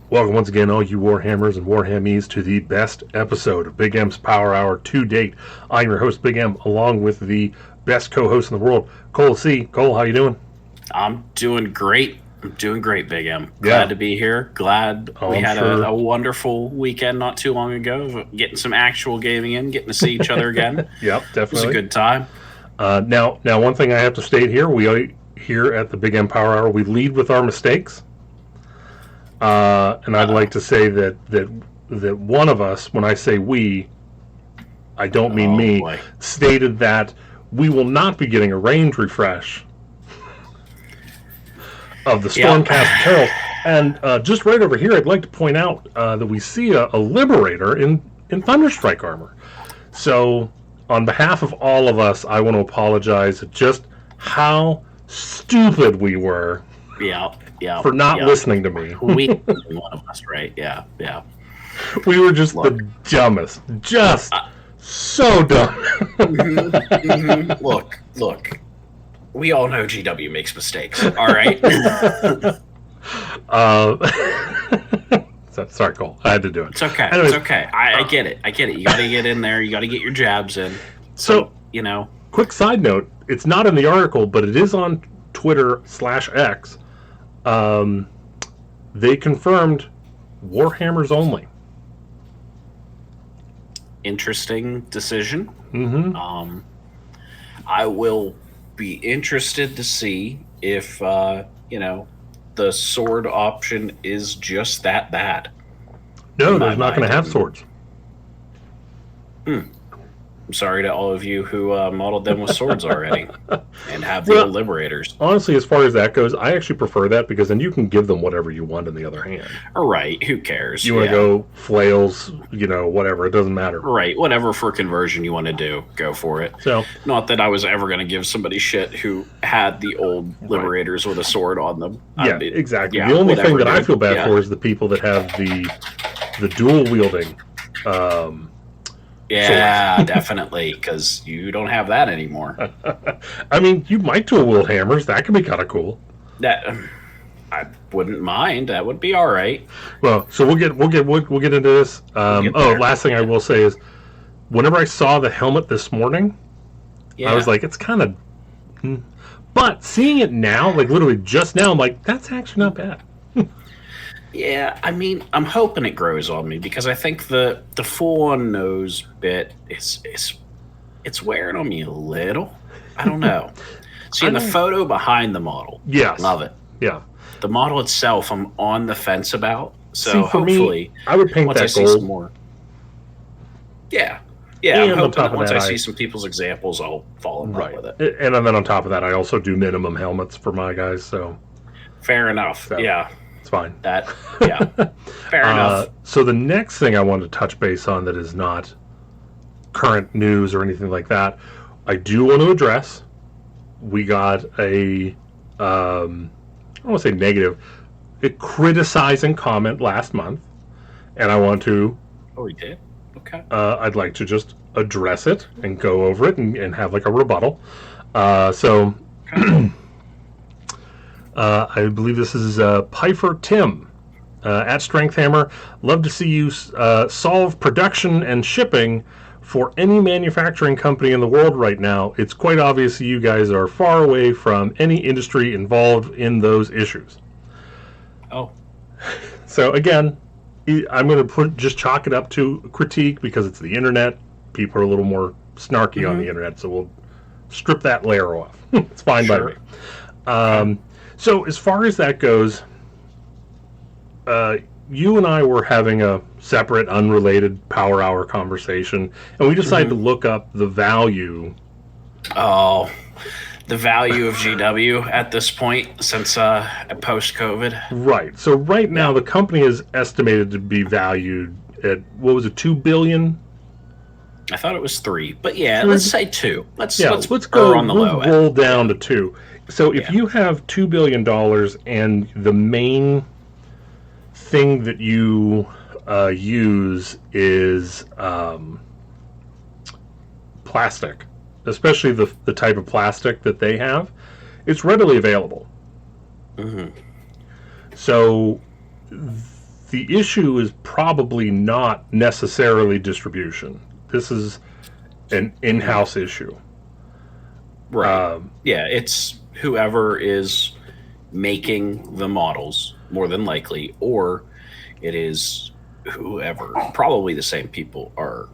Welcome once again, all you Warhammers and Warhammies, to the best episode of Big M's Power Hour to date. I'm your host, Big M, along with the best co-host in the world, Cole C. Cole, how you doing? I'm doing great. Big M. Glad to be here. Glad we had a wonderful weekend not too long ago, getting some actual gaming in, getting to see each other again. Yep, definitely. It was a good time. Now, one thing I have to state here, we here at the Big M Power Hour, we lead with our mistakes. And I'd like to say that one of us, when I say we, I don't mean me, stated that we will not be getting a range refresh of the Stormcast Perils. And just right over here, I'd like to point out that we see a Liberator in Thunderstrike armor. So, on behalf of all of us, I want to apologize at just how stupid we were. For not listening to me. One of us, right? Yeah. We were just the dumbest. Just so dumb. Look. We all know GW makes mistakes, all right? Sorry, Cole. I had to do it. It's okay. Anyways, it's okay. I get it. You got to get in there. You got to get your jabs in. So, Quick side note. It's not in the article, but it is on Twitter/X. They confirmed Warhammers only. Interesting decision. Mm-hmm. I will be interested to see if the sword option is just that bad. No, there's not going to have swords. I'm sorry to all of you who modeled them with swords already and have the old Liberators. Honestly, as far as that goes, I actually prefer that because then you can give them whatever you want in the other hand. Right, who cares? You want to go flails, whatever, it doesn't matter. Right, whatever for conversion you want to do, go for it. So, not that I was ever going to give somebody shit who had the old Liberators with a sword on them. Yeah, exactly. The only thing that I feel bad for is the people that have the dual wielding yeah, definitely, because you don't have that anymore. I mean, you might dual-wield hammers. That could be kind of cool. That I wouldn't mind. That would be all right. Well, so we'll get into this. Last thing I will say is, whenever I saw the helmet this morning, I was like, it's kind of. But seeing it now, like literally just now, I'm like, that's actually not bad. Yeah, I mean, I'm hoping it grows on me because I think the full-on nose bit it's wearing on me a little. I don't know. Seeing the photo behind the model, love it. Yeah, the model itself, I'm on the fence about. So hopefully, I would paint that gold. Some more. Yeah. I'm hoping that once I see some people's examples, I'll fall in love with it. And then on top of that, I also do minimum helmets for my guys. So fair enough. So. Yeah. It's fine. Fair enough. So the next thing I wanted to touch base on that is not current news or anything like that, I do want to address. We got I don't want to say negative, a criticizing comment last month, and I want to. Oh, we did? Okay. I'd like to just address it and go over it and have like a rebuttal. Okay. I believe this is Pifer Tim at Strength Hammer. Love to see you solve production and shipping for any manufacturing company in the world right now. It's quite obvious you guys are far away from any industry involved in those issues. Oh. So again, I'm going to just chalk it up to critique because it's the internet. People are a little more snarky on the internet, so we'll strip that layer off. It's fine by me. So as far as that goes, you and I were having a separate, unrelated Power Hour conversation, and we decided to look up the value. Oh, the value of GW at this point since post-COVID. Right. So right now, the company is estimated to be valued at, what was it, $2 billion? I thought it was 3, but let's say 2. Let's go on the low end. Roll down to 2. So if you have $2 billion and the main thing that you use is plastic, especially the type of plastic that they have, it's readily available. Mm-hmm. So the issue is probably not necessarily distribution. This is an in-house issue. Right. Yeah, it's whoever is making the models, more than likely, or it is whoever, probably the same people, are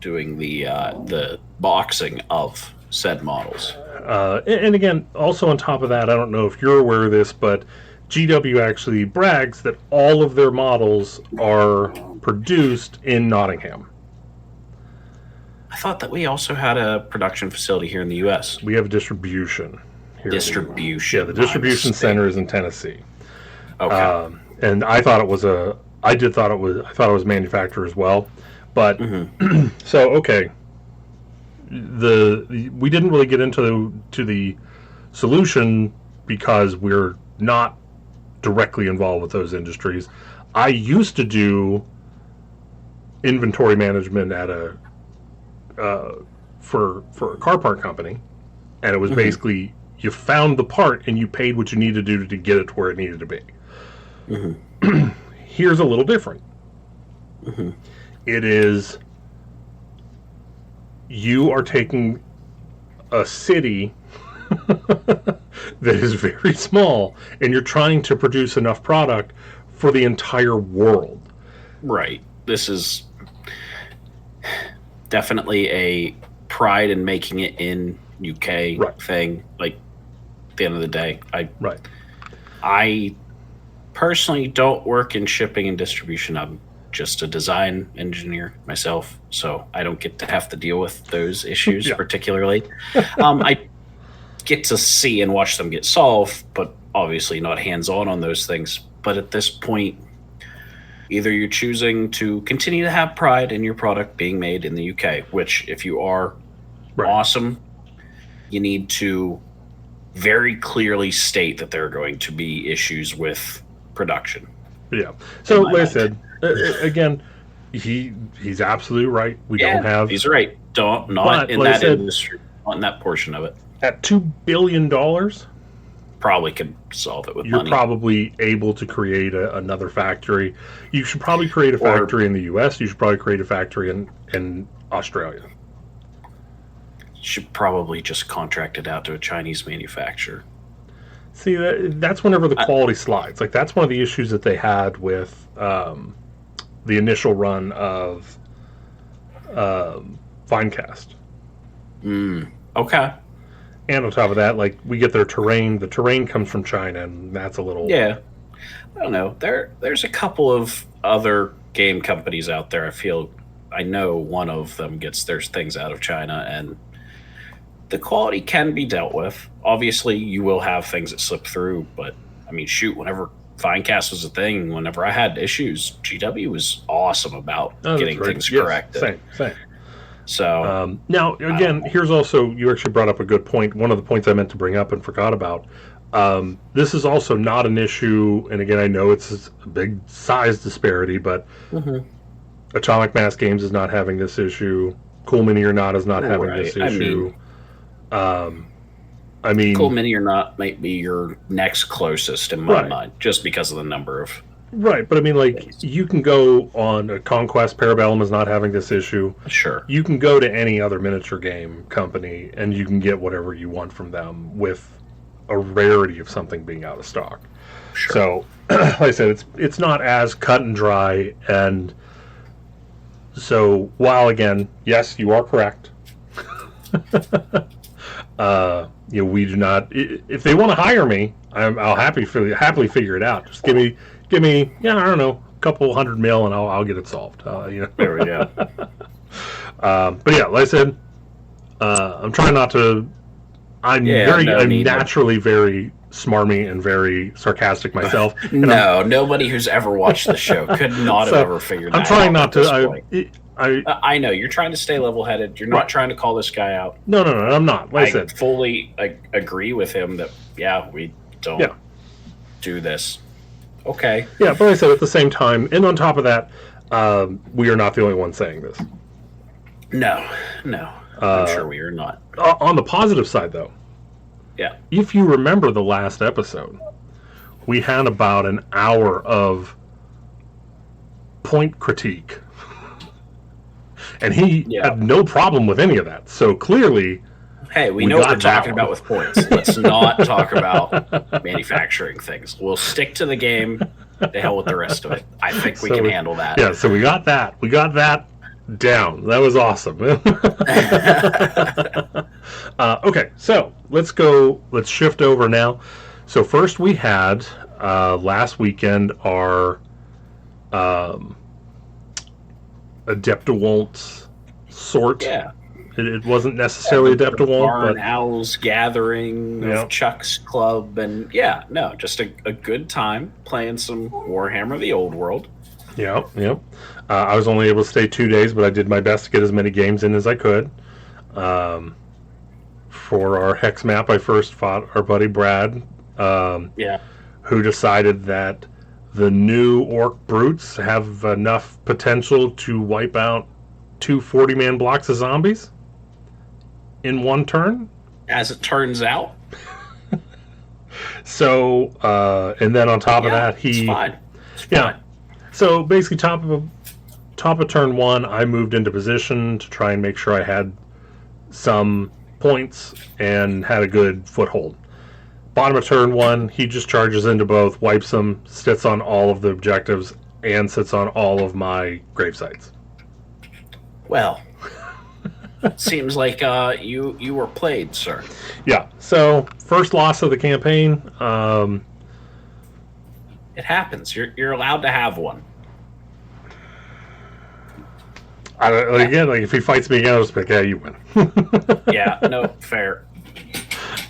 doing the boxing of said models. And again, also on top of that, I don't know if you're aware of this, but GW actually brags that all of their models are produced in Nottingham. I thought that we also had a production facility here in the U.S. We have distribution here. Distribution. Yeah, the distribution center is in Tennessee. Okay. And I thought it was I thought it was manufacturer as well. But so okay, we didn't really get into the solution because we're not directly involved with those industries. I used to do inventory management at a for a car part company, and it was basically you found the part and you paid what you needed to do to get it to where it needed to be. Here's a little different. It is you are taking a city that is very small and you're trying to produce enough product for the entire world. Right. This is definitely a pride in making it in UK thing. Like, at the end of the day, I personally don't work in shipping and distribution. I'm just a design engineer myself, so I don't get to have to deal with those issues particularly. I get to see and watch them get solved, but obviously not hands-on those things. But at this point, either you're choosing to continue to have pride in your product being made in the UK, which if you are awesome, you need to very clearly state that there are going to be issues with production. Yeah. So like I said, again, he's absolutely right. We don't have. He's right. Not in that industry, not in that portion of it. At $2 billion, probably could solve it with you're money. Probably able to create another factory. You should probably create a factory in the U.S. You should probably create a factory in Australia. Should probably just contract it out to a Chinese manufacturer. See, that's whenever the quality slides. Like, that's one of the issues that they had with the initial run of Finecast. Okay. And on top of that, like, we get their terrain. The terrain comes from China, and that's a little... Yeah. I don't know. There's a couple of other game companies out there. I know one of them gets their things out of China, and the quality can be dealt with. Obviously, you will have things that slip through, but, I mean, shoot, whenever Finecast was a thing, whenever I had issues, GW was awesome about getting things corrected. Same. So now, again, here's also, you actually brought up a good point. One of the points I meant to bring up and forgot about. This is also not an issue, and again, I know it's a big size disparity, but Atomic Mass Games is not having this issue. Cool Mini or Not is not having this issue. I mean, Cool Mini or Not might be your next closest in my mind, just because of the number of... Right, but I mean, like, you can go on a Conquest. Parabellum is not having this issue. Sure. You can go to any other miniature game company, and you can get whatever you want from them with a rarity of something being out of stock. Sure. So, like I said, it's not as cut and dry, and so while, again, yes, you are correct. We do not... If they want to hire me, I'll happily figure it out. Just give me, I don't know, a couple $100 million, and I'll get it solved. There we go. But yeah, like I said, I'm trying not to. I'm naturally very smarmy and very sarcastic myself. Nobody who's ever watched the show could not have ever figured that out. I'm trying not to. I know you're trying to stay level-headed. You're not trying to call this guy out. No, I'm not. Like I said, fully agree with him that we don't do this. Okay. Yeah, but like I said, at the same time, and on top of that, we are not the only ones saying this. No, I'm sure we are not. On the positive side, though, if you remember the last episode, we had about an hour of point critique. And he Yeah. had no problem with any of that. So clearly, Hey, we know what we're talking about with points. Let's not talk about manufacturing things. We'll stick to the game. The hell with the rest of it. I think we can handle that. Yeah, so we got that. We got that down. That was awesome. Okay, so let's shift over now. So first we had last weekend our Adeptawalt sort. Yeah. It wasn't necessarily Adeptawalt, Barn but Owls gathering Yeah. of Chuck's club, and just a good time playing some Warhammer: The Old World. yeah. I was only able to stay 2 days, but I did my best to get as many games in as I could. For our hex map, I first fought our buddy Brad, who decided that the new orc brutes have enough potential to wipe out 2 40-man blocks of zombies in one turn. As it turns out. So, and then on top of that, It's he fine. It's Yeah. fine. So basically, top of turn 1, I moved into position to try and make sure I had some points and had a good foothold. Bottom of turn 1, he just charges into both, wipes them, sits on all of the objectives, and sits on all of my grave sites. Well, seems like you were played, sir. Yeah. So first loss of the campaign. It happens. You're allowed to have one. Again, like if he fights me again, I'll just be like, yeah, you win. Yeah. No. Fair.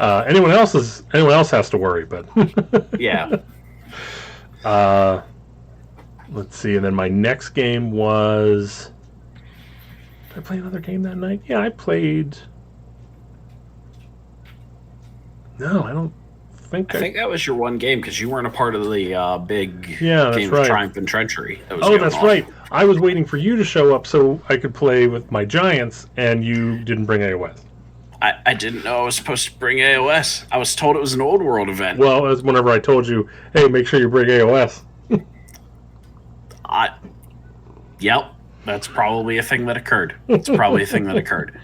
Anyone else has to worry, but Yeah. let's see. And then my next game was. Did I play another game that night? Yeah, I played. No, I don't think. I think that was your one game because you weren't a part of the big that's game right. of Triumph and Treachery. That was Oh, going that's on. right. I was waiting for you to show up so I could play with my giants, and you didn't bring AOS. I didn't know I was supposed to bring AOS. I was told it was an Old World event. Well, as whenever I told you, hey, make sure you bring AOS. Yep. That's probably a thing that occurred. It's probably a thing that occurred.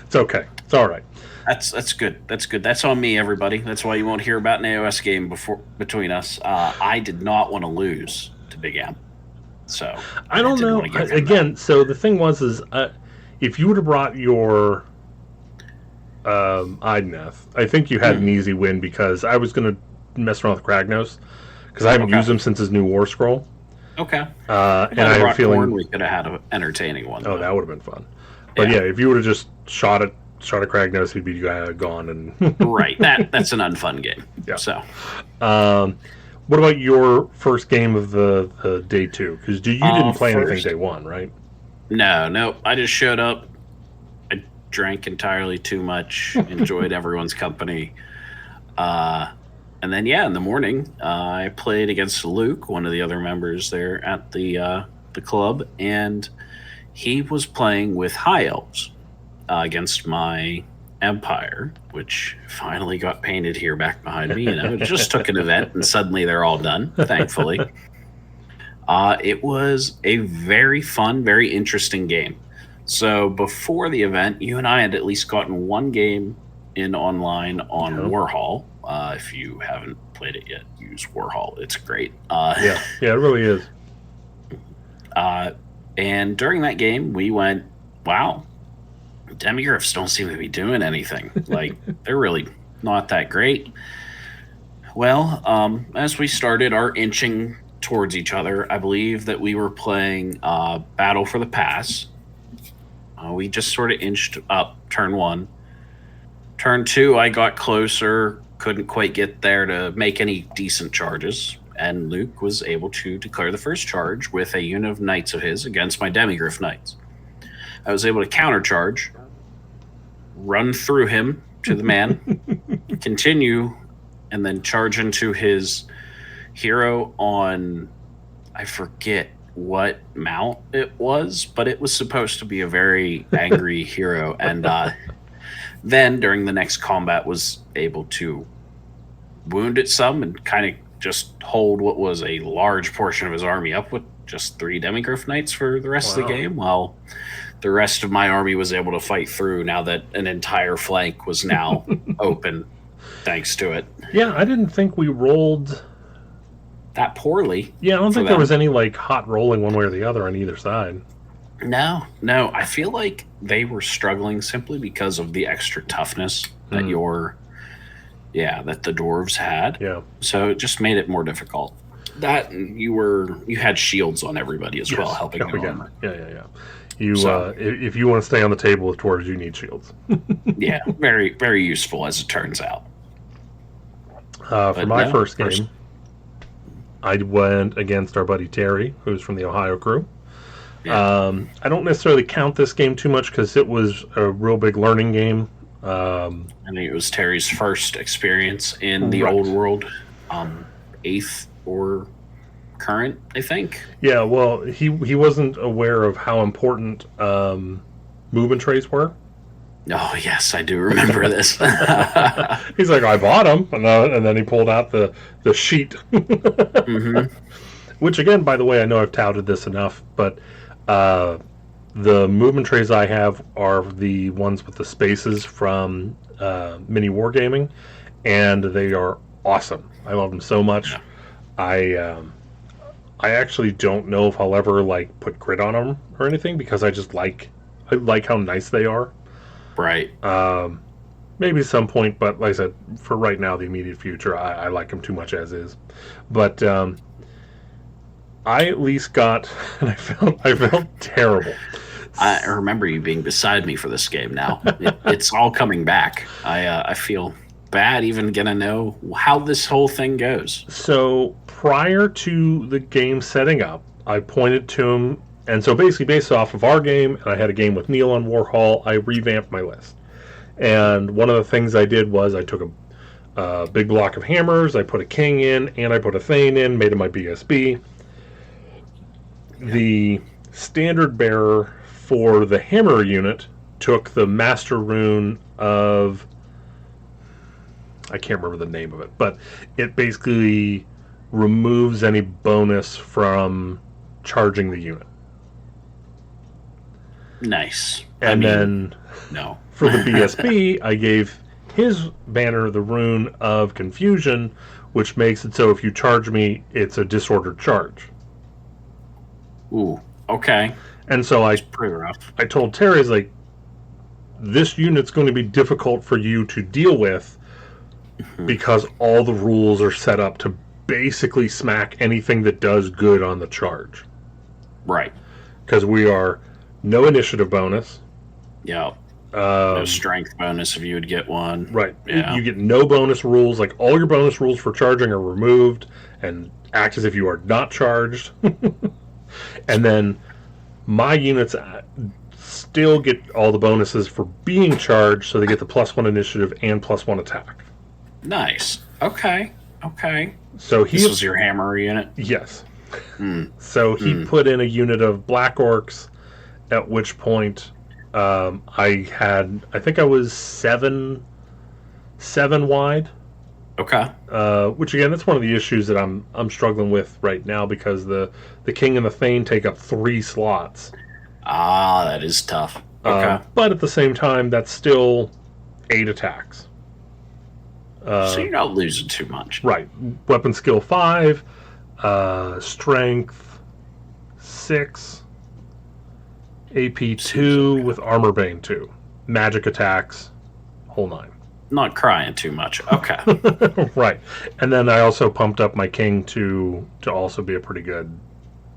It's okay. It's all right. That's good. That's good. That's on me, everybody. That's why you won't hear about an AOS game between us. I did not want to lose to Big M, so I don't didn't know. want to give him Again, so the thing was, if you would have brought your Idneth, I think you had an easy win because I was going to mess around with Kragnos because I haven't used him since his new War Scroll. Okay. And I have a feeling we could have had an entertaining one. Oh, that would have been fun. But yeah, if you would have just shot at Kragnos, he'd be gone. And right. That's an unfun game. Yeah. So, what about your first game of the day 2? Because you didn't play anything day 1, right? No. I just showed up. I drank entirely too much. Enjoyed everyone's company. And then, in the morning, I played against Luke, one of the other members there at the club, and he was playing with High Elves against my Empire, which finally got painted here back behind me. It just took an event, and suddenly they're all done, thankfully. It was a very fun, very interesting game. So before the event, you and I had at least gotten one game in online on Warhol. If you haven't played it yet, use Warhol. It's great. Yeah, it really is. And during that game, we went, wow, Demigriffs don't seem to be doing anything. Like, they're really not that great. Well, as we started our inching towards each other, I believe that we were playing Battle for the Pass. We just sort of inched up turn 1. Turn 2, I got closer, couldn't quite get there to make any decent charges, and Luke was able to declare the first charge with a unit of knights of his against my Demigriff knights. I was able to countercharge, run through him to the man, continue, and then charge into his hero on, I forget what mount it was, but it was supposed to be a very angry hero, and then during the next combat was able to wound it some and kind of just hold what was a large portion of his army up with just 3 Demigryph Knights for the rest of the game, while the rest of my army was able to fight through now that an entire flank was now open thanks to it. Yeah, I didn't think we rolled that poorly. Yeah, I don't think there was any like hot rolling one way or the other on either side. No. I feel like they were struggling simply because of the extra toughness that that the dwarves had. Yeah. So it just made it more difficult. That you had shields on everybody as well, helping their armor. Yeah. If you want to stay on the table with dwarves, you need shields. Yeah, very, very useful as it turns out. For my first game, I went against our buddy Terry, who's from the Ohio crew. Yeah. I don't necessarily count this game too much because it was a real big learning game. I think it was Terry's first experience in the old world, 8th or current, I think. Yeah, well, he wasn't aware of how important movement trays were. Oh, yes, I do remember this. He's like, I bought them, and then he pulled out the sheet. Which, again, by the way, I know I've touted this enough, but the movement trays I have are the ones with the spaces from Mini Wargaming, and they are awesome. I love them so much. Yeah. I actually don't know if I'll ever like put grid on them or anything because I like how nice they are. Right. Maybe at some point, but like I said, for right now, the immediate future, I like them too much as is. But I at least got, and I felt terrible. I remember you being beside me for this game now. It's all coming back. I feel bad even gonna know how this whole thing goes. So prior to the game setting up, I pointed to him, and so basically based off of our game, and I had a game with Neil on Warhol, I revamped my list. And one of the things I did was I took a big block of hammers, I put a king in, and I put a thane in, made him my BSB. The standard bearer for the hammer unit took the master rune of, I can't remember the name of it, but it basically removes any bonus from charging the unit. Nice. And then for the BSB, I gave his banner the rune of confusion, which makes it so if you charge me, it's a disordered charge. Ooh, okay. And so That's pretty rough. I told Terry, like, this unit's going to be difficult for you to deal with because all the rules are set up to basically smack anything that does good on the charge. Right. Because we are no initiative bonus. Yeah. No strength bonus if you would get one. Right. Yeah. You get no bonus rules. Like, all your bonus rules for charging are removed and act as if you are not charged. And then my units still get all the bonuses for being charged, so they get the +1 initiative and +1 attack. Nice. Okay. So this was your hammer unit? Yes. So he put in a unit of black orcs, at which point I think I was seven wide. Okay. Which again, that's one of the issues that I'm struggling with right now because the king and the thane take up 3 slots. Ah, that is tough. Okay. But at the same time, that's still 8 attacks. So you're not losing too much. Right. Weapon skill 5, strength 6, AP 2 with armor bane 2, magic attacks, whole 9. Not crying too much. Okay. Right. And then I also pumped up my king to also be a pretty good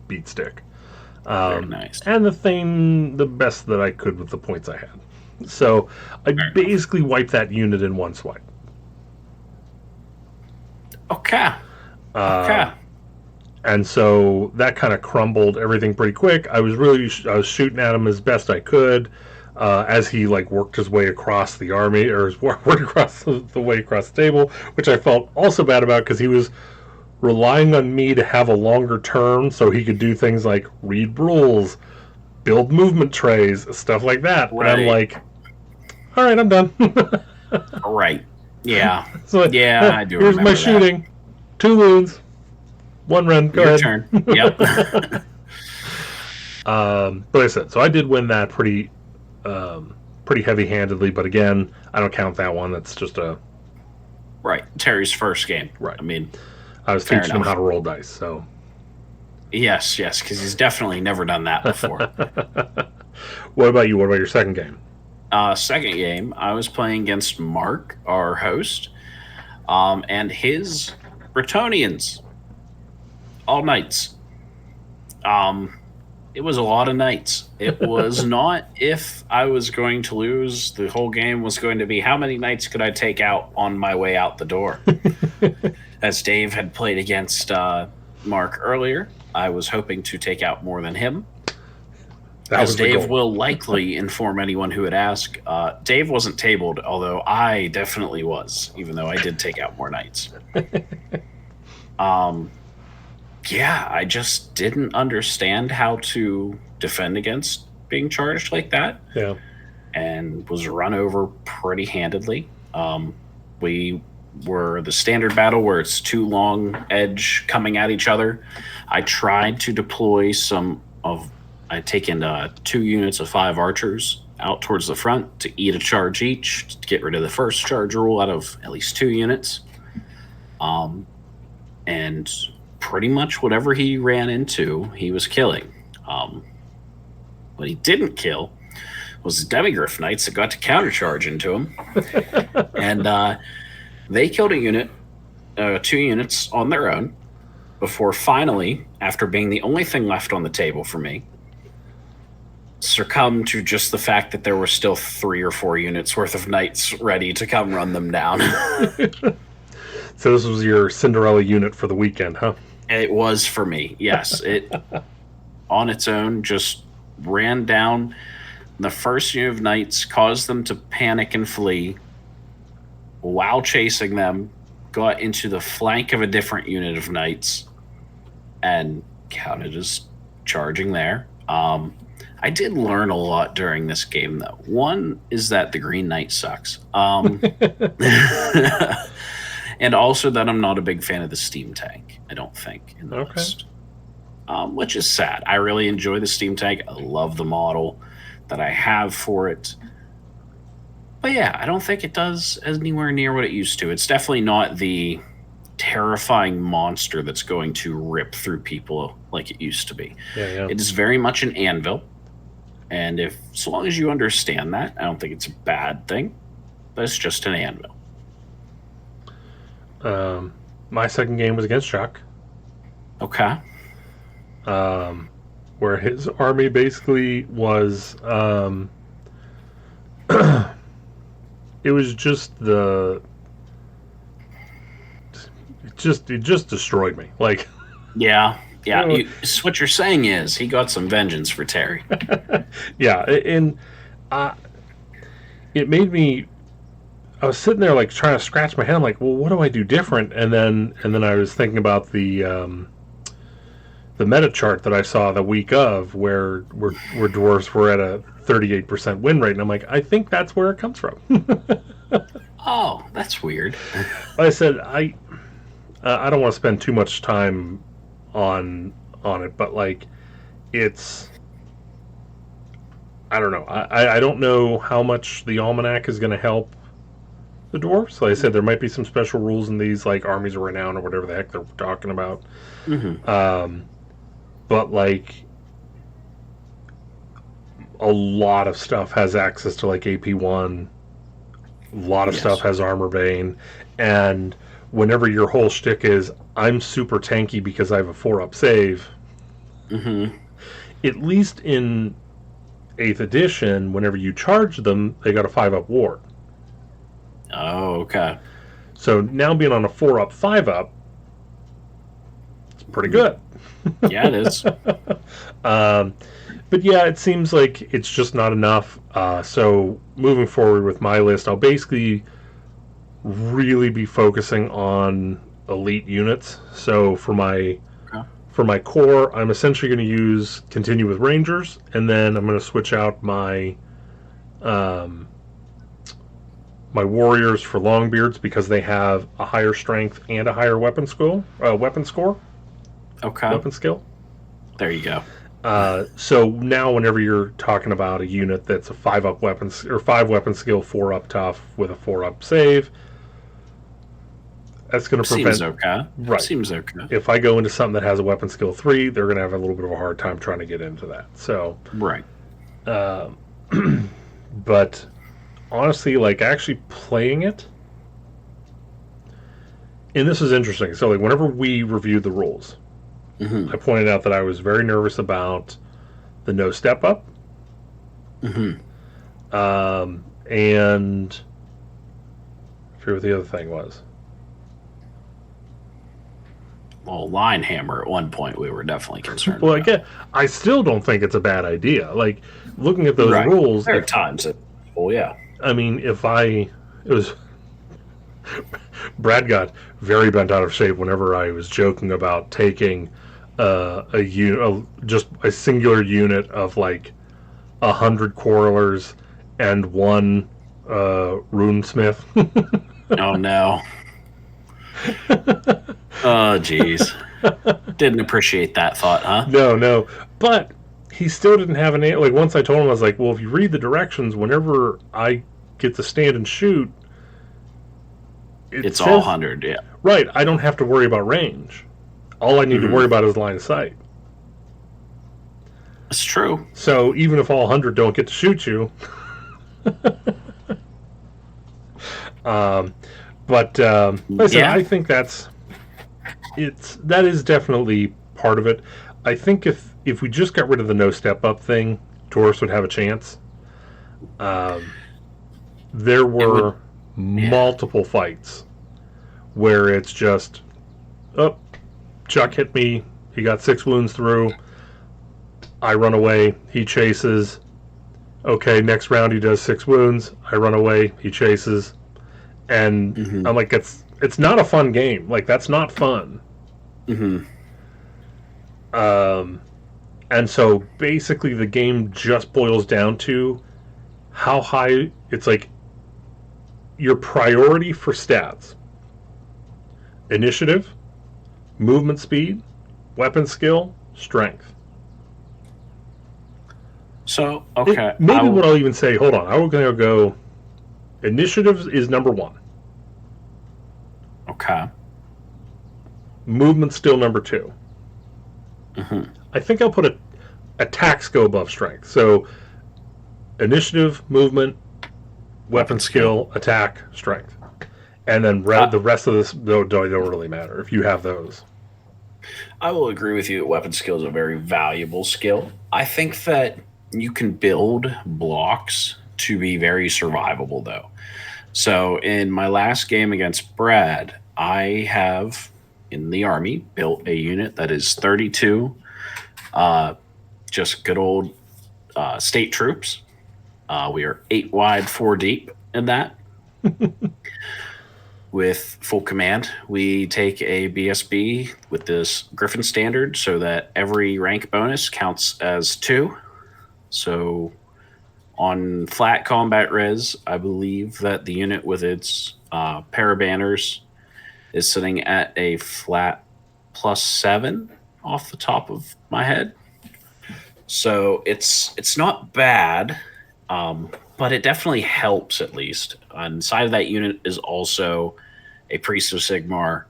beat stick. Very nice. And the thing, the best that I could with the points I had. So I basically wiped that unit in one swipe. Okay. And so that kind of crumbled everything pretty quick. I was shooting at him as best I could. As he like worked his way across the army, or worked across the way across the table, which I felt also bad about because he was relying on me to have a longer term so he could do things like read rules, build movement trays, stuff like that. Right. And I'm like, all right, I'm done. Right. Yeah. So, yeah, I do here's remember my shooting. 2 wounds. 1 run. Go Your ahead. turn. Yep. But like I said, so I did win that pretty heavy-handedly. But again, I don't count that one. That's just a Right. Terry's first game. Right. I mean, I was fair teaching him enough. how to roll dice. So Yes, because he's definitely never done that before. what about you? What about your second game? Second game, I was playing against Mark, our host, and his Bretonians. All knights. It was a lot of knights. It was not if I was going to lose. The whole game was going to be how many knights could I take out on my way out the door. As Dave had played against Mark earlier, I was hoping to take out more than him. As Dave will likely inform anyone who would ask, Dave wasn't tabled, although I definitely was, even though I did take out more knights. Yeah, I just didn't understand how to defend against being charged like that. Yeah. And was run over pretty handedly. We were the standard battle where it's 2 long edge coming at each other. I tried to deploy I'd taken 2 units of 5 archers out towards the front to eat a charge each to get rid of the first charge rule out of at least 2 units. And pretty much whatever he ran into, he was killing. What he didn't kill was the Demigryph Knights that got to countercharge into him. And they killed a unit, 2 units on their own, before finally, after being the only thing left on the table for me, succumbed to just the fact that there were still 3 or 4 units worth of knights ready to come run them down. So this was your Cinderella unit for the weekend, huh? It was for me, yes. It, on its own, just ran down the first unit of knights, caused them to panic and flee, while chasing them, got into the flank of a different unit of knights, and counted as charging there. I did learn a lot during this game, though. One is that the Green Knight sucks. And also that I'm not a big fan of the steam tank, I don't think, in the list. Which is sad. I really enjoy the steam tank. I love the model that I have for it. But yeah, I don't think it does anywhere near what it used to. It's definitely not the terrifying monster that's going to rip through people like it used to be. Yeah. It is very much an anvil. And as long as you understand that, I don't think it's a bad thing. But it's just an anvil. My second game was against Chuck. Okay. Where his army basically was it was just it just destroyed me. Like Yeah. What you're saying is he got some vengeance for Terry. Yeah, and it made me. I was sitting there like trying to scratch my head. I'm like, well, what do I do different? And then I was thinking about the meta chart that I saw the week of where dwarves were at a 38% win rate, and I'm like, I think that's where it comes from. Oh, that's weird. Like I said, I don't want to spend too much time on it, but like it's. I don't know. I don't know how much the almanac is going to help the dwarves. Like I said, there might be some special rules in these, like Armies of Renown or whatever the heck they're talking about. Mm-hmm. But like a lot of stuff has access to like AP1. A lot of stuff has Armor Bane, and whenever your whole shtick is I'm super tanky because I have a 4-up save. Mm-hmm. At least in 8th edition, whenever you charge them, they got a 5-up ward. Oh, okay. So now being on a 4-up, 5-up, it's pretty good. Yeah, it is. But yeah, it seems like it's just not enough. So moving forward with my list, I'll basically really be focusing on elite units. So for my core, I'm essentially going to continue with Rangers, and then I'm going to switch out my my warriors for longbeards because they have a higher strength and a higher weapon skill. Weapon score. Okay. Weapon skill. There you go. So now, whenever you're talking about a unit that's a 5-up weapons or 5 weapon skill, 4-up tough with a 4-up save, that's going to prevent. Seems okay. Right. Seems okay. If I go into something that has a weapon skill 3, they're going to have a little bit of a hard time trying to get into that. So, right. But honestly, like actually playing it, and this is interesting. So, like whenever we reviewed the rules, I pointed out that I was very nervous about the no step up. And I forget what the other thing was. Well, line hammer at one point we were definitely concerned Well, about. again, I still don't think it's a bad idea. Like looking at those rules, there are times that, yeah. I mean, it was Brad got very bent out of shape whenever I was joking about taking just a singular unit of like 100 quarrelers and 1 runesmith. Oh no. Oh jeez. Didn't appreciate that thought, huh? No. But he still didn't have an like. Once I told him, I was like, well, if you read the directions, whenever I get to stand and shoot, it's all 100. Yeah. Right. I don't have to worry about range. All I need to worry about is line of sight. It's true. So even if all 100 don't get to shoot you, but like I said, I think that is definitely part of it. I think if we just got rid of the no step up thing, Taurus would have a chance. There were multiple fights where it's just, Chuck hit me. He got 6 wounds through. I run away. He chases. Okay, next round he does 6 wounds. I run away. He chases. And I'm like, it's not a fun game. Like, that's not fun. And so basically the game just boils down to how high it's like your priority for stats. Initiative, movement speed, weapon skill, strength. So, okay. Maybe what I'll even say, hold on, I'm going to go, initiative is number 1. Okay. Movement's still number 2. I think I'll put attacks go above strength. So, initiative, movement, weapon skill, attack, strength. And then the rest of this don't really matter if you have those. I will agree with you that weapon skill is a very valuable skill. I think that you can build blocks to be very survivable, though. So in my last game against Brad, I have, in the Army, built a unit that is 32 just good old state troops. We are 8 wide, 4 deep in that. With full command, we take a BSB with this Griffin standard so that every rank bonus counts as 2. So on flat combat res, I believe that the unit with its pair of banners is sitting at a flat +7 off the top of my head. So it's not bad, but it definitely helps at least. On the side of that unit is also a Priest of Sigmar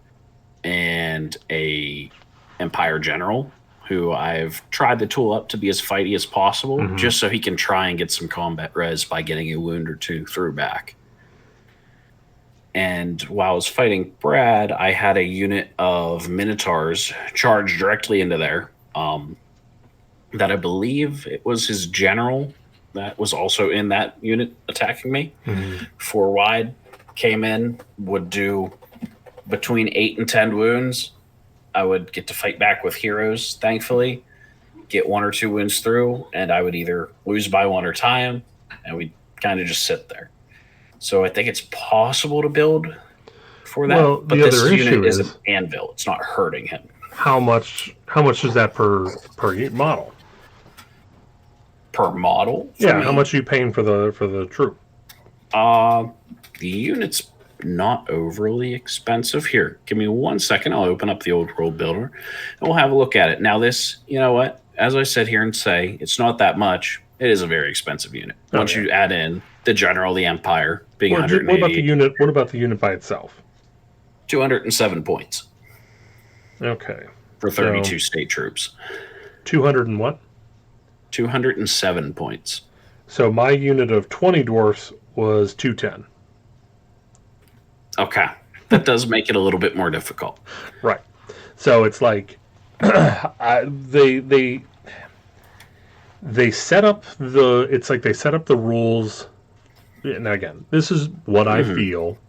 and a Empire General, who I've tried the tool up to be as fighty as possible, just so he can try and get some combat res by getting a wound or 2 through back. And while I was fighting Brad, I had a unit of Minotaurs charge directly into there. That I believe it was his general that was also in that unit attacking me. 4 wide, came in, would do between 8 and 10 wounds. I would get to fight back with heroes, thankfully, get 1 or 2 wounds through, and I would either lose by 1 or tie him, and we'd kind of just sit there. So I think it's possible to build for that. Well, but this unit is an anvil. It's not hurting him. How much is that per model? Per model? Yeah, how much are you paying for the troop? The unit's not overly expensive. Here, give me 1 second. I'll open up the old world builder and we'll have a look at it. Now, this, you know what? As I sit here and say, it's not that much. It is a very expensive unit. Once you add in the general, the empire being What about the unit? What about the unit by itself? 207 points. Okay. For 32 state troops. 200 and what? 207 points. So my unit of 20 dwarfs was 210. Okay. That does make it a little bit more difficult. Right. So it's like they set up the rules. And again, this is what I feel.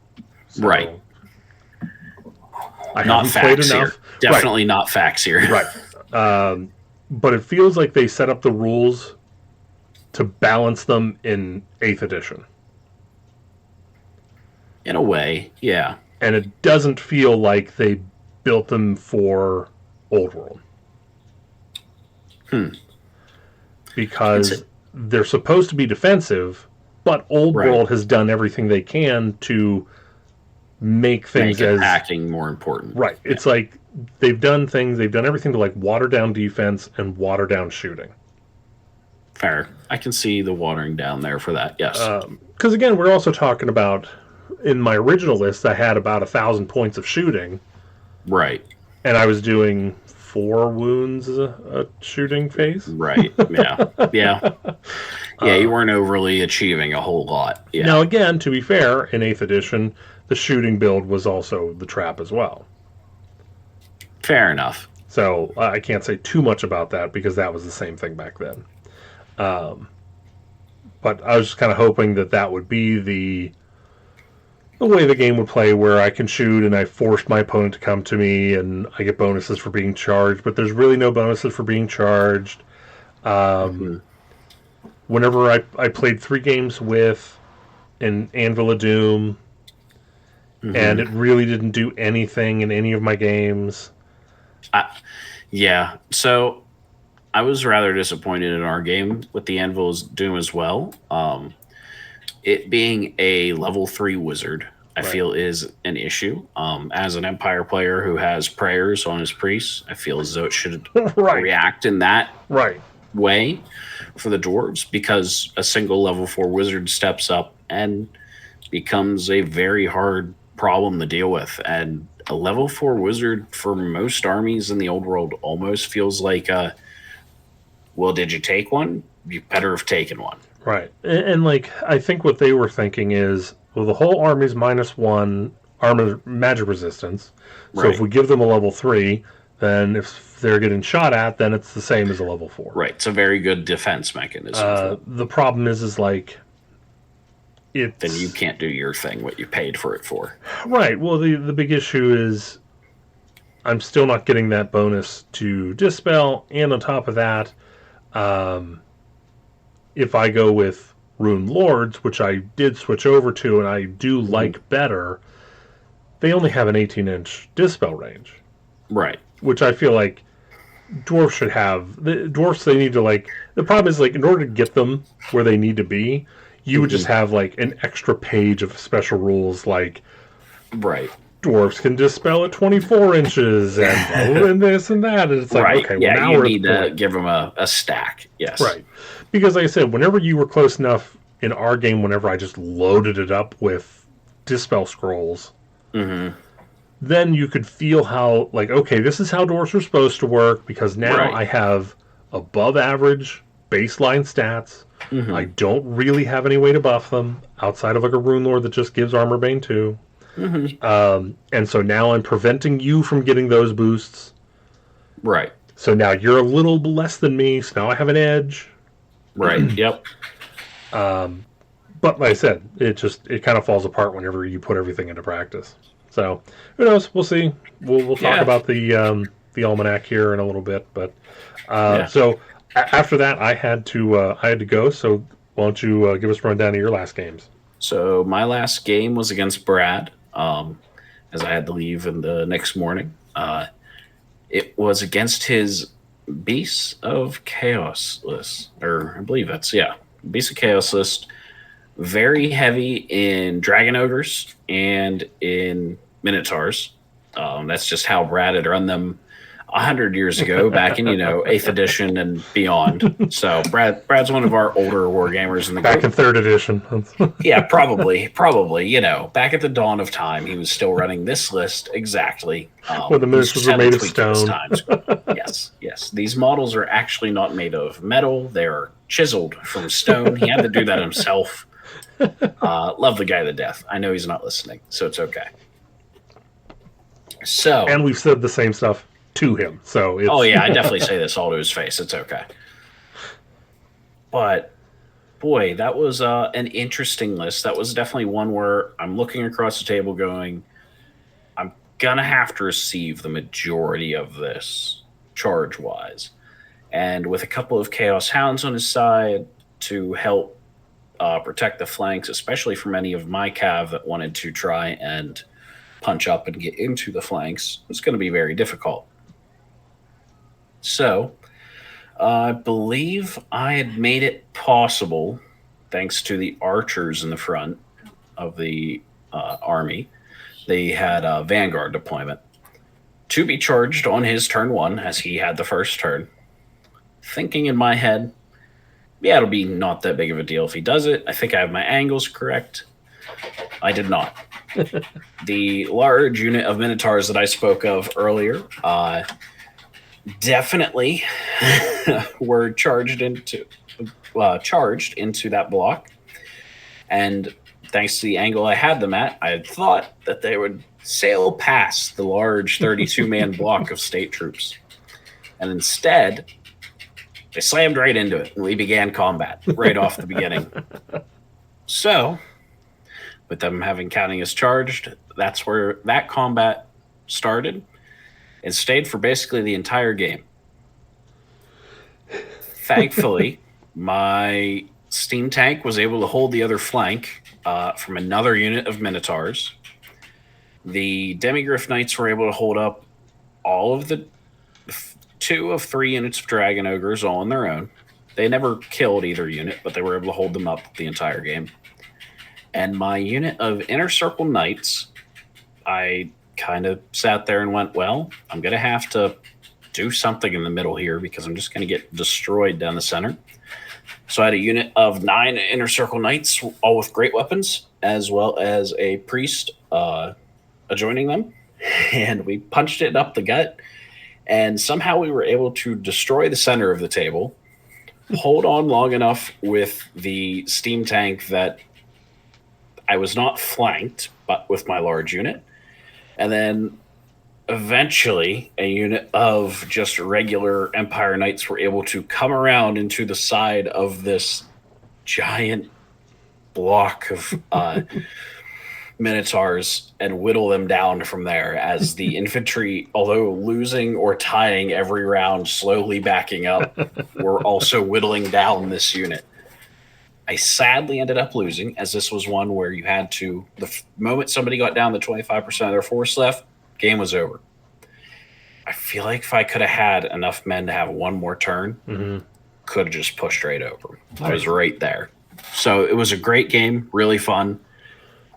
So right. I not haven't facts played enough. Here. Definitely not facts here. Right. But it feels like they set up the rules to balance them in 8th edition. In a way, yeah. And it doesn't feel like they built them for Old World. Because they're supposed to be defensive, but Old World has done everything they can to make things as hacking more important. Right. It's like they've done everything to like water down defense and water down shooting. Fair. I can see the watering down there for that, yes. Because again, we're also talking about, in my original list, I had about 1,000 points of shooting. Right. And I was doing 4 wounds a shooting phase. Right. Yeah. Yeah. Yeah, you weren't overly achieving a whole lot. Yeah. Now, again, to be fair, in 8th edition, the shooting build was also the trap as well. Fair enough. So I can't say too much about that because that was the same thing back then. But I was just kind of hoping that would be the way the game would play, where I can shoot and I force my opponent to come to me and I get bonuses for being charged, but there's really no bonuses for being charged. Whenever I played 3 games with an Anvil of Doom, and it really didn't do anything in any of my games. Yeah, so I was rather disappointed in our game with the Anvil's Doom as well. It being a level 3 wizard, I feel is an issue. As an Empire player who has prayers on his priests, I feel as though it should react in that way for the dwarves, because a single level 4 wizard steps up and becomes a very hard problem to deal with. And a level 4 wizard for most armies in the old world almost feels like well, did you take one? You better have taken one. Right. And like, I think what they were thinking is, well, the whole army's -1 armor magic resistance. So if we give them a level 3, then if they're getting shot at, then it's the same as a level 4. Right. It's a very good defense mechanism. The problem is like, then you can't do your thing, what you paid for it for. Right. Well, the big issue is I'm still not getting that bonus to dispel, and on top of that, if I go with Rune Lords, which I did switch over to and I do like better, they only have an 18-inch dispel range. Right. Which I feel like dwarves should have. The dwarves, they need to, like, the problem is, like, in order to get them where they need to be, you would just have like an extra page of special rules, like dwarves can dispel at 24 inches and this and that, and it's like okay, well, now you need to give them a stack, right? Because like I said, whenever you were close enough in our game, whenever I just loaded it up with dispel scrolls, then you could feel how, like, okay, this is how dwarves are supposed to work, because now I have above average baseline stats. I don't really have any way to buff them outside of like a Rune Lord that just gives Armor Bane 2. And so now I'm preventing you from getting those boosts. Right. So now you're a little less than me, so now I have an edge. Right, yep. But like I said, it kind of falls apart whenever you put everything into practice. So who knows? We'll see. We'll talk about the almanac here in a little bit, but so after that, I had to go. So why don't you give us a rundown of your last games? So my last game was against Brad, as I had to leave in the next morning. It was against his Beasts of Chaos list, or I believe that's Beasts of Chaos list very heavy in dragon ogres and in minotaurs. That's just how Brad had run them 100 years ago, back in 8th edition and beyond. So Brad's one of our older war gamers in the Back group. in 3rd edition. Yeah, probably. Back at the dawn of time, he was still running this list exactly. When the miniatures were made of stone. Yes. These models are actually not made of metal; they're chiseled from stone. He had to do that himself. Love the guy to death. I know he's not listening, so it's okay. So, and we've said the same stuff to him. So it's... Oh yeah, I definitely say this all to his face. It's okay. But boy, that was an interesting list. That was definitely one where I'm looking across the table going, I'm gonna have to receive the majority of this charge wise. And with a couple of Chaos Hounds on his side to help protect the flanks, especially from any of my cav that wanted to try and punch up and get into the flanks, it's going to be very difficult. So, I believe I had made it possible, thanks to the archers in the front of the army. They had a Vanguard deployment to be charged on his turn 1, as he had the first turn. Thinking in my head, yeah, it'll be not that big of a deal if he does it. I think I have my angles correct. I did not. The large unit of Minotaurs that I spoke of earlier definitely were charged into that block. And thanks to the angle I had them at, I had thought that they would sail past the large 32-man block of state troops. And instead, they slammed right into it, and we began combat right off the beginning. So, with them having counting as charged, that's where that combat started and stayed for basically the entire game. Thankfully, my steam tank was able to hold the other flank from another unit of Minotaurs. The Demigryph Knights were able to hold up all of the 2 of 3 units of Dragon Ogres all on their own. They never killed either unit, but they were able to hold them up the entire game. And my unit of Inner Circle Knights, I kind of sat there and went, well, I'm going to have to do something in the middle here because I'm just going to get destroyed down the center. So I had a unit of 9 Inner Circle Knights, all with great weapons, as well as a priest adjoining them. And we punched it up the gut. And somehow we were able to destroy the center of the table, hold on long enough with the steam tank that I was not flanked, but with my large unit. And then eventually a unit of just regular Empire Knights were able to come around into the side of this giant block of Minotaurs and whittle them down from there, as the infantry, although losing or tying every round, slowly backing up, were also whittling down this unit. I sadly ended up losing, as this was one where you had to, the moment somebody got down to 25% of their force left, game was over. I feel like if I could have had enough men to have one more turn, could have just pushed right over. I was right there. So it was a great game, really fun.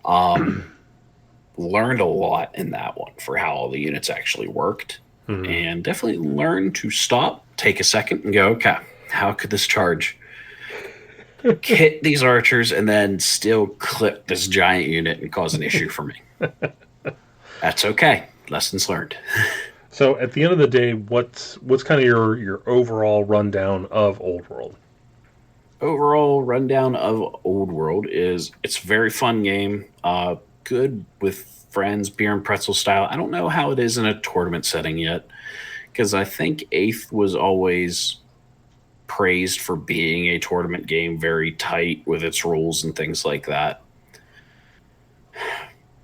Learned a lot in that one for how all the units actually worked, and definitely learned to stop, take a second, and go, okay, how could this charge hit these archers and then still clip this giant unit and cause an issue for me? That's okay. Lessons learned. So at the end of the day, what's kind of your overall rundown of Old World? Overall rundown of Old World is it's a very fun game. Good with friends, beer and pretzel style. I don't know how it is in a tournament setting yet, because I think 8th was always praised for being a tournament game, very tight with its rules and things like that.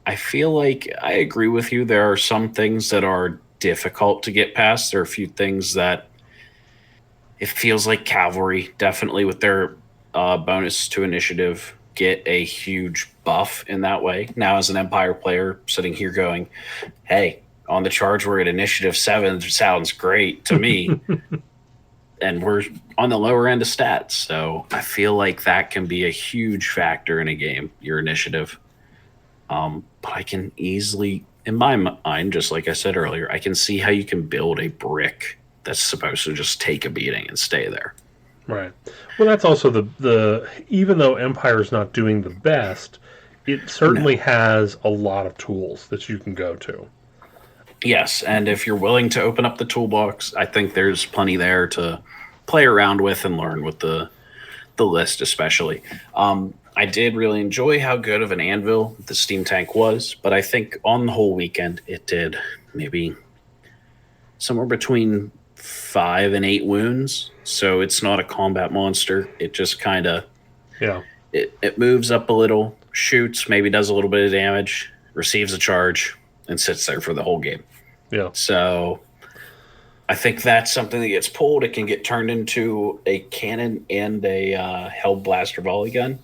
I feel like I agree with you. There are some things that are difficult to get past. There are a few things that it feels like Cavalry, definitely with their bonus to initiative, get a huge buff in that way. Now, as an Empire player sitting here going, hey, on the charge we're at initiative 7 sounds great to me. and we're on the lower end of stats. So I feel like that can be a huge factor in a game, your initiative. But I can easily, in my mind, just like I said earlier, I can see how you can build a brick that's supposed to just take a beating and stay there. Right. Well, that's also the even though Empire's not doing the best, it certainly has a lot of tools that you can go to. Yes, and if you're willing to open up the toolbox, I think there's plenty there to play around with and learn with the list, especially. I did really enjoy how good of an anvil the steam tank was, but I think on the whole weekend it did maybe somewhere between 5 and 8 wounds. So it's not a combat monster. It just kind of it moves up a little, shoots, maybe does a little bit of damage, receives a charge, and sits there for the whole game. Yeah. So I think that's something that gets pulled. It can get turned into a cannon and a held blaster volley gun.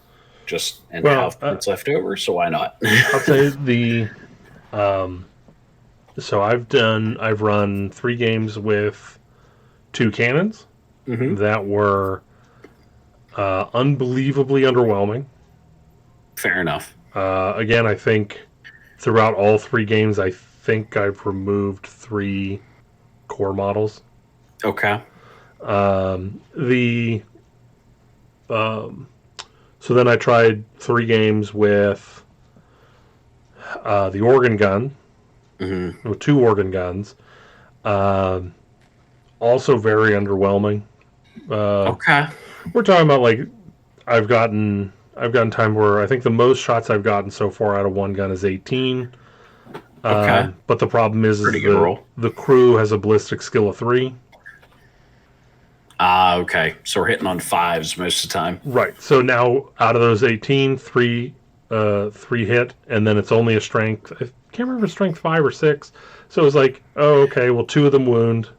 Have points left over, so why not? I'll say so I've run 3 games with 2 cannons that were unbelievably underwhelming. Fair enough. Again, I think throughout all 3 games, I think I've removed 3 core models. Okay. So then I tried 3 games with the organ gun, with 2 organ guns. Also very underwhelming. Okay. We're talking about like I've gotten time where I think the most shots I've gotten so far out of one gun is 18. Okay. But the problem is the crew has a ballistic skill of 3. Okay. So we're hitting on 5s most of the time. Right. So now out of those 18, 3 hit, and then it's only a strength. I can't remember strength 5 or 6. So it's like, oh, okay, well, 2 of them wound.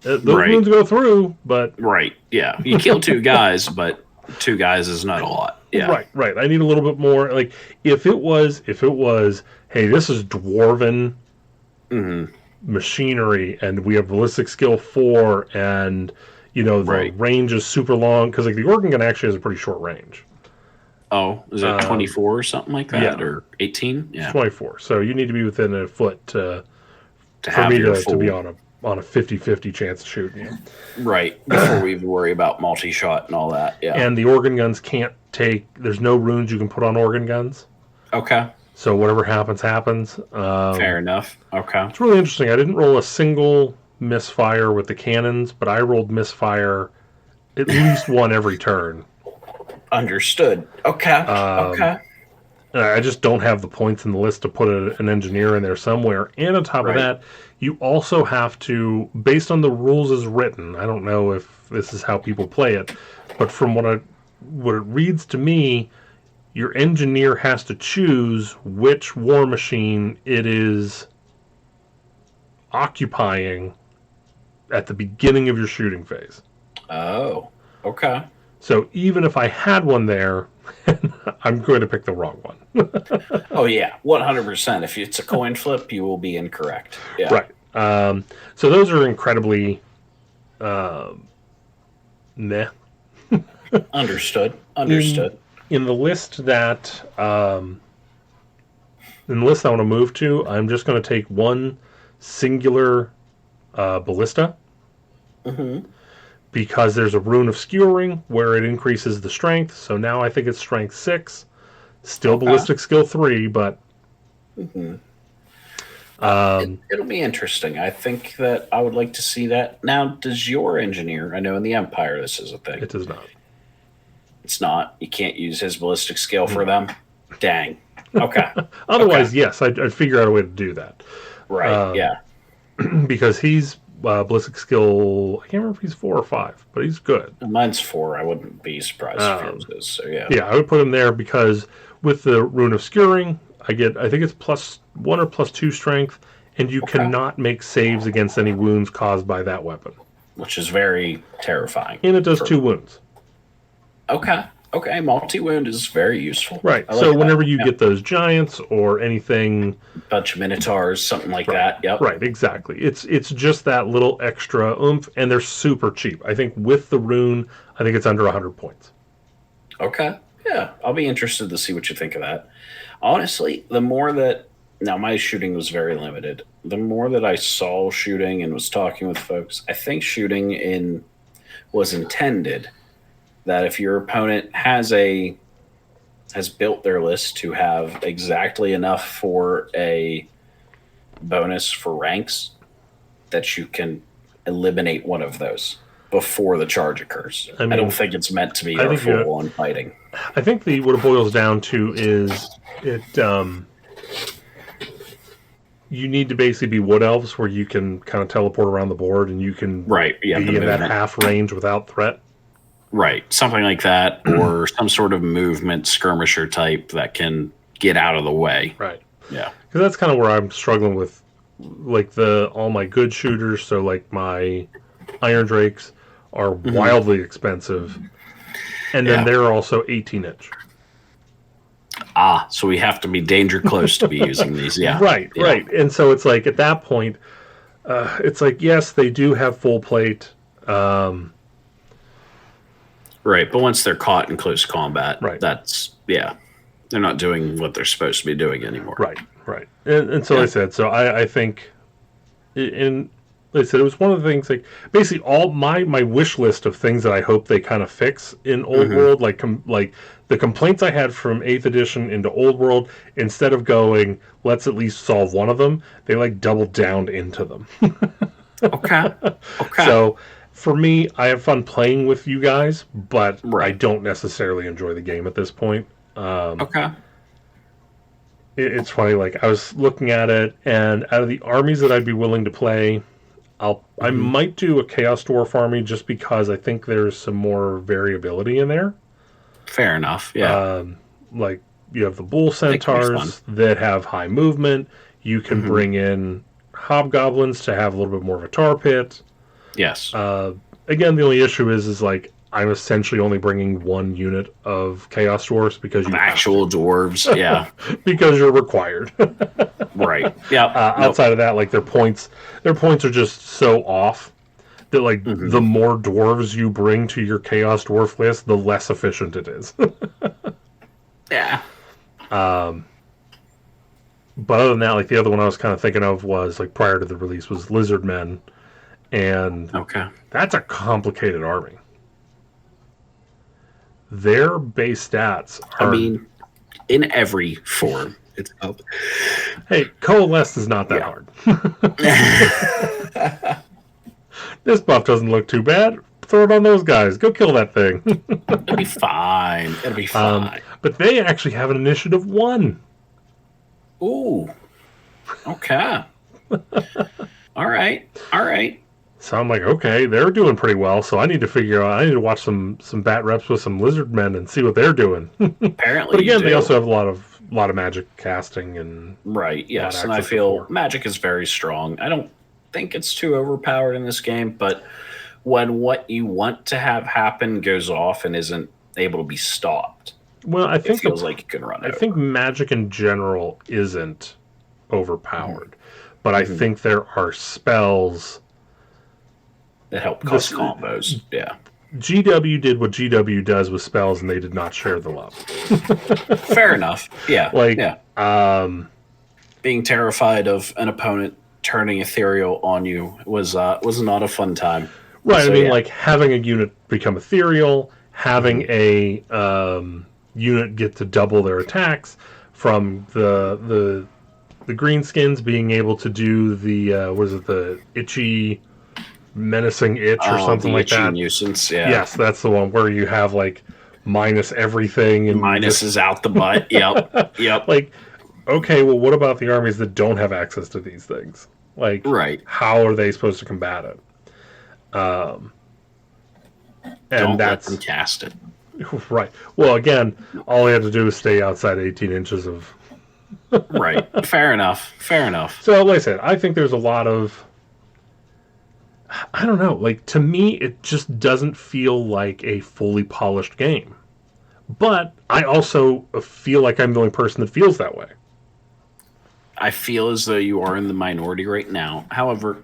Those wounds go through, but right. Yeah. You kill 2 guys, but 2 guys is not a lot. Yeah. Right. I need a little bit more. Like if it was, hey, this is dwarven machinery, and we have ballistic skill 4, and the range is super long, because like the organ gun actually has a pretty short range. Oh, is it 24 or something like that, or 18? Yeah, 24. So you need to be within a foot to be on a 50-50 chance of shooting you. Right, before we even worry about multi-shot and all that. Yeah. And the organ guns can't take. There's no runes you can put on organ guns. Okay. So whatever happens. Fair enough. Okay. It's really interesting. I didn't roll a single misfire with the cannons, but I rolled misfire at least one every turn. Understood. Okay. Okay. I just don't have the points in the list to put an engineer in there somewhere. And on top of that, you also have to, based on the rules as written, I don't know if this is how people play it, but from what it reads to me, your engineer has to choose which war machine it is occupying at the beginning of your shooting phase. Oh, okay. So even if I had one there, I'm going to pick the wrong one. Oh, yeah, 100%. If it's a coin flip, you will be incorrect. Yeah. Right. So those are incredibly meh. Understood. In the list that I want to move to, I'm just going to take one singular ballista. Because there's a rune of skewering where it increases the strength. So now I think it's strength 6. Still ballistic skill 3, but it'll be interesting. I think that I would like to see that. Now, does your engineer, I know in the Empire this is a thing. It does not. It's not. You can't use his ballistic skill for them? Dang. Okay. Otherwise, yes, I'd figure out a way to do that. Right, yeah. Because he's ballistic skill, I can't remember if he's 4 or 5, but he's good. Mine's 4. I wouldn't be surprised if yours is. So yeah. Yeah, I would put him there because with the rune of skewering, I think it's +1 or +2 strength, and you cannot make saves against any wounds caused by that weapon. Which is very terrifying. And it does 2 wounds. Okay. Okay, multi-wound is very useful. Right. I So like whenever that. you get those giants or anything, Bunch of minotaurs, something like right, that. Yep. right, exactly. It's just that little extra oomph, and they're super cheap. I think with the rune, I think it's under 100 points. Okay. Yeah, I'll be interested to see what you think of that. Honestly, the more that now my shooting was very limited. The more that I saw shooting and was talking with folks, I think shooting in was intended that if your opponent has built their list to have exactly enough for a bonus for ranks, that you can eliminate one of those before the charge occurs. I I don't mean, think it's meant to be I our think you. full on fighting. I think what it boils down to is it. You need to basically be wood elves where you can kind of teleport around the board and you can Right. Yeah. The be in that movement. half range without threat. Right. Something like that, or some sort of movement skirmisher type that can get out of the way. Right. Yeah. Because that's kind of where I'm struggling with, like all my good shooters. So like my Iron Drakes are wildly expensive, and then Yeah. they're also 18-inch. So we have to be danger close to be using these. Yeah. Right, Yeah. right. And so it's like at that point, it's like yes, they do have full plate. Right. But once they're caught in close combat, Right. that's, yeah, they're not doing what they're supposed to be doing anymore. Right, right. And so Yeah. I said, so I think, and like I said, it was one of the things, like, basically all my wish list of things that I hope they kind of fix in Old World, like the complaints I had from 8th edition into Old World, instead of going, let's at least solve one of them, they like doubled down into them. Okay. Okay. So for me, I have fun playing with you guys, but I Right. don't necessarily enjoy the game at this point. Okay. It's funny, like I was looking at it, and out of the armies that I'd be willing to play, I might do a Chaos Dwarf army just because I think there's some more variability in there. Fair enough. Yeah. Like you have the Bull That could be Centaurs that have high movement. You can bring in Hobgoblins to have a little bit more of a tar pit. Yes. Again, the only issue is like I'm essentially only bringing one unit of Chaos Dwarfs because you Actual dwarves. Yeah. because you're required. Right. Yeah. Outside of that, like their points are just so off that like the more dwarves you bring to your Chaos Dwarf list, the less efficient it is. Yeah. But other than that, like the other one I was kind of thinking of was like prior to the release was Lizard Men, and Okay. that's a complicated army. Their base stats are. I mean, in every form, it's up. Hey, Coalesce is not that hard. This buff doesn't look too bad. Throw it on those guys. Go kill that thing. It'll be fine. It'll be fine. But they actually have an initiative 1. Ooh. Okay. All right. All right. So I'm like, okay, they're doing pretty well. So I need to watch some bat reps with some lizard men and see what they're doing. Apparently, But again, you they do. also have a lot of magic casting and Right. Yes, and I access feel before. magic is very strong. I don't think it's too overpowered in this game, but when what you want to have happen goes off and isn't able to be stopped, well, I it think feels like you can run I over. think magic in general isn't overpowered, but I think there are spells. It helped cause combos. Yeah. GW did what GW does with spells, and they did not share the love. Fair enough. Yeah. Like, yeah. Being terrified of an opponent turning ethereal on you was not a fun time. right. So, I mean, yeah. like having a unit become ethereal, having a unit get to double their attacks from the greenskins being able to do the the itchy menacing itch or something the like itchy that. nuisance. Yeah. Yes, that's the one where you have like minus everything and Minus is out the butt. Yep. Yep. like, okay, well, what about the armies that don't have access to these things? Like, Right. how are they supposed to combat it? And Don't let that's them cast it. right. Well, again, all they have to do is stay outside 18 inches of. Right. Fair enough. Fair enough. So, like I said, I think there's a lot of. I don't know. Like, to me, it just doesn't feel like a fully polished game. But I also feel like I'm the only person that feels that way. I feel as though you are in the minority right now. However,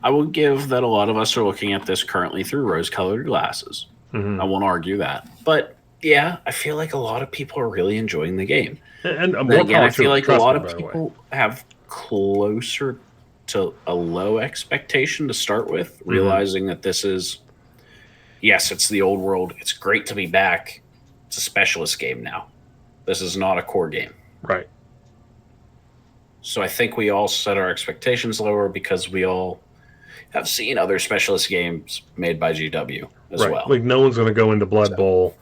I will give that a lot of us are looking at this currently through rose-colored glasses. Mm-hmm. I won't argue that. But yeah, I feel like a lot of people are really enjoying the game. And Then more again, power I to feel them, like a trust lot me, of by the way. people have closer to a low expectation to start with, realizing that this is, yes, it's the old world. It's great to be back. It's a specialist game now. This is not a core game. Right. So I think we all set our expectations lower because we all have seen other specialist games made by GW as Right. well. Like, no one's going to go into Blood Bowl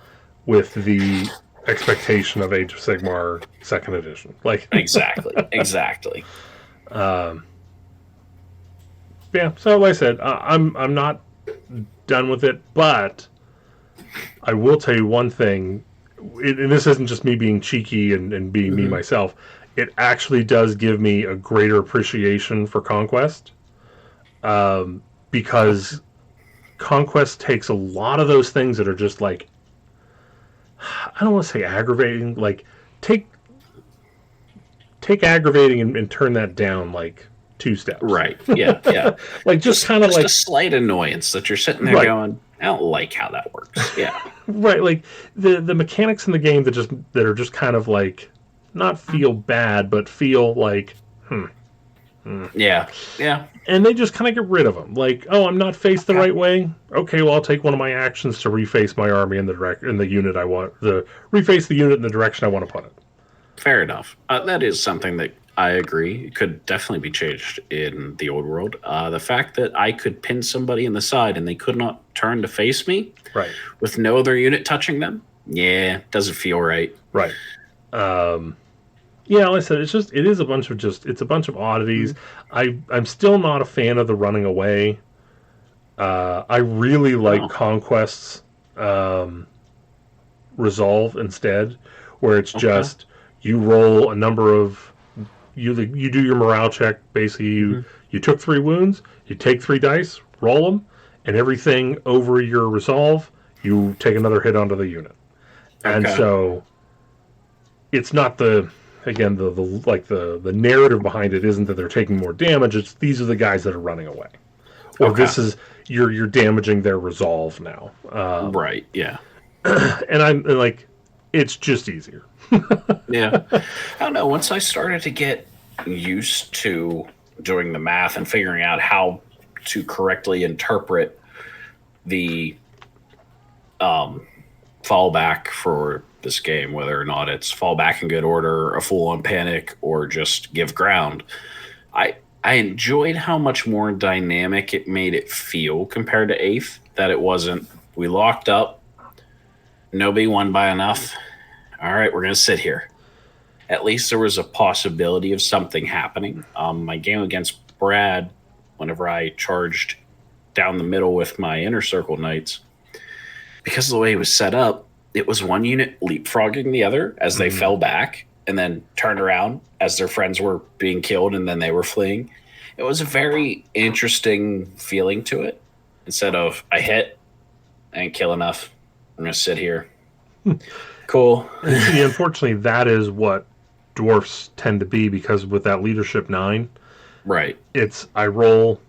with the expectation of Age of Sigmar second edition. Like, exactly. Yeah. So, like I said, I'm not done with it, but I will tell you one thing, and this isn't just me being cheeky and being me myself. It actually does give me a greater appreciation for Conquest, because Conquest takes a lot of those things that are just like, I don't want to say aggravating, like take aggravating and turn that down like 2 steps. Right. Yeah. Like just kind of like a slight annoyance that you're sitting there going, I don't like how that works. Yeah. Right. Like the mechanics in the game that are just kind of like not feel bad, but feel like Yeah. And they just kind of get rid of them. Like, oh, I'm not faced the right way. Okay, well, I'll take one of my actions to reface my army in the unit I want, reface the unit in the direction I want to put it. Fair enough. That is something that I agree could definitely be changed in the old world. The fact that I could pin somebody in the side and they could not turn to face me, right, with no other unit touching them, doesn't feel right. Right. Yeah, like I said, it is a bunch of oddities. I'm still not a fan of the running away. I really like Conquest's resolve instead, where it's just you roll a number of you do your morale check. Basically, you took 3 wounds, you take 3 dice, roll them, and everything over your resolve, you take another hit onto the unit. And so it's not the narrative behind it isn't that they're taking more damage. It's these are the guys that are running away, or this is you're damaging their resolve now. Right. Yeah. And I'm like, it's just easier. Yeah. I don't know. Once I started to get used to doing the math and figuring out how to correctly interpret the fallback for this game, whether or not it's fall back in good order, a full-on panic, or just give ground, I enjoyed how much more dynamic it made it feel compared to 8th, that it wasn't, we locked up, nobody won by enough, all right, we're going to sit here. At least there was a possibility of something happening. My game against Brad, whenever I charged down the middle with my Inner Circle Knights, because of the way it was set up, it was one unit leapfrogging the other as they fell back and then turned around as their friends were being killed and then they were fleeing. It was a very interesting feeling to it. Instead of, I hit, I didn't kill enough, I'm going to sit here. Cool. See, unfortunately, that is what dwarfs tend to be, because with that leadership 9, right, it's I roll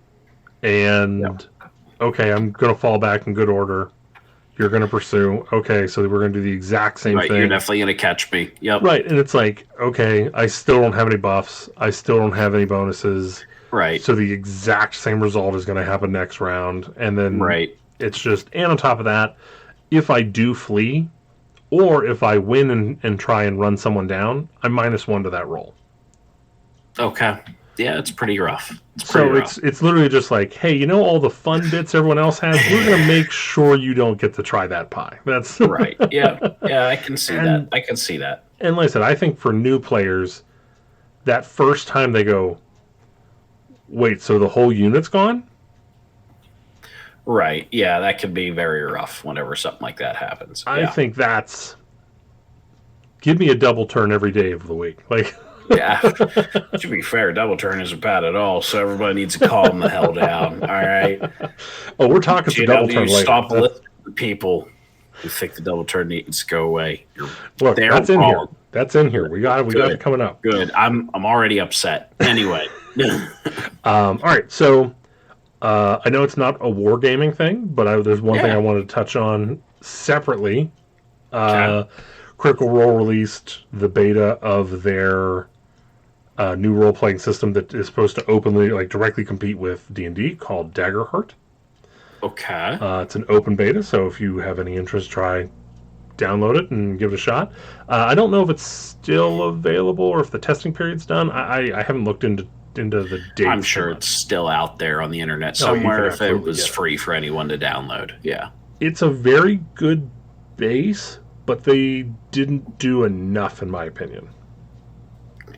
and okay, I'm going to fall back in good order. You're going to pursue. Okay, so we're going to do the exact same thing. You're definitely going to catch me. Yep. Right, and it's like, okay, I still don't have any buffs. I still don't have any bonuses. Right. So the exact same result is going to happen next round. And then it's just, and on top of that, if I do flee, or if I win and try and run someone down, I'm -1 to that roll. Okay. Yeah, it's pretty rough. It's literally just like, hey, you know all the fun bits everyone else has? We're going to make sure you don't get to try that pie. That's right. Yeah, I can see that. I can see that. And like I said, I think for new players, that first time they go, wait, so the whole unit's gone? Right. Yeah, that could be very rough whenever something like that happens. I think that's, give me a double turn every day of the week. Like, yeah. To be fair, double turn isn't bad at all, so everybody needs to calm the hell down. All right. Oh, we're talking to double turn later. Stop listening to people. You think the double turn needs to go away? You're Look, there that's in here. wrong. That's in here. We got it coming up. Good. I'm already upset. Anyway. All right. So I know it's not a wargaming thing, but there's one thing I wanted to touch on separately. Critical Role released the beta of their new role-playing system that is supposed to openly, like, directly compete with D&D, called Daggerheart. Okay. It's an open beta, so if you have any interest, try download it and give it a shot. I don't know if it's still available or if the testing period's done. I haven't looked into the dates. I'm sure it's still out there on the internet somewhere if it was free for anyone to download. Yeah. It's a very good base, but they didn't do enough, in my opinion.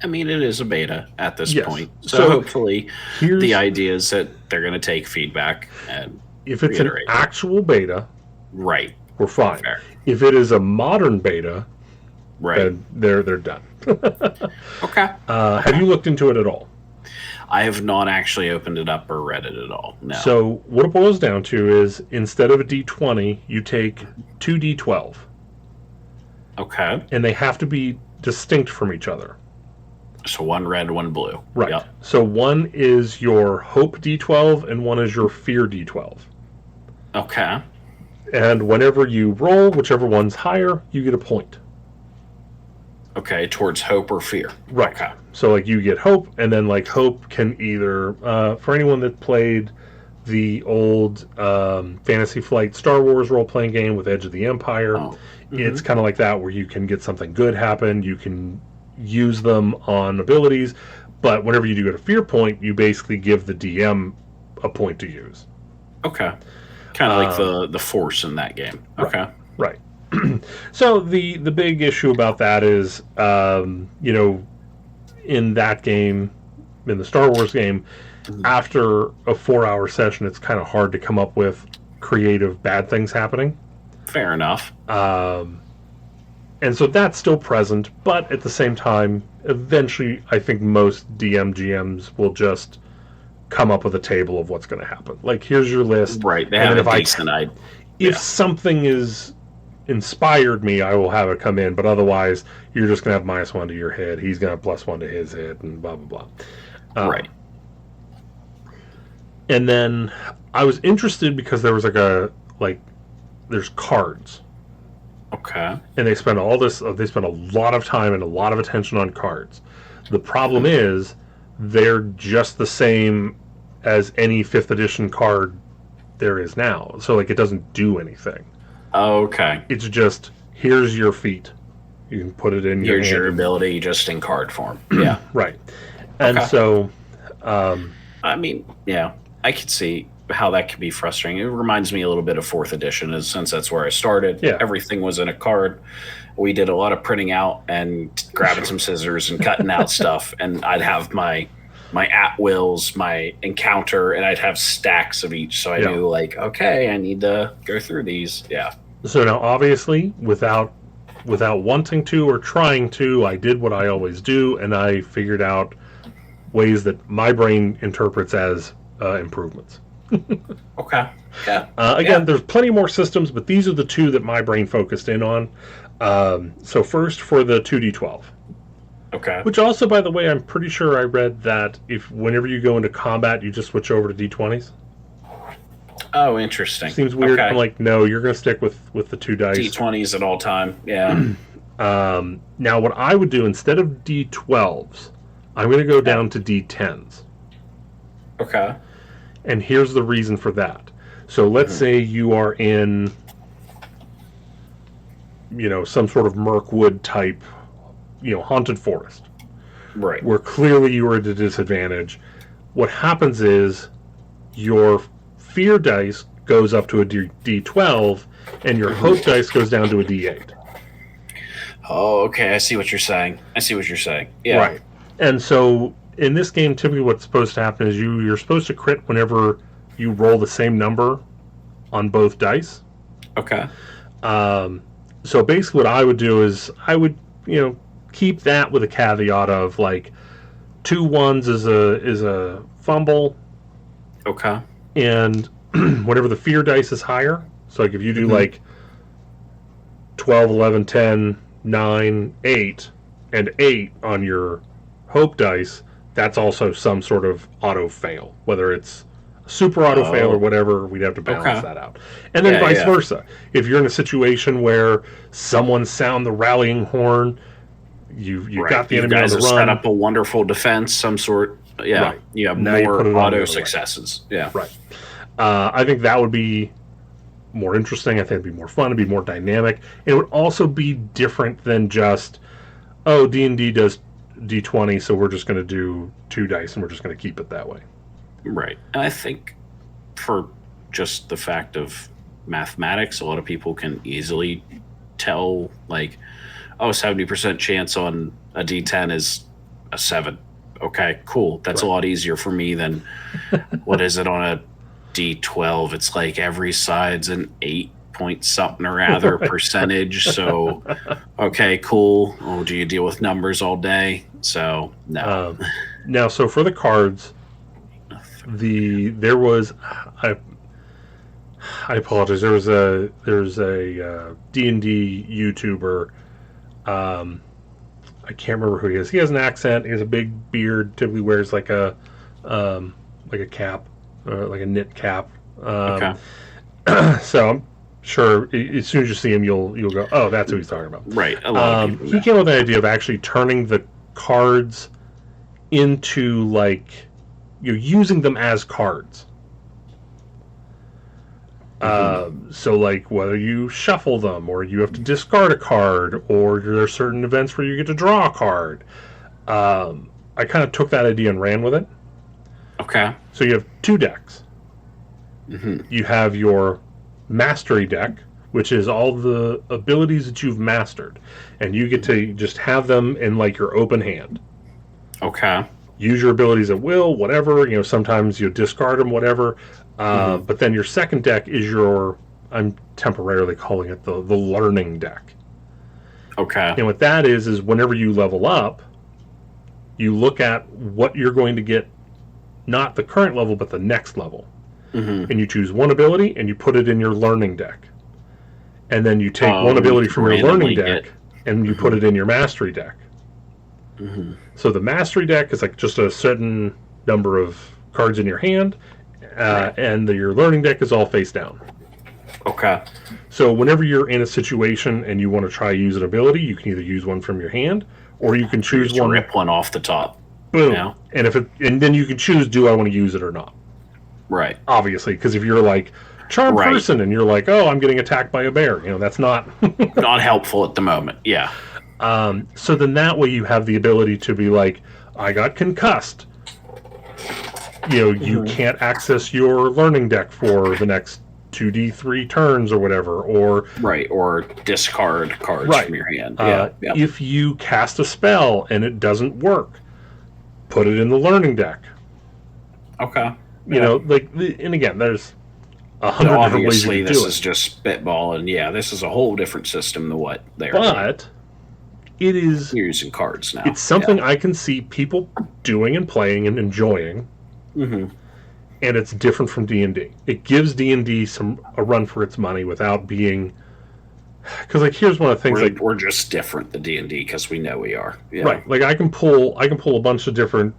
I mean, it is a beta at this point. So hopefully the idea is that they're going to take feedback and if it's an actual beta, right, we're fine. Fair. If it is a modern beta, right, then they're done. Okay. Have you looked into it at all? I have not actually opened it up or read it at all. No. So what it boils down to is instead of a D20, you take two D12. Okay. And they have to be distinct from each other. So one red, one blue. Right. Yep. So one is your hope D12 and one is your fear D12. Okay. And whenever you roll, whichever one's higher, you get a point. Okay, towards hope or fear. Right. Okay. So, like, you get hope, and then, like, hope can either, for anyone that played the old Fantasy Flight Star Wars role-playing game with Edge of the Empire, it's kind of like that, where you can get something good happen, you can use them on abilities, but whenever you do get a fear point, you basically give the DM a point to use. Okay. Kind of like the Force in that game. Okay. Right. So the big issue about that is, you know, in that game, in the Star Wars game, after a 4-hour session, it's kind of hard to come up with creative bad things happening. Fair enough. And so that's still present, but at the same time, eventually, I think most GMs will just come up with a table of what's going to happen. Like, here's your list. Right. They have a decent idea. If something is inspired me, I will have it come in, but otherwise, you're just going to have -1 to your hit. He's going to have +1 to his hit, and blah, blah, blah. Right. And then I was interested because there was there's cards. Okay. And they spend a lot of time and a lot of attention on cards. The problem is they're just the same as any 5th edition card there is now. So, like, it doesn't do anything. Okay. It's just, here's your feat. You can put it in your hand. Here's your ability just in card form. Yeah. Right. And so... I mean, yeah, I could see how that could be frustrating. It reminds me a little bit of 4th edition, since that's where I started. Yeah. Everything was in a card. We did a lot of printing out and grabbing some scissors and cutting out stuff, and I'd have my at-wills, my encounter, and I'd have stacks of each, so I knew, like, okay, I need to go through these. Yeah. So now, obviously, without wanting to or trying to, I did what I always do, and I figured out ways that my brain interprets as improvements. Okay. Yeah. Again, there's plenty more systems, but these are the two that my brain focused in on. So first, for the 2d12. Okay. Which also, by the way, I'm pretty sure I read that whenever you go into combat, you just switch over to d20s. Oh, interesting. Seems weird. Okay. I'm like, no, you're going to stick with the 2 dice. D20s at all time. Yeah. Now, what I would do instead of d12s, I'm going to go down to d10s. Okay. And here's the reason for that. So let's say you are in, some sort of Mirkwood type, haunted forest. Right. Where clearly you are at a disadvantage. What happens is your fear dice goes up to a D12 and your hope dice goes down to a D8. Oh, okay. I see what you're saying. Yeah. Right. And so in this game, typically what's supposed to happen is you're supposed to crit whenever you roll the same number on both dice. Okay. So basically what I would do is I would, keep that with a caveat of like 2 1s is a fumble. Okay. And whenever the fear dice is higher, so like if you do like 12, 11, 10, 9, 8, and 8 on your hope dice, that's also some sort of auto fail. Whether it's a super auto fail or whatever, we'd have to balance that out. And then vice versa. If you're in a situation where someone sound the rallying horn, you got the enemy on the run. Set up a wonderful defense, some sort. Yeah, right. You have now more auto successes. Yeah, right. I think that would be more interesting. I think it'd be more fun. It'd be more dynamic. It would also be different than just, D&D does D20, so we're just going to do 2 dice and we're just going to keep it that way. Right. And I think for just the fact of mathematics, a lot of people can easily tell, like, 70% chance on a D10 is a 7. Okay, cool. That's a lot easier for me than what is it on a D12? It's like every side's an 8 point something or other percentage. So, okay, cool. Oh, do you deal with numbers all day? So, no. Now, so for the cards, there was I apologize. There's a D&D YouTuber. I can't remember who he is. He has an accent. He has a big beard. Typically wears like a cap, like a knit cap. Okay. So I'm sure as soon as you see him, you'll go, oh, that's who he's talking about. Right. A lot of people, he came up with the idea of actually turning the cards into, like, you're using them as cards. So, like, whether you shuffle them, or you have to discard a card, or there are certain events where you get to draw a card. I kind of took that idea and ran with it. Okay. So you have 2 decks. You have your mastery deck, which is all the abilities that you've mastered, and you get to just have them in, like, your open hand. Okay. Use your abilities at will, whatever. Sometimes you discard them, whatever. But then your second deck is I'm temporarily calling it the learning deck. Okay. And what that is whenever you level up, you look at what you're going to get, not the current level, but the next level. And you choose one ability and you put it in your learning deck. And then you take one ability from your learning deck and you put it in your mastery deck. So the mastery deck is like just a certain number of cards in your hand, and your learning deck is all face down. Okay. So whenever you're in a situation and you want to try use an ability, you can either use one from your hand, or you can choose one. Rip one off the top. Boom. Yeah. And then you can choose, do I want to use it or not? Right. Obviously, because if you're like charm person and you're like, oh, I'm getting attacked by a bear, that's not not helpful at the moment. Yeah. So then that way you have the ability to be like, I got concussed. You can't access your learning deck for the next 2d3 turns or whatever, or discard cards from your hand. If you cast a spell and it doesn't work, put it in the learning deck. Okay. And again, there's 100 different ways to do it. This is just spitball, and this is a whole different system than what they're doing. But it is, you're using cards now. It's something I can see people doing and playing and enjoying. And it's different from D&D. It gives D&D a run for its money without being, because, like, here's one of the things, we're just different than D&D because we know we are. Yeah. Right. Like, I can pull a bunch of different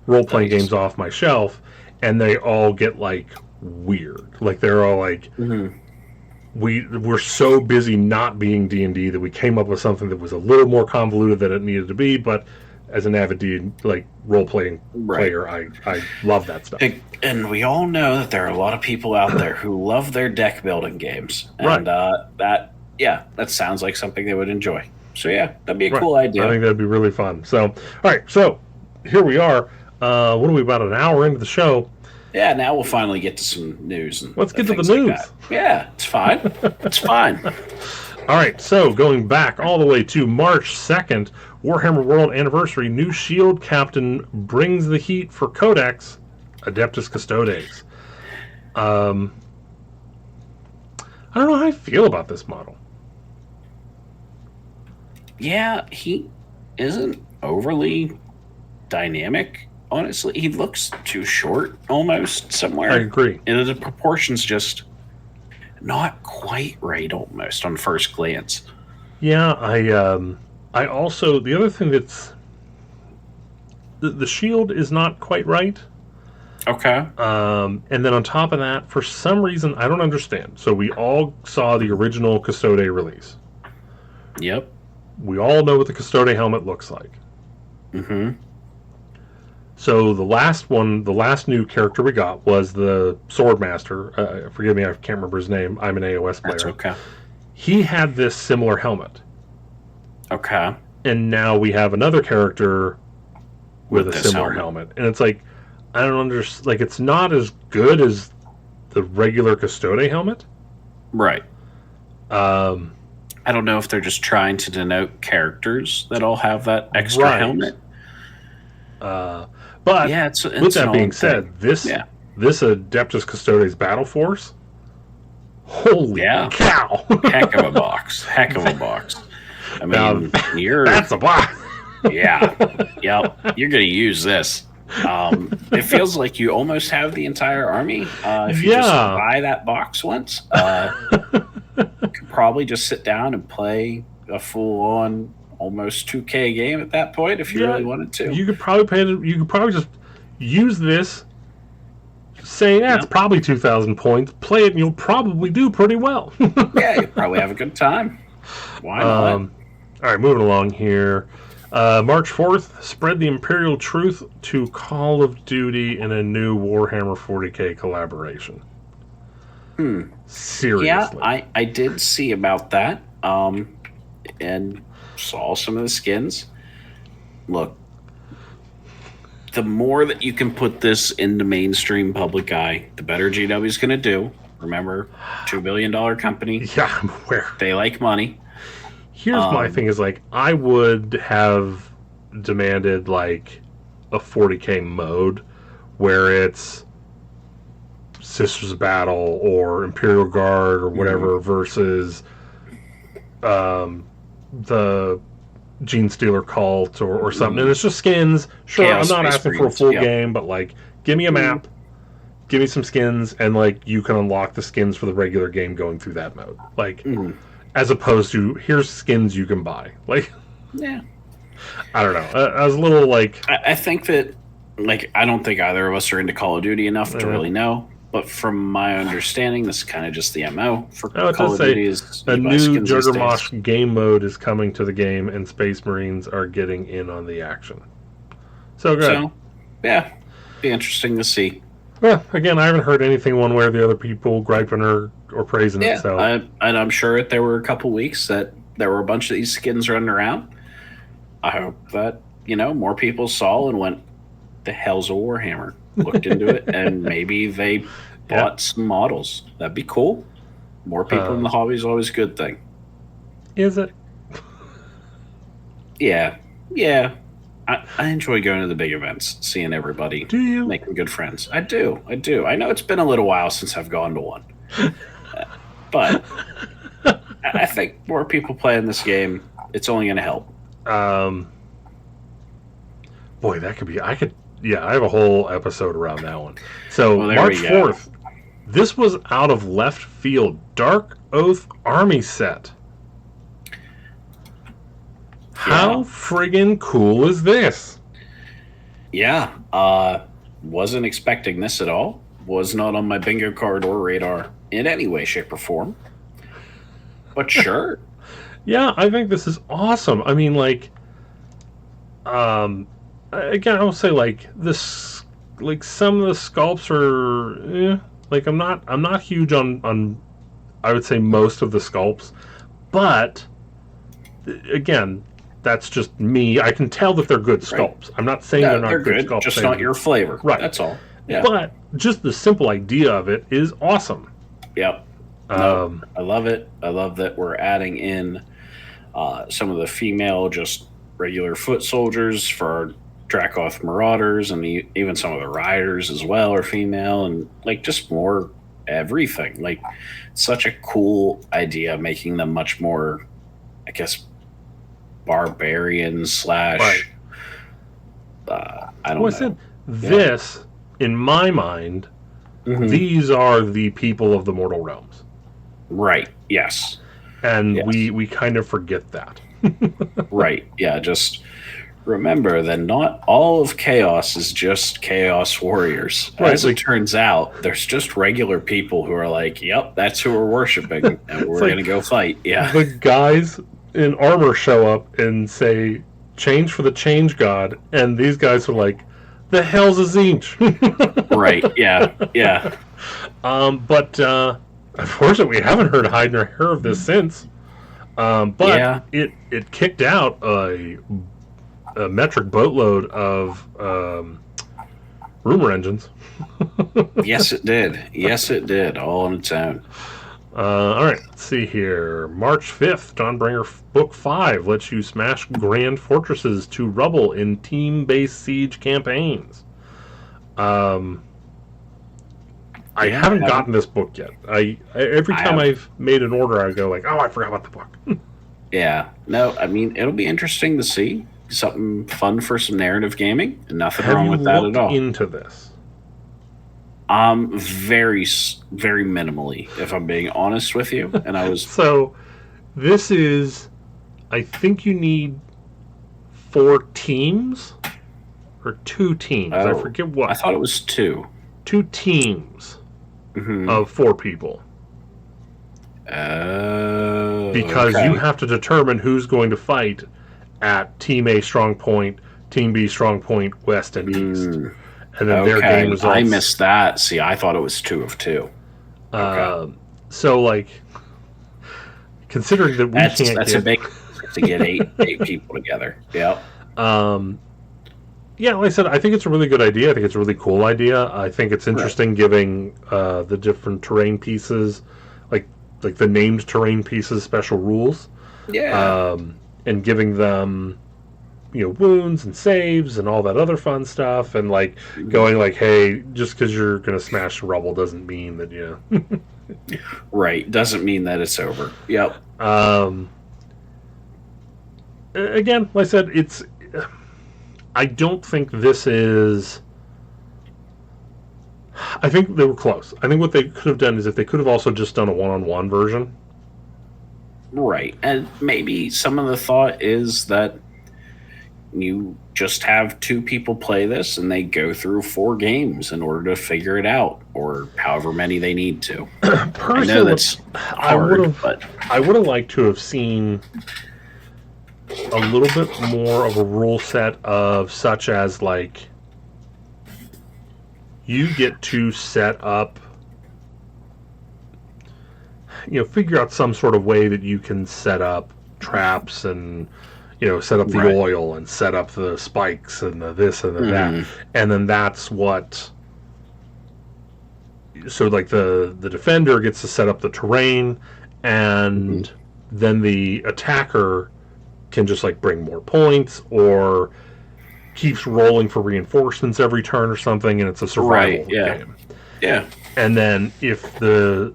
role-playing games off my shelf, and they all get, like, weird. Like, they're all like, we're so busy not being D&D that we came up with something that was a little more convoluted than it needed to be, but as an avid role-playing player, I love that stuff. And we all know that there are a lot of people out there who love their deck-building games. And that sounds like something they would enjoy. So, that'd be a cool idea. I think that'd be really fun. So, all right, so here we are. What are we, about an hour into the show? Yeah, now we'll finally get to some news. Let's get to the news. It's fine. It's fine. All right, so going back all the way to March 2nd, Warhammer World Anniversary, new Shield Captain brings the heat for Codex, Adeptus Custodes. I don't know how I feel about this model. Yeah, he isn't overly dynamic. Honestly, he looks too short almost somewhere. I agree. And the proportions just not quite right almost on first glance. Yeah, I also the other thing that's the shield is not quite right. Okay. And then on top of that, for some reason I don't understand. So we all saw the original Custode release. Yep. We all know what the Custode helmet looks like. Mm-hmm. So the last one, the last new character we got was the Swordmaster. Forgive me, I can't remember his name. I'm an AOS player. That's okay. He had this similar helmet. Okay. And now we have another character with a similar helmet. And it's like, I don't understand. Like, it's not as good as the regular Custode helmet. Right. I don't know if they're just trying to denote characters that all have that extra helmet. But yeah, it's with that being said, this Adeptus Custodes battle force, holy cow! Heck of a box. Heck of a box. I mean, that's a box. Yeah. Yep. You're going to use this. It feels like you almost have the entire army. If you just buy that box once, you could probably just sit down and play a full-on almost 2K game at that point if you really wanted to. You could probably just use this, say it's probably 2,000 points, play it, and you'll probably do pretty well. Yeah, you'll probably have a good time. Why not? All right, moving along here. March 4th, spread the Imperial truth to Call of Duty in a new Warhammer 40K collaboration. Seriously. Yeah, I did see about that. And saw some of the skins. Look, the more that you can put this in the mainstream public eye, the better GW is going to do. Remember, $2 billion company. Yeah, I'm aware. They like money. Here's my thing is, like, I would have demanded, like, a 40K mode where it's Sisters of Battle or Imperial Guard or whatever versus the Gene Stealer cult or something. And it's just skins. Sure, Chaos I'm not asking for a full game, but, like, give me a map, give me some skins, and, like, you can unlock the skins for the regular game going through that mode. Like... As opposed to, here's skins you can buy. Like, yeah. I don't know. I was a little like... I think that, like, I don't think either of us are into Call of Duty enough to really know. But from my understanding, this is kind of just the MO for Call of Duty. Is a new Juggermosh game mode is coming to the game, and Space Marines are getting in on the action. So good. So, yeah. Be interesting to see. Well, again, I haven't heard anything one way or the other, people griping or praising it. So, and I'm sure that there were a couple weeks that there were a bunch of these skins running around. I hope that, more people saw and went, the hell's a Warhammer? Looked into it, and maybe they bought some models. That'd be cool. More people in the hobby is always a good thing. Is it? Yeah. I enjoy going to the big events, seeing everybody. Do you? Making good friends. I do. I know it's been a little while since I've gone to one. But I think more people playing this game, it's only going to help. Boy, that could be... I have a whole episode around that one. So, March 4th, this was out of left field. Dark Oath Army set. How friggin' cool is this? Yeah. Wasn't expecting this at all. Was not on my bingo card or radar in any way, shape, or form. But sure. Yeah, I think this is awesome. I mean, like, again, I will say, like, this, like, some of the sculpts are, like, I'm not huge on, I would say, most of the sculpts, but again, that's just me. I can tell that they're good sculpts. Right. I'm not saying they're not good sculpts. Just not your flavor. Right. That's all. Yeah. But just the simple idea of it is awesome. Yep. I love it. I love that we're adding in some of the female, just regular foot soldiers for our Dracoth Marauders, and even some of the riders as well are female, and like just more everything. Like, such a cool idea, making them much more, I guess, barbarian / I don't know. This, in my mind, these are the people of the Mortal Realms. Right. Yes. And Yes. we kind of forget that. Right. Yeah. Just remember that not all of chaos is just chaos warriors. Right, As it turns out, there's just regular people who are like, "Yep, that's who we're worshiping, and we're like gonna go fight." Yeah. the guys in armor show up and say, "Change for the change god," and these guys are like, "The hell's a Zinch?" Right. Yeah. Yeah. But unfortunately, we haven't heard hide nor hair of this since. But Yeah. it kicked out a metric boatload of rumor engines. Yes, it did. Yes, it did. All on its own. All right, let's see here. March 5th, Dawnbringer Book 5 lets you smash grand fortresses to rubble in team-based siege campaigns. I haven't gotten this book yet. Every time I've made an order, I go like, oh, I forgot about the book. Yeah. No, I mean, it'll be interesting to see. Something fun for some narrative gaming. Nothing wrong with that at all. Have you looked into this? Very, very minimally, if I'm being honest with you. And I was So, this is, I think you need 4 teams or 2 teams. I forget what. I thought it was 2. 2 teams of 4 people. Because you have to determine who's going to fight at Team A strong point, Team B strong point, west and east. And then their game results. I missed that. See, I thought it was 2 of 2. So, like, considering that we can't that's a big to get 8 people together. Yep. Yeah, like I said, I think it's a really good idea. I think it's a really cool idea. I think it's interesting giving the different terrain pieces, like the named terrain pieces, special rules. Yeah. And giving them, wounds and saves and all that other fun stuff, and like going like, hey, just because you're gonna smash rubble doesn't mean that Right. Doesn't mean that it's over. Yep. Again, like I said, I don't think this is. I think they were close. I think what they could have done is if they could have also just done a one-on-one version. Right. And maybe some of the thought is that you just have 2 people play this and they go through 4 games in order to figure it out, or however many they need to. I know that's hard, but I would have liked to have seen a little bit more of a rule set of such as like you get to set up, figure out some sort of way that you can set up traps and set up the oil and set up the spikes and the this and the that, and then that's what. So like the defender gets to set up the terrain, and then the attacker can just like bring more points or keeps rolling for reinforcements every turn or something, and it's a survival game. Yeah. And then if the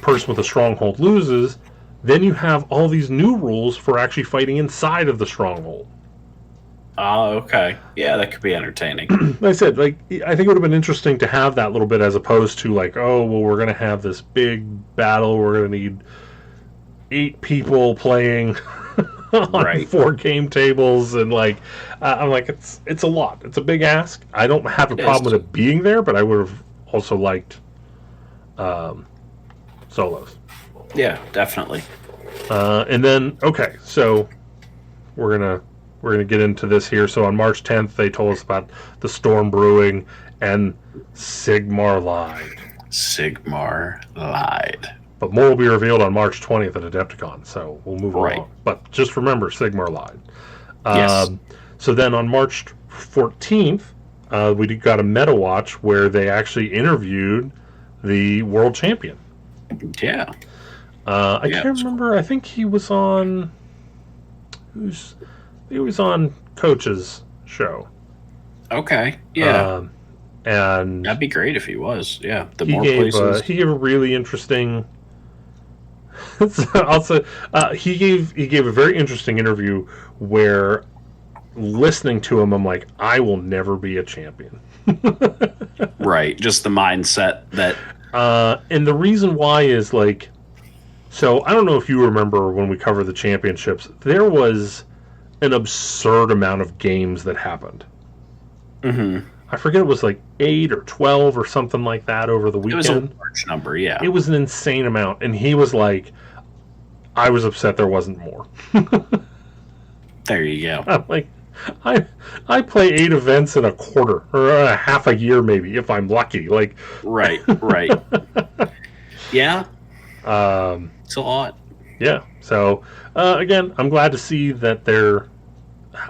person with the stronghold loses, then you have all these new rules for actually fighting inside of the stronghold. Okay. Yeah, that could be entertaining. Like I said, I think it would have been interesting to have that little bit as opposed to like, oh, well, we're going to have this big battle. We're going to need 8 people playing on 4 game tables, and like, I'm like, it's a lot. It's a big ask. I don't have a problem with it being there, but I would have also liked solos. Yeah, definitely. And then, okay, so we're gonna get into this here. So on March 10th, they told us about the storm brewing, and Sigmar lied. Sigmar lied. But more will be revealed on March 20th at Adepticon, so we'll move along. But just remember, Sigmar lied. Yes. So then on March 14th, we got a meta watch where they actually interviewed the world champion. Yeah. I can't remember. I think he was on. He was on Coach's show. Okay. Yeah. And that'd be great if he was. Yeah. The he more gave, places. He gave a really interesting. Also, he gave a very interesting interview where, listening to him, I'm like, I will never be a champion. Right. Just the mindset that. And the reason why is like, So I don't know if you remember when we covered the championships, there was an absurd amount of games that happened. Mm-hmm. I forget, it was like 8 or 12 or something like that over the It was a weekend. large number, yeah. It was an insane amount. And he was like, I was upset there wasn't more. There you go. I'm like, I play 8 events in a quarter or a half a year, maybe, if I'm lucky. Like, Right. Yeah, it's a lot. yeah. So again, I'm glad to see that they're.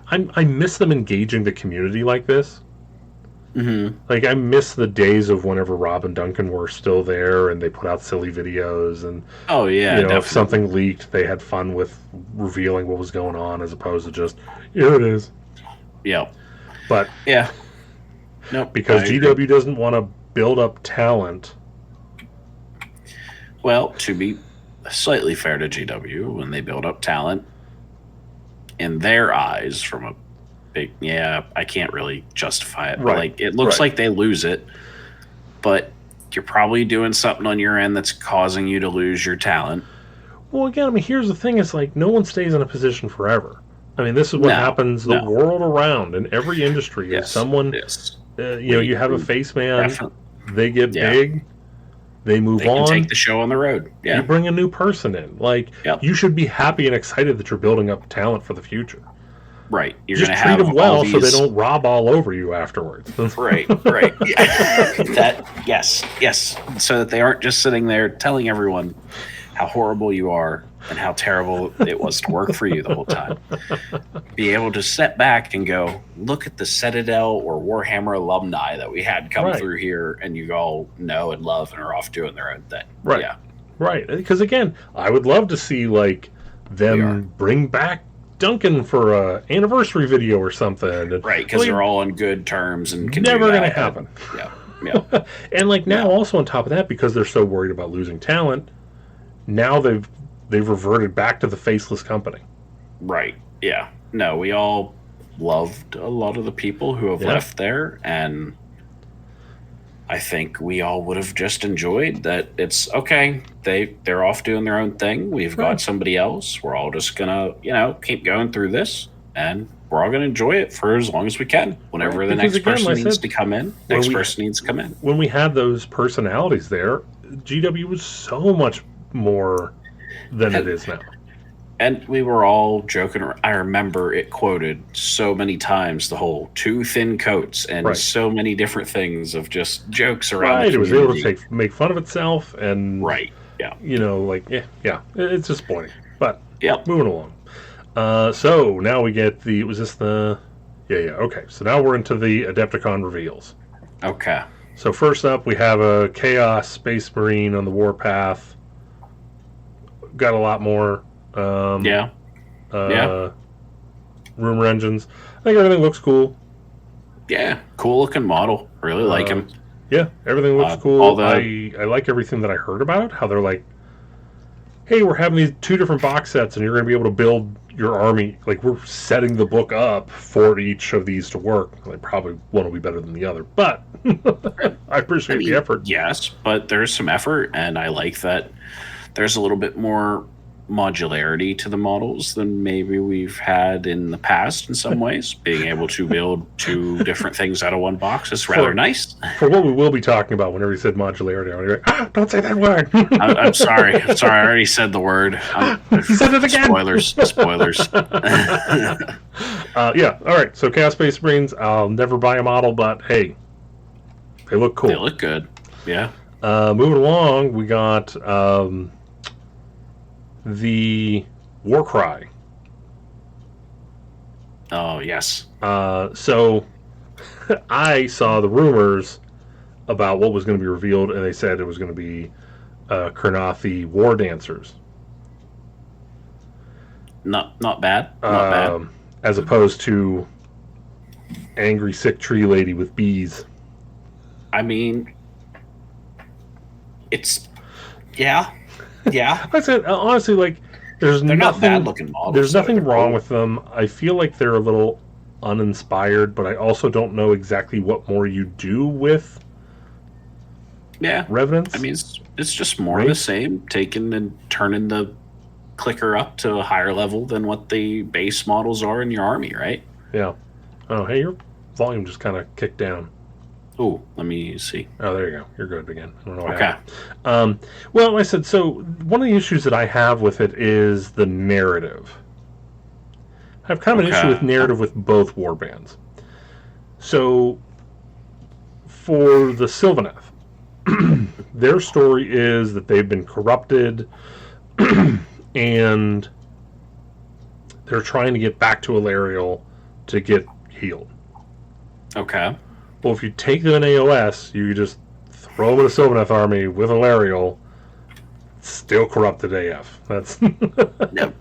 I miss them engaging the community like this. Mm-hmm. Like, I miss the days of whenever Rob and Duncan were still there and they put out silly videos, and Oh yeah, if definitely. something leaked, they had fun with revealing what was going on, as opposed to just, here it is. Yeah. But Yeah. Nope. because I agree. GW doesn't want to build up talent. Well, to be slightly fair to GW, when they build up talent, in their eyes, from a big, I can't really justify it. But Right, like, it looks right. like they lose it, but you're probably doing something on your end that's causing you to lose your talent. Well, again, I mean, here's the thing: is like, no one stays in a position forever. I mean, this is what happens the No. world around in every industry. Is Yes. someone, Yes. you have a face man, Definitely. they get Yeah. big, they move They can on. take the show on the road. You Yeah. bring a new person in. Like, Yep. you should be happy and excited that you're building up talent for the future. Right. You're Just going to treat have them well all so they these... don't rob all over you afterwards. Right. Yeah. Yes. So that they aren't just sitting there telling everyone how horrible you are and how terrible it was to work for you the whole time. Be able to step back and go, look at the Citadel or Warhammer alumni that we had come Right. through here, and you all know and love and are off doing their own thing. Right. Yeah. Right. Because, again, I would love to see, like, We are. them bring back Duncan for a anniversary video or something. And, Right. Because well, they're all on good terms and can never do going to that. happen. Yeah. And, like, now also on top of that, because they're so worried about losing talent, now they've reverted back to the faceless company. Right. Yeah. No, we all loved a lot of the people who have left there, and I think we all would have just enjoyed that. It's okay. They're off doing their own thing. We've got somebody else. We're all just gonna, keep going through this, and we're all gonna enjoy it for as long as we can. Whenever the Because next again, person like I needs said, to come in, when next we- person needs to come in. When we had those personalities there, GW was so much more than it is now. And we were all joking. I remember it quoted so many times, the whole 2 thin coats and Right. so many different things of just jokes around Right. the It was able community. to make fun of itself, and Right. Yeah. it's disappointing. But Yep. moving along. So now we get was this the? Yeah. Okay. So now we're into the Adepticon reveals. Okay. So first up, we have a Chaos Space Marine on the Warpath. Got a lot more. Yeah. Rumor engines. I think everything looks cool. Yeah. Cool looking model. Really like him. Yeah, everything looks cool. I like everything that I heard about it. How they're like, hey, we're having these 2 different box sets, and you're going to be able to build your army. Like, we're setting the book up for each of these to work. Like, probably one will be better than the other, but I appreciate the effort. Yes, but there's some effort, and I like that there's a little bit more modularity to the models than maybe we've had in the past in some ways. Being able to build 2 different things out of one box is rather nice. For what we will be talking about whenever you said modularity, I'm going to go, don't say that word. I'm sorry. I already said the word. You said it again. Spoilers. Yeah, all right. So Chaos Space Marines, I'll never buy a model, but hey, they look cool. They look good. Yeah. Moving along, we got the Warcry. Oh, yes. So I saw the rumors about what was going to be revealed, and they said it was going to be Kurnothi War Dancers. Not bad. Not bad. As opposed to angry sick tree lady with bees. I mean, it's... Yeah. I said, honestly, like, they're not nothing, bad looking models. There's so nothing they're wrong cool. with them. I feel like they're a little uninspired, but I also don't know exactly what more you do with Yeah. Revenants. I mean, it's just more of the same, taking and turning the clicker up to a higher level than what the base models are in your army, right? Yeah. Oh, hey, your volume just kind of kicked down. Oh, let me see. Oh, there you go. You're good again. I don't know what Okay. happened. Well, like I said, so one of the issues that I have with it is the narrative. I have kind of an issue with narrative with both warbands. So, for the Sylvaneth, their story is that they've been corrupted and they're trying to get back to Alariel to get healed. Okay. Well, if you take them in AOS, you just throw them in a Sylvaneth army with Alariel, still corrupted AF. That's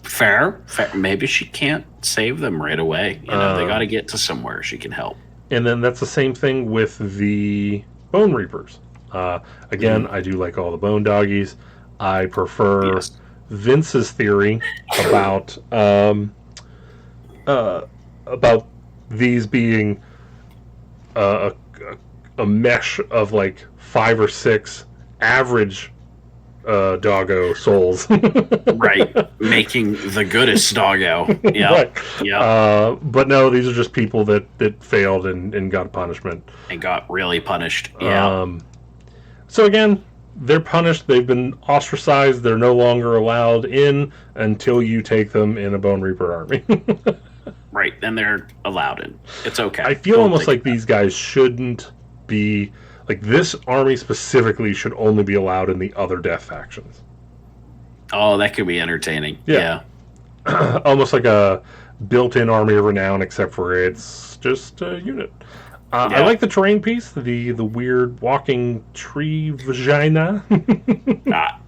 fair. Maybe she can't save them right away. They got to get to somewhere she can help. And then that's the same thing with the Bone Reapers. Again, I do like all the Bone Doggies. I prefer Vince's theory about these being a mesh of like 5 or 6 average doggo souls. Right. Making the goodest doggo. Yeah. Right. Yeah. But no, these are just people that failed and got punishment. And got really punished. Yeah. So again, they're punished. They've been ostracized. They're no longer allowed in until you take them in a Bone Reaper army. Right. Then they're allowed in. It's okay. I feel almost like these guys shouldn't be... Like, this army specifically should only be allowed in the other death factions. Oh, that could be entertaining. Yeah. Almost like a built-in army of renown, except for it's just a unit. I like the terrain piece, the weird walking tree vagina.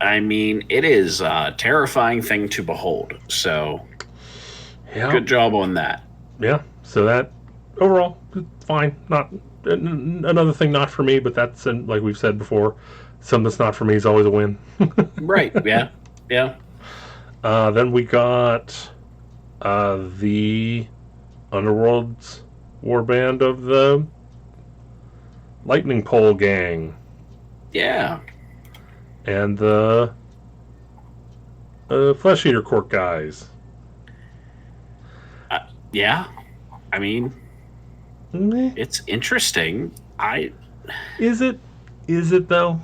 I mean, it is a terrifying thing to behold. So, good job on that. Yeah, so that, overall, fine. Not another thing not for me, but that's, like we've said before, something that's not for me is always a win. Right, yeah. Then we got the Underworld's warband of the Lightning Pole Gang. Yeah. And the Flesh Eater Court guys. Yeah. I mean, it's interesting. Is it though?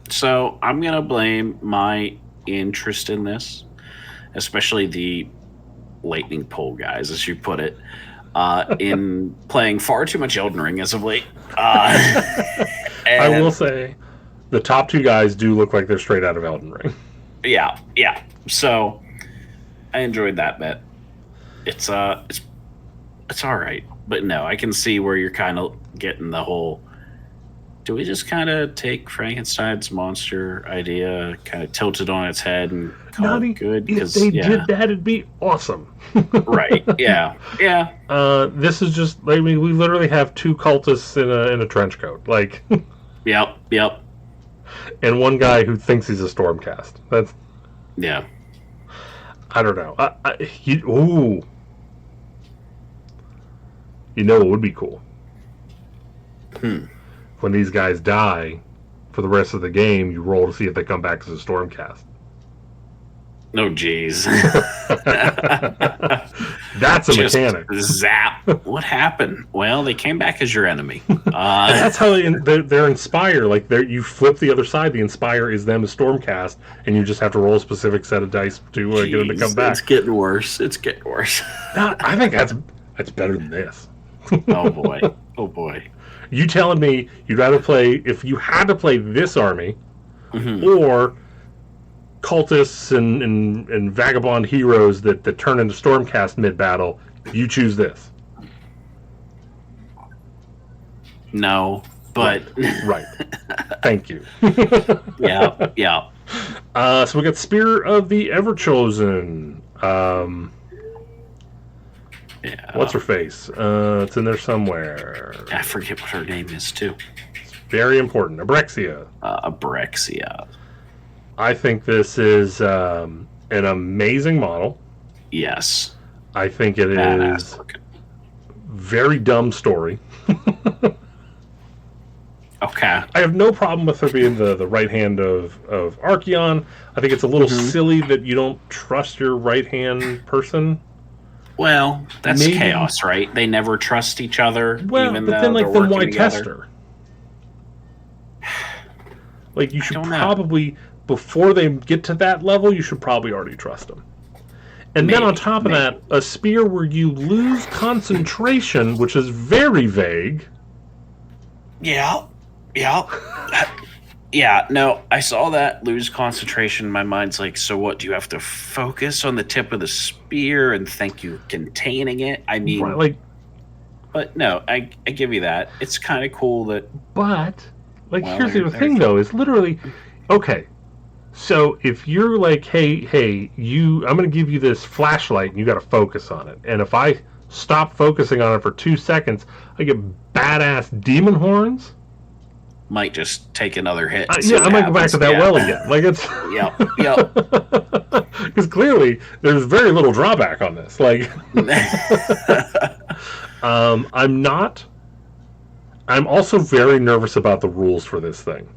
So I'm gonna blame my interest in this, especially the lightning pole guys, as you put it, in playing far too much Elden Ring as of late. I will say, the top 2 guys do look like they're straight out of Elden Ring. Yeah. So I enjoyed that bit. It's all right. But no, I can see where you're kind of getting the whole, do we just kind of take Frankenstein's monster idea, kind of tilt it on its head and call it good? If they did that, it'd be awesome. Right, yeah. This is just, I mean, we literally have 2 cultists in a trench coat. Like, Yep. And one guy who thinks he's a Stormcast. That's... Yeah. I don't know. Ooh. You know what would be cool? When these guys die, for the rest of the game, you roll to see if they come back as a Stormcast. Oh, jeez. That's a mechanic. Zap. What happened? Well, they came back as your enemy. That's how they're Inspire. Like, you flip the other side. The Inspire is them as Stormcast, and you just have to roll a specific set of dice to get them to come back. It's getting worse. I think that's better than this. Oh boy. You telling me you'd rather play, if you had to play this army, or cultists and vagabond heroes that turn into Stormcast mid-battle, you choose this? No, but... Right. Thank you. Yeah. So we got Spear of the Everchosen. What's her face? It's in there somewhere. I forget what her name is, too. It's very important. Abrexia. Abrexia. I think this is an amazing model. Yes. I think it is very dumb story. Okay. I have no problem with her being the right hand of Archeon. I think it's a little silly that you don't trust your right hand person. Well, that's Maybe. chaos, right? They never trust each other, Well, even but though then they're then working why together. test her? Like, you should don't know. probably, before they get to that level, you should probably already trust them. And then on top of that, a spear where you lose concentration, which is very vague. Yeah. Yeah, no, I saw that, lose concentration. My mind's like, so what? Do you have to focus on the tip of the spear and think you're containing it? I mean, Right, like, but no, I give you that. It's kind of cool that. but, like, Well, here's the other thing, though, is literally, okay, so if you're like, hey, I'm going to give you this flashlight and you got to focus on it. And if I stop focusing on it for 2 seconds, I get badass demon horns. Might just take another hit. Yeah, I might go back to that well again. Like, it's Yep. because clearly there's very little drawback on this. Like, I'm also very nervous about the rules for this thing.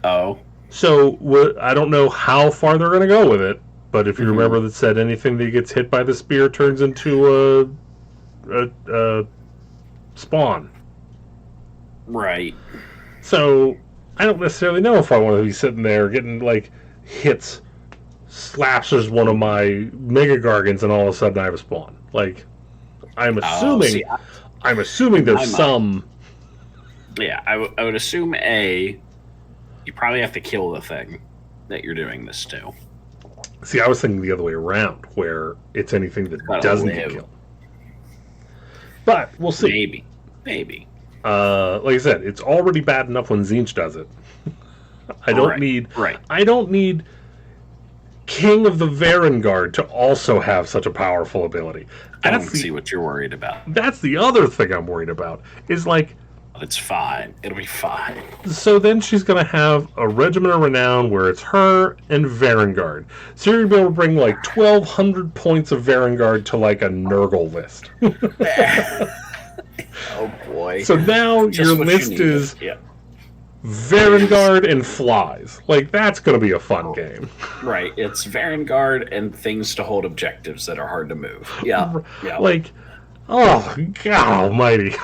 Oh. So I don't know how far they're going to go with it, but if you remember that said anything that gets hit by the spear turns into a spawn. Right. So I don't necessarily know if I want to be sitting there getting like hits, slashes one of my Mega Gargants, and all of a sudden I have a spawn. Like, I'm assuming, I'm assuming there's some. Yeah, I would assume you probably have to kill the thing that you're doing this to. See, I was thinking the other way around, where it's anything that doesn't get killed. But we'll see. Maybe. Like I said, it's already bad enough when Tzeentch does it. I don't need King of the Varengard to also have such a powerful ability. I don't see what you're worried about. That's the other thing I'm worried about. Is like, it's fine. It'll be fine. So then she's going to have a Regiment of Renown where it's her and Varengard. So you're going to be able to bring like 1,200 points of Varengard to like a Nurgle list. Oh boy. So now your list is Varengard and flies. Like, that's going to be a fun game. Right. It's Varengard and things to hold objectives that are hard to move. Yeah. Like, oh, God almighty.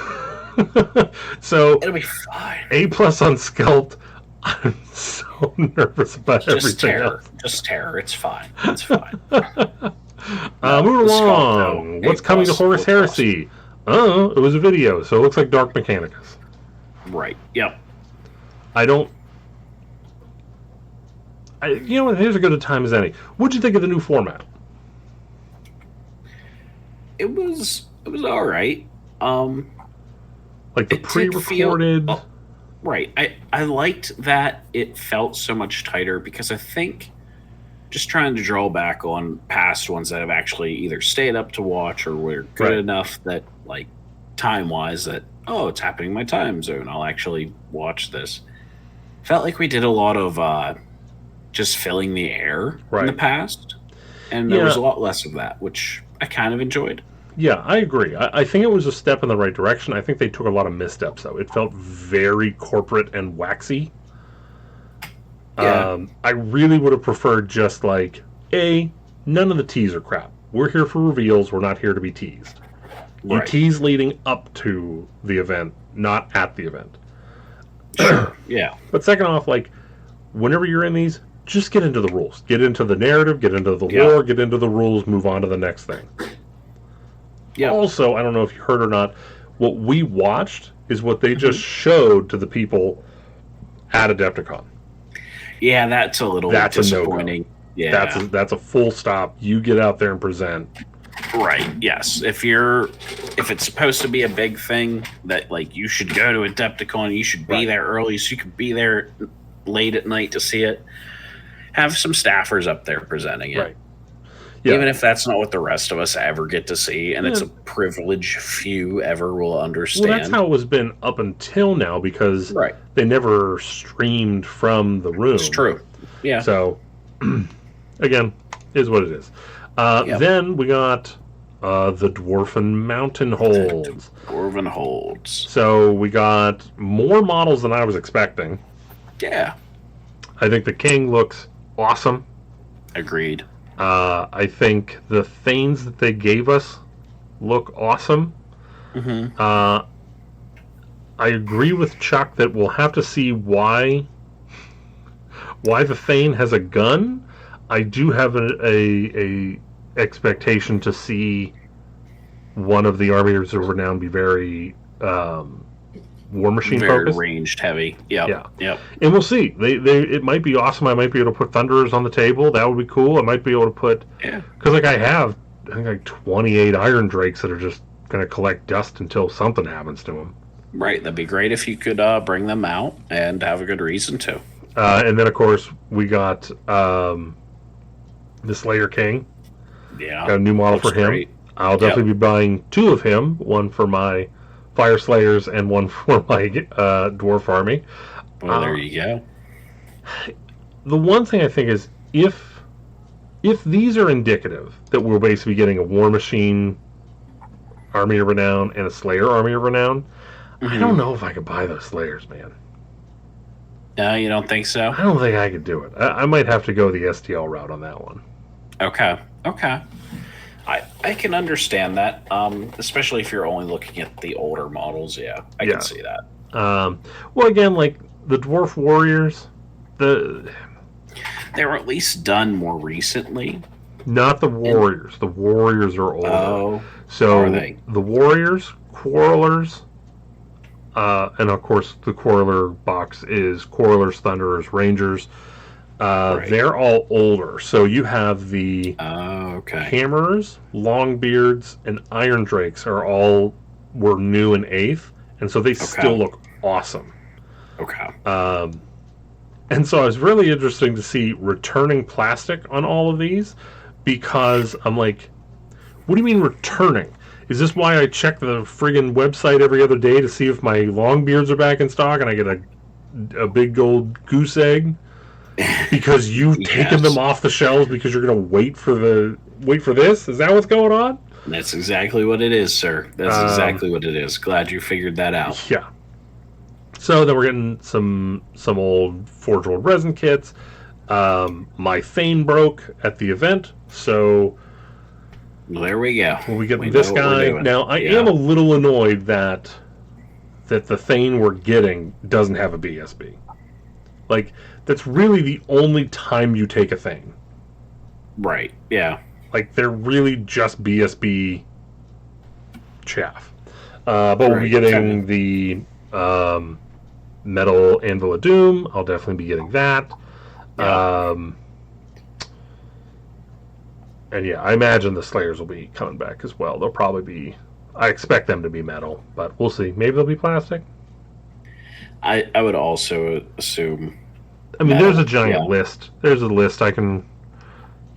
So it'll be fine. A+ on Sculpt. I'm so nervous about everything else. Just terror. It's fine. It's fine. Moving along. What's coming to Horus Heresy? Oh, it was a video, so it looks like Dark Mechanicus. Right. Yep. You know what? Here's as good a time as any. What'd you think of the new format? It was all right. Like the pre-recorded. Right. I liked that it felt so much tighter because I think just trying to draw back on past ones that have actually either stayed up to watch or were good enough that, like, time-wise, that, oh, it's happening in my time zone, I'll actually watch this. Felt like we did a lot of just filling the air in the past, and there was a lot less of that, which I kind of enjoyed. Yeah, I agree. I think it was a step in the right direction. I think they took a lot of missteps, though. It felt very corporate and waxy. Yeah. I really would have preferred just like, none of the teas are crap. We're here for reveals. We're not here to be teased. You tease leading up to the event, not at the event. Sure. Yeah. But second off, like, whenever you're in these, just get into the rules. Get into the narrative, get into the lore, get into the rules, move on to the next thing. Yeah. Also, I don't know if you heard or not, what we watched is what they just showed to the people at Adepticon. Yeah, that's a little disappointing. Yeah, that's a full stop. You get out there and present. Right. Yes. If it's supposed to be a big thing that, like, you should go to Adepticon, you should be there early so you can be there late at night to see it. Have some staffers up there presenting it. Right. Yeah. Even if that's not what the rest of us ever get to see, and it's a privilege few ever will understand. Well, that's how it was been up until now, because they never streamed from the room. It's true. Yeah. So, again, is what it is. Then we got the Dwarfen Mountain Holds. Dwarven holds. So we got more models than I was expecting. Yeah. I think the King looks awesome. Agreed. I think the Thanes that they gave us look awesome. Mm-hmm. I agree with Chuck that we'll have to see why the Thane has a gun. I do have a expectation to see one of the Armies of Renown be very War Machine Very focused. ranged heavy. Yep. Yeah. Yep. And we'll see. It might be awesome. I might be able to put Thunderers on the table. That would be cool. I might be able to put... Yeah. Because I have, I think, like 28 Iron Drakes that are just going to collect dust until something happens to them. Right. That'd be great if you could bring them out and have a good reason to. And then, of course, we got the Slayer King. Yeah. Got a new model for him. Great. I'll definitely be buying 2 of him. One for my Fire Slayers and one for my Dwarf Army. Well, there you go. The one thing I think is if these are indicative that we're basically getting a War Machine Army of Renown and a Slayer Army of Renown, I don't know if I could buy those Slayers, man. No, you don't think so? I don't think I could do it. I might have to go the STL route on that one. Okay. I can understand that, especially if you're only looking at the older models. Yeah, I can see that. Well, again, like the Dwarf Warriors, they were at least done more recently. Not the Warriors. The Warriors are older. Oh, so are they? The Warriors, Quarrelers, and of course the Quarreler box is Quarrelers, Thunderers, Rangers. Right. They're all older. So you have the Hammerers, Longbeards, and Iron Drakes were new in 8th, and so they still look awesome. Okay. And so I was really interesting to see returning plastic on all of these, because I'm like, what do you mean returning? Is this why I check the friggin' website every other day to see if my Longbeards are back in stock and I get a big gold goose egg? Because you've taken them off the shelves because you're going to wait for this? Is that what's going on? That's exactly what it is, sir. That's exactly what it is. Glad you figured that out. Yeah. So then we're getting some old Forge World resin kits. My Thane broke at the event, so well, there we go. We get this guy. Now I am a little annoyed that the Thane we're getting doesn't have a BSB. Like, that's really the only time you take a Thane. Right, yeah. Like, they're really just BSB chaff. But we'll be getting the Metal Anvil of Doom. I'll definitely be getting that. Yeah. And yeah, I imagine the Slayers will be coming back as well. They'll probably be... I expect them to be metal, but we'll see. Maybe they'll be plastic. I would also assume... I mean, there's a giant list. There's a list. You can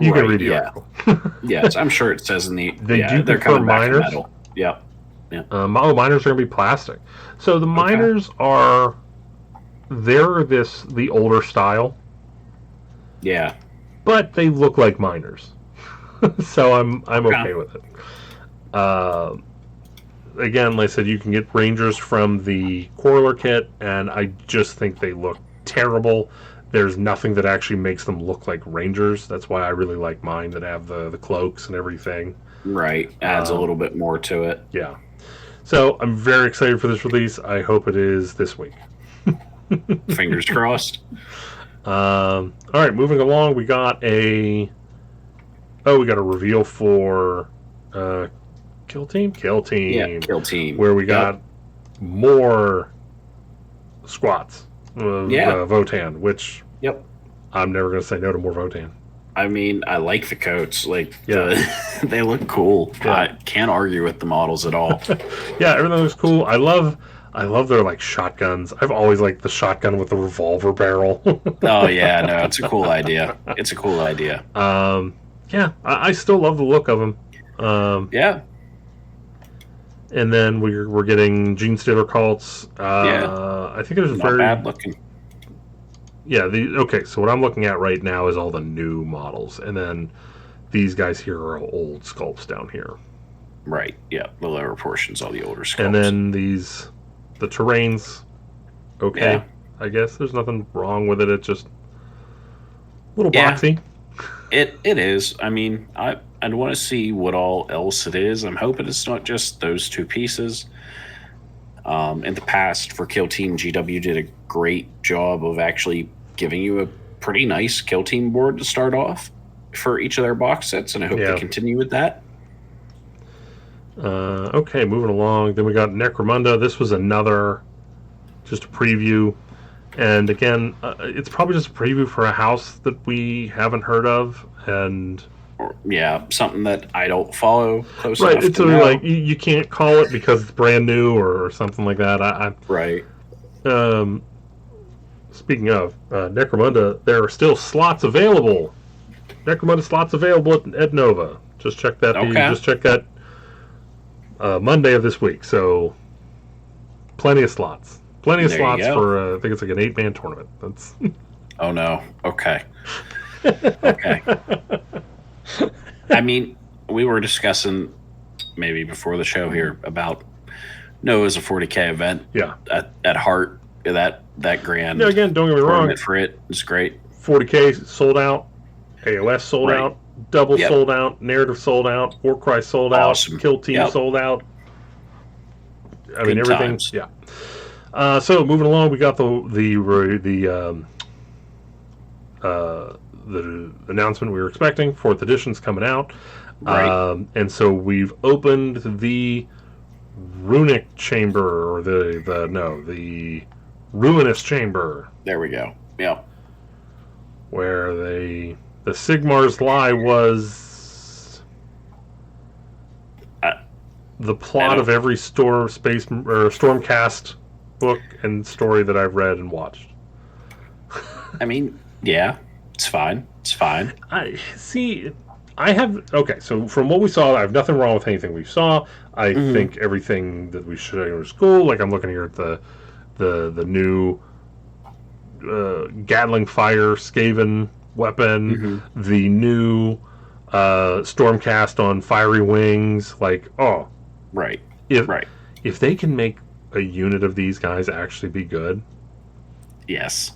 read the article. Yes, I'm sure it says in the... they're coming back to metal. Yeah. Miners are going to be plastic. So the miners they're the older style. Yeah. But they look like miners. So I'm okay with it. Again, like I said, you can get Rangers from the Quarreler kit, and I just think they look terrible. There's nothing that actually makes them look like Rangers. That's why I really like mine that have the cloaks and everything. Right. Adds a little bit more to it. Yeah. So I'm very excited for this release. I hope it is this week. Fingers crossed. All right, moving along, we got a reveal for Kill Team? Kill Team. Yeah, Kill Team. Where we got more squats of Votann, which I'm never going to say no to more Votann. I mean, I like the coats. They look cool. Yeah. I can't argue with the models at all. Yeah, everything looks cool. I love their like shotguns. I've always liked the shotgun with the revolver barrel. Oh yeah, no, it's a cool idea. It's a cool idea. Yeah, I still love the look of them. Yeah. And then we're getting Gene Stealer cults. I think it's not bad looking. Yeah. So what I'm looking at right now is all the new models, and then these guys here are old sculpts down here. Right. Yeah. The lower portions, all the older sculpts. And then the terrains, okay. Yeah. I guess there's nothing wrong with it. It's just a little Yeah. boxy. It is. I mean, I'd want to see what all else it is. I'm hoping it's not just those two pieces. In the past, for Kill Team, GW did a great job of actually giving you a pretty nice Kill Team board to start off for each of their box sets, and I hope they continue with that. Okay, moving along. Then we got Necromunda. This was just a preview. And again, it's probably just a preview for a house that we haven't heard of. And something that I don't follow close right, enough it's to know. like you can't call it because it's brand new or something like that. Right. Speaking of Necromunda, there are still slots available. Necromunda slots available at Nova. Just check that. Okay. Just check that Monday of this week. So plenty of slots. Plenty of slots for I think it's like an 8-man tournament. That's. Oh no. Okay. Okay. I mean, we were discussing maybe before the show here about Noah's a 40K event. Yeah. At heart, that grand. Yeah. Again, don't get me wrong. For it is great. 40K sold out. AOS sold out. Double sold out. Narrative sold out. Warcry sold out. Kill Team sold out. I mean, everything. Times. Yeah. So moving along, we got the announcement we were expecting. 4th edition's coming out, right. And so we've opened the runic chamber, or the ruinous chamber. There we go. Yeah, where the Sigmar's lie was the plot of every Stormcast book and story that I've read and watched. I mean, yeah, it's fine. It's fine. So from what we saw, I have nothing wrong with anything we saw. I think everything that we showed was cool. Like I'm looking here at the new Gatling Fire Skaven weapon, the new Stormcast on Fiery Wings. Like, right. If they can make a unit of these guys actually be good, yes,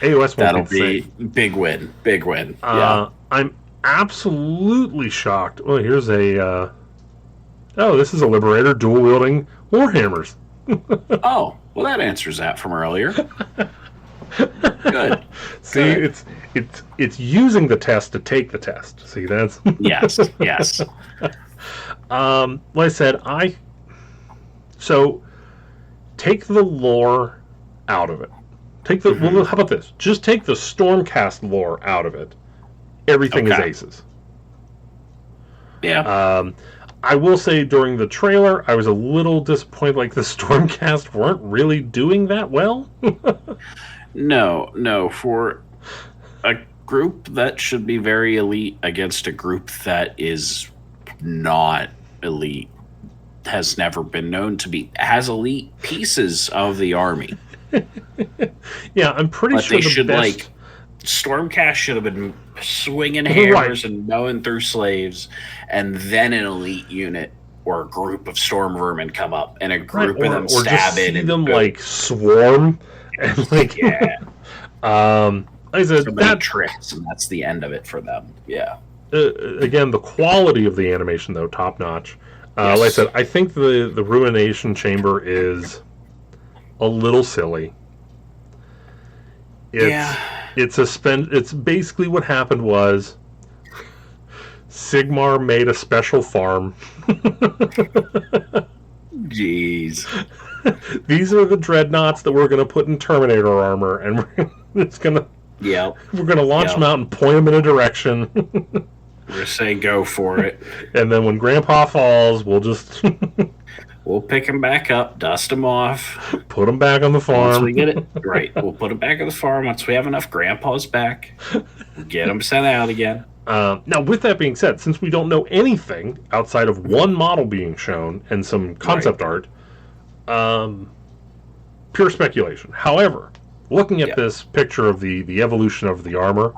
AOS that'll be big win. Yeah, I'm absolutely shocked. Well, here's this is a Liberator dual wielding Warhammers. Oh, well, that answers that from earlier. Good. See, it's using the test to take the test. See, that's yes. Like I said, so take the lore out of it. Well, how about this? Just take the Stormcast lore out of it. Everything is aces. Yeah. I will say during the trailer, I was a little disappointed. Like the Stormcast weren't really doing that well. No. For a group that should be very elite against a group that is not elite, has never been known to be, has elite pieces of the army. Yeah, I'm pretty sure they should Stormcast should have been swinging hammers and mowing through slaves, and then an elite unit or a group of storm vermin come up and a group of them stab in and them swarm and like I said that tricks, and that's the end of it for them. Yeah. Again, the quality of the animation though, top notch. Like I said, I think the Ruination Chamber is a little silly. It's basically what happened was Sigmar made a special farm. Jeez. These are the dreadnoughts that we're going to put in Terminator armor, and we're going to launch them out and point them in a direction. We're going to say go for it. And then when Grandpa falls, we'll just... We'll pick them back up, dust them off. Put them back on the farm. Once we get it right, we'll put them back on the farm. Once we have enough Grandpas back, we'll get them sent out again. Now, with that being said, since we don't know anything outside of one model being shown and some concept art, pure speculation. However, looking at this picture of the evolution of the armor,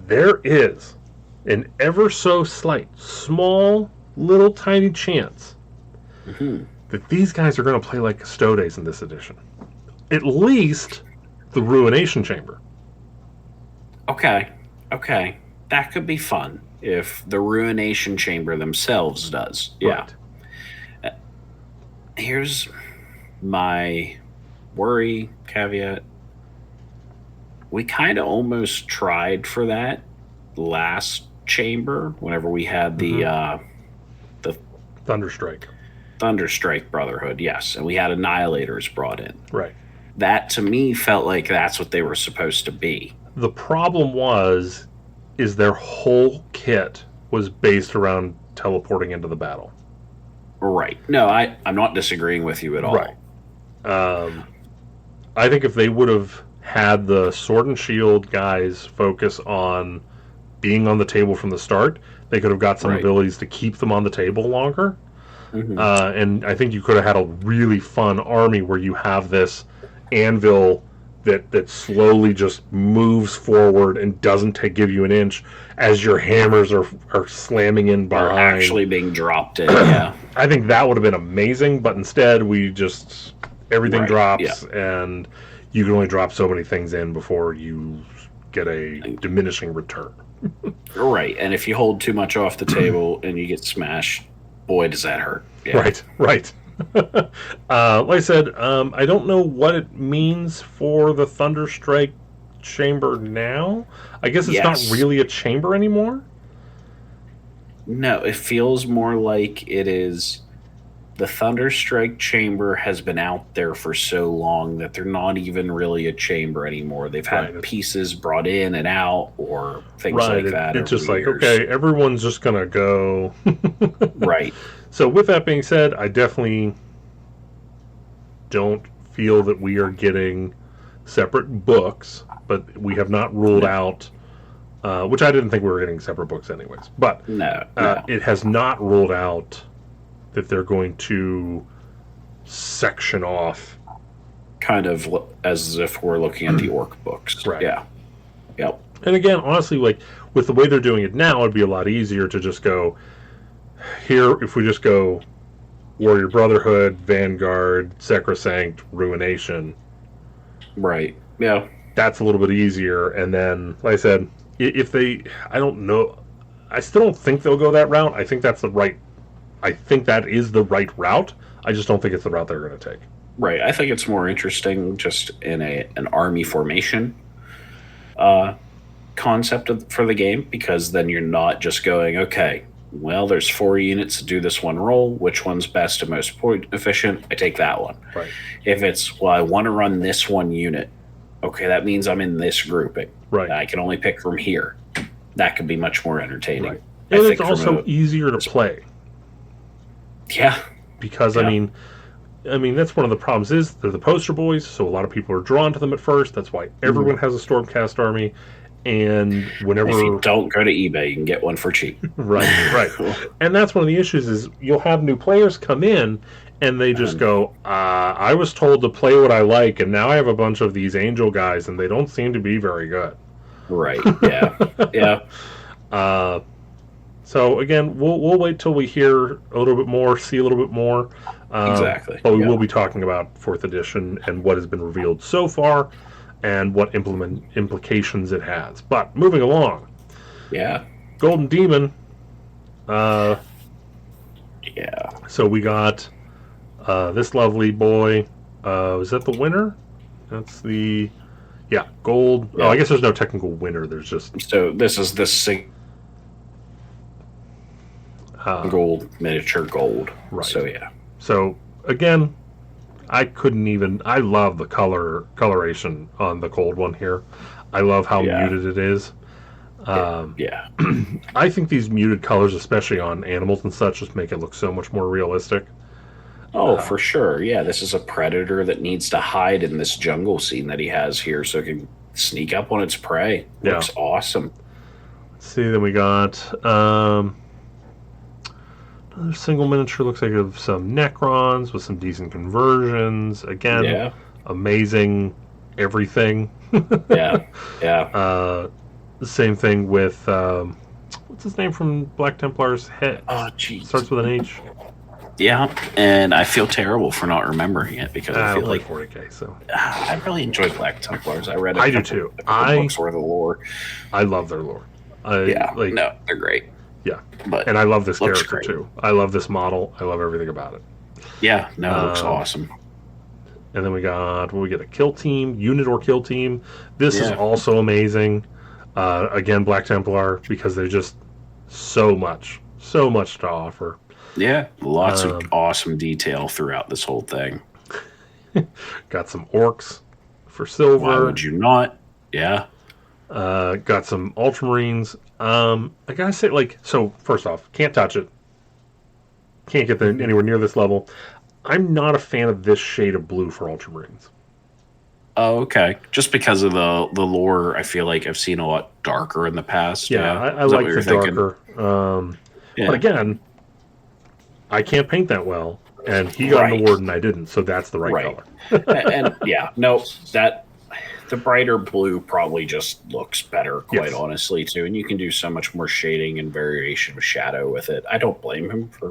there is an ever so slight, small, little tiny chance that these guys are going to play like Custodes in this edition. At least the Ruination Chamber. Okay. Okay. That could be fun if the Ruination Chamber themselves does. Yeah. Right. Here's my worry caveat. We kind of almost tried for that last chamber whenever we had the Thunderstrike. Thunderstrike Brotherhood, yes, and we had Annihilators brought in. Right. That to me felt like that's what they were supposed to be. The problem is their whole kit was based around teleporting into the battle. Right. No, I'm not disagreeing with you at all. Right. I think if they would have had the Sword and Shield guys focus on being on the table from the start, they could have got some abilities to keep them on the table longer. And I think you could have had a really fun army where you have this anvil that slowly just moves forward and doesn't give you an inch as your hammers are slamming in behind. Are actually being dropped in, yeah. I think that would have been amazing, but instead everything drops, and you can only drop so many things in before you get a diminishing return. Right, and if you hold too much off the table and you get smashed, boy, does that hurt. Yeah. Right. Like I said, I don't know what it means for the Thunderstrike chamber now. I guess it's not really a chamber anymore. No, it feels more like it is. The Thunderstrike chamber has been out there for so long that they're not even really a chamber anymore. They've had pieces brought in and out or things like that. It's just like, okay, everyone's just going to go. Right. So with that being said, I definitely don't feel that we are getting separate books, but we have not ruled out, which I didn't think we were getting separate books anyways, but no. It has not ruled out that they're going to section off. Kind of as if we're looking at the orc books. Right. Yeah. Yep. And again, honestly, like with the way they're doing it now, it'd be a lot easier to just go here. If we just go Warrior Brotherhood, Vanguard, Sacrosanct, Ruination. Right. Yeah. That's a little bit easier. And then, like I said, if they, I don't know, I still don't think they'll go that route. I think that is the right route. I just don't think it's the route they're going to take. Right. I think it's more interesting just in an army formation concept for the game, because then you're not just going, okay, well, there's 4 units to do this one roll. Which one's best and most point efficient? I take that one. Right. If it's, well, I want to run this one unit, okay, that means I'm in this grouping. Right. I can only pick from here. That could be much more entertaining. Right. And it's also easier to play. Yeah. Because, I mean, that's one of the problems is they're the poster boys, so a lot of people are drawn to them at first. That's why everyone has a Stormcast army. And whenever... If you don't go to eBay, you can get one for cheap. Right. And that's one of the issues is you'll have new players come in, and they just go, I was told to play what I like, and now I have a bunch of these angel guys, and they don't seem to be very good. Right, yeah. Yeah. So again, we'll wait till we hear a little bit more, see a little bit more. Exactly. But we will be talking about 4th edition and what has been revealed so far and what implications it has. But moving along. Yeah. Golden Demon. Yeah. So we got this lovely boy. Is that the winner? That's the... Yeah, gold. Yeah. Oh, I guess there's no technical winner. There's just... So this is the gold, miniature gold. Right. So, yeah. So, again, I love the coloration on the gold one here. I love how muted it is. Yeah. I think these muted colors, especially on animals and such, just make it look so much more realistic. Oh, for sure. Yeah, this is a predator that needs to hide in this jungle scene that he has here so it can sneak up on its prey. Looks awesome. Let's see, then we got another single miniature. Looks like of some Necrons with some decent conversions. Again, amazing everything. Yeah. The same thing with what's his name from Black Templar's head? Oh, jeez. Starts with an H. Yeah, and I feel terrible for not remembering it because I I don't feel play like 40k, so I really enjoyed Black Templars. I read I do too. a couple books worth of lore. I love their lore. Yeah, Like, no, they're great. yeah, But and I love this looks character great. too. I love this model. I love everything about it. Yeah, no, it looks awesome. And then we get a kill team, unit or kill team. This is Yeah. also amazing. Again, Black Templar, because there's just so much to offer. Yeah, lots of awesome detail throughout this whole thing. Got some orcs for silver. Why would you not? Yeah. Got some Ultramarines. I gotta say, like, so first off, can't touch it. Can't get there anywhere near this level. I'm not a fan of this shade of blue for Ultramarines. Oh, okay. Just because of the lore, I feel like I've seen a lot darker in the past. Yeah, I like the darker. Yeah. But again, I can't paint that well, and he got an award and I didn't, so that's the right color. And yeah, no, that the brighter blue probably just looks better, quite honestly, too. And you can do so much more shading and variation of shadow with it. I don't blame him for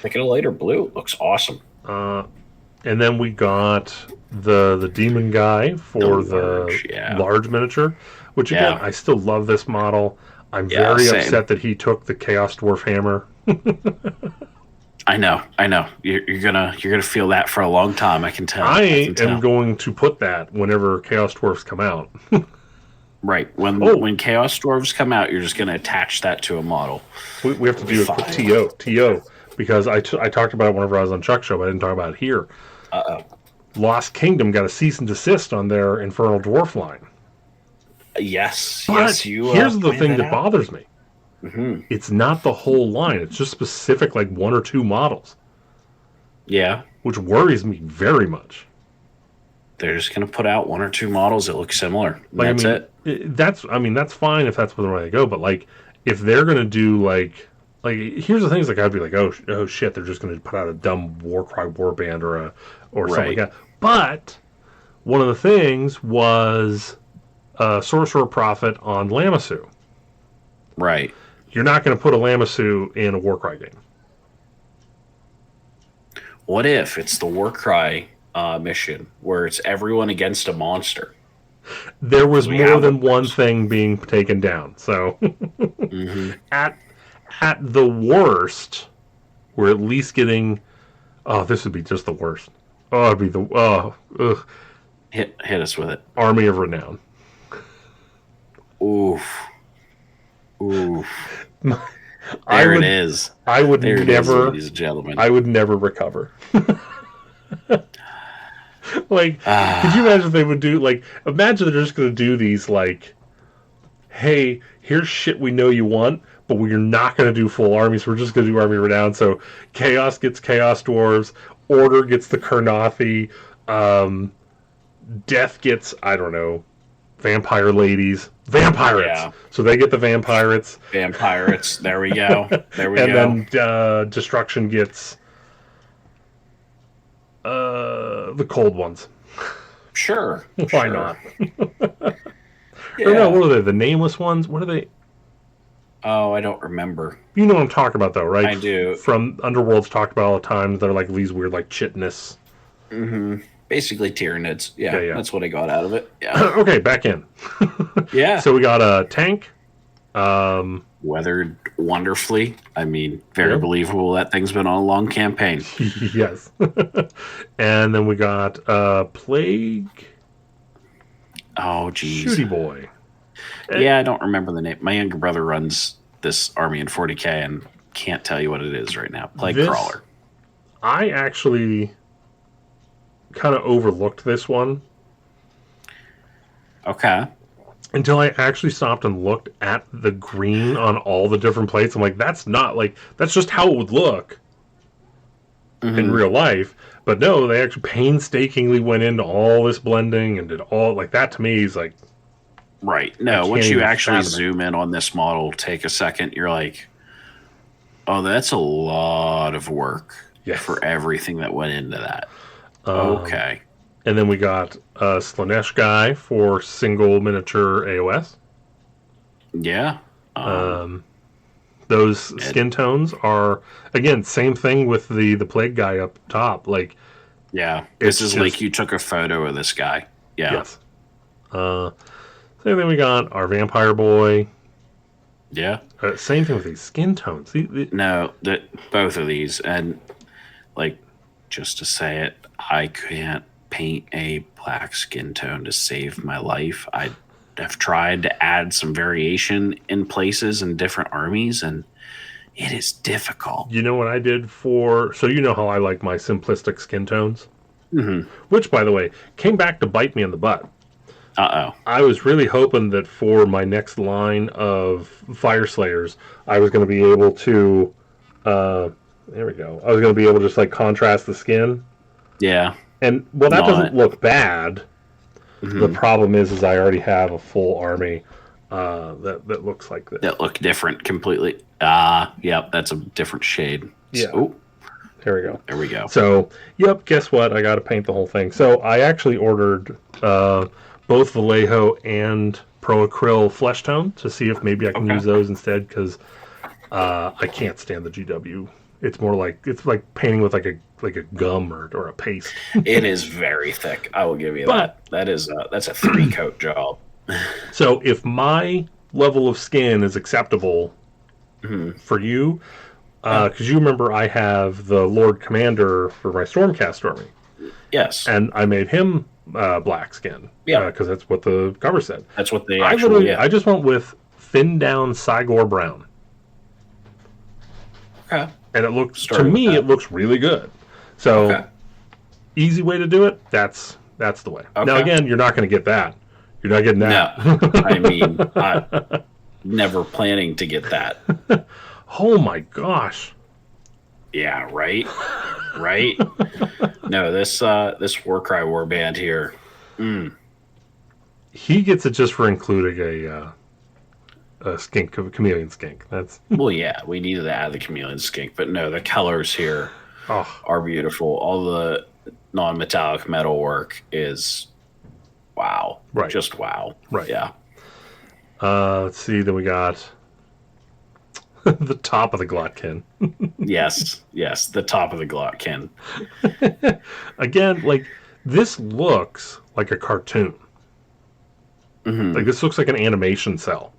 picking a lighter blue. It looks awesome. And then we got the demon guy for the large miniature, which again, I still love this model. I'm very upset that he took the Chaos Dwarf hammer. I know. You're gonna feel that for a long time. I can tell. I am going to put that whenever Chaos Dwarfs come out. Right. When Chaos Dwarves come out, you're just gonna attach that to a model. We have to do a quick TO because I talked about it whenever I was on Chuck's show, but I didn't talk about it here. Lost Kingdom got a cease and desist on their Infernal Dwarf line. Yes. But here's the thing that bothers me. Mm-hmm. It's not the whole line. It's just specific, like 1 or 2 models. Yeah. Which worries me very much. They're just going to put out 1 or 2 models that look similar. Like, That's it. That's fine if that's where they go. But like, if they're going to do like here's the things. Like, I'd be like, oh shit, they're just going to put out a dumb Warcry warband or something like that. But one of the things was Sorcerer Prophet on Lamassu. Right. You're not going to put a Lamassu in a Warcry game. What if it's the Warcry mission where it's everyone against a monster? There was more than one thing being taken down. So at the worst, we're at least getting. Oh, this would be just the worst. Oh, it'd be the hit us with it. Army of Renown. Oof. There it is. I would never, ladies and gentlemen. I would never recover. Like, could you imagine if they would do, like, imagine they're just going to do these, like, hey, here's shit we know you want, but we're not going to do full armies. We're just going to do Army of Renown. So Chaos gets Chaos Dwarves, Order gets the Kurnothi, Death gets, I don't know, Vampire Ladies. Vampirates. Yeah. So they get the Vampirates. Vampirates. There we go. And then Destruction gets the Cold Ones. Sure. Why not? Or no, what are they? The Nameless Ones? What are they? Oh, I don't remember. You know what I'm talking about, though, right? I do. From Underworld's talked about all the time. They're like these weird, like, chitness. Mm-hmm. Basically Tyranids. Yeah, that's what I got out of it. Yeah. Okay, back in. Yeah. So we got a tank. Weathered wonderfully. I mean, very believable. That thing's been on a long campaign. Yes. And then we got Plague. Oh, geez. Shooty Boy. Yeah, I don't remember the name. My younger brother runs this army in 40K and can't tell you what it is right now. Plague Crawler. I actually kind of overlooked this one. Okay. Until I actually stopped and looked at the green on all the different plates. I'm like, that's just how it would look in real life. But no, they actually painstakingly went into all this blending and did all, like, that to me is like... Right. No, once you actually zoom in on this model, take a second, you're like, oh, that's a lot of work for everything that went into that. Okay. And then we got Slanesh guy for single miniature AOS. Yeah. Those skin tones are, again, same thing with the plague guy up top. Like, Yeah, it's this is just, like you took a photo of this guy. Yeah. yes. Same thing we got our vampire boy. Yeah. Same thing with these skin tones. No, that both of these, and like, just to say it, I can't paint a black skin tone to save my life. I have tried to add some variation in places in different armies, and it is difficult. You know what I did for? So you know how I like my simplistic skin tones, Mm-hmm. which, by the way, came back to bite me in the butt. Uh-oh. I was really hoping that for my next line of Fire Slayers, I was going to be able to. There we go. I was going to be able to just like contrast the skin. Yeah. And well, that doesn't look bad. Mm-hmm. The problem is I already have a full army that looks like this. That look different completely. Yep, that's a different shade. Yeah. Oh, There we go. there we go. So, yep, guess what? I got to paint the whole thing. So I actually ordered both Vallejo and Pro Acryl flesh tone to see if maybe I can use those instead, because I can't stand the GW. It's more like painting with like a gum or a paste. It is very thick. I will give you that. That's a 3-coat job. So if my level of skin is acceptable for you, because you remember I have the Lord Commander for my Stormcast army. Yes. And I made him black skin. Yeah. Because that's what the cover said. That's what they actually... I just went with thinned down Sigor brown. Okay. And it looks, to me, it looks really good. So, easy way to do it, that's the way. Okay. Now, again, you're not going to get that. You're not getting that. No. I mean, I'm never planning to get that. Oh, my gosh. Yeah, right? Right? No, this Warcry warband here. He gets it just for including a skink, a chameleon skink. That's Well, yeah, we needed to add the chameleon skink, but no, the colors here are beautiful. All the non-metallic metal work is wow. Right. Just wow. Right. Yeah. Let's see. Then we got the top of the Glotkin. Yes. The top of the Glotkin. Again, like, this looks like a cartoon. Mm-hmm. Like, this looks like an animation cell.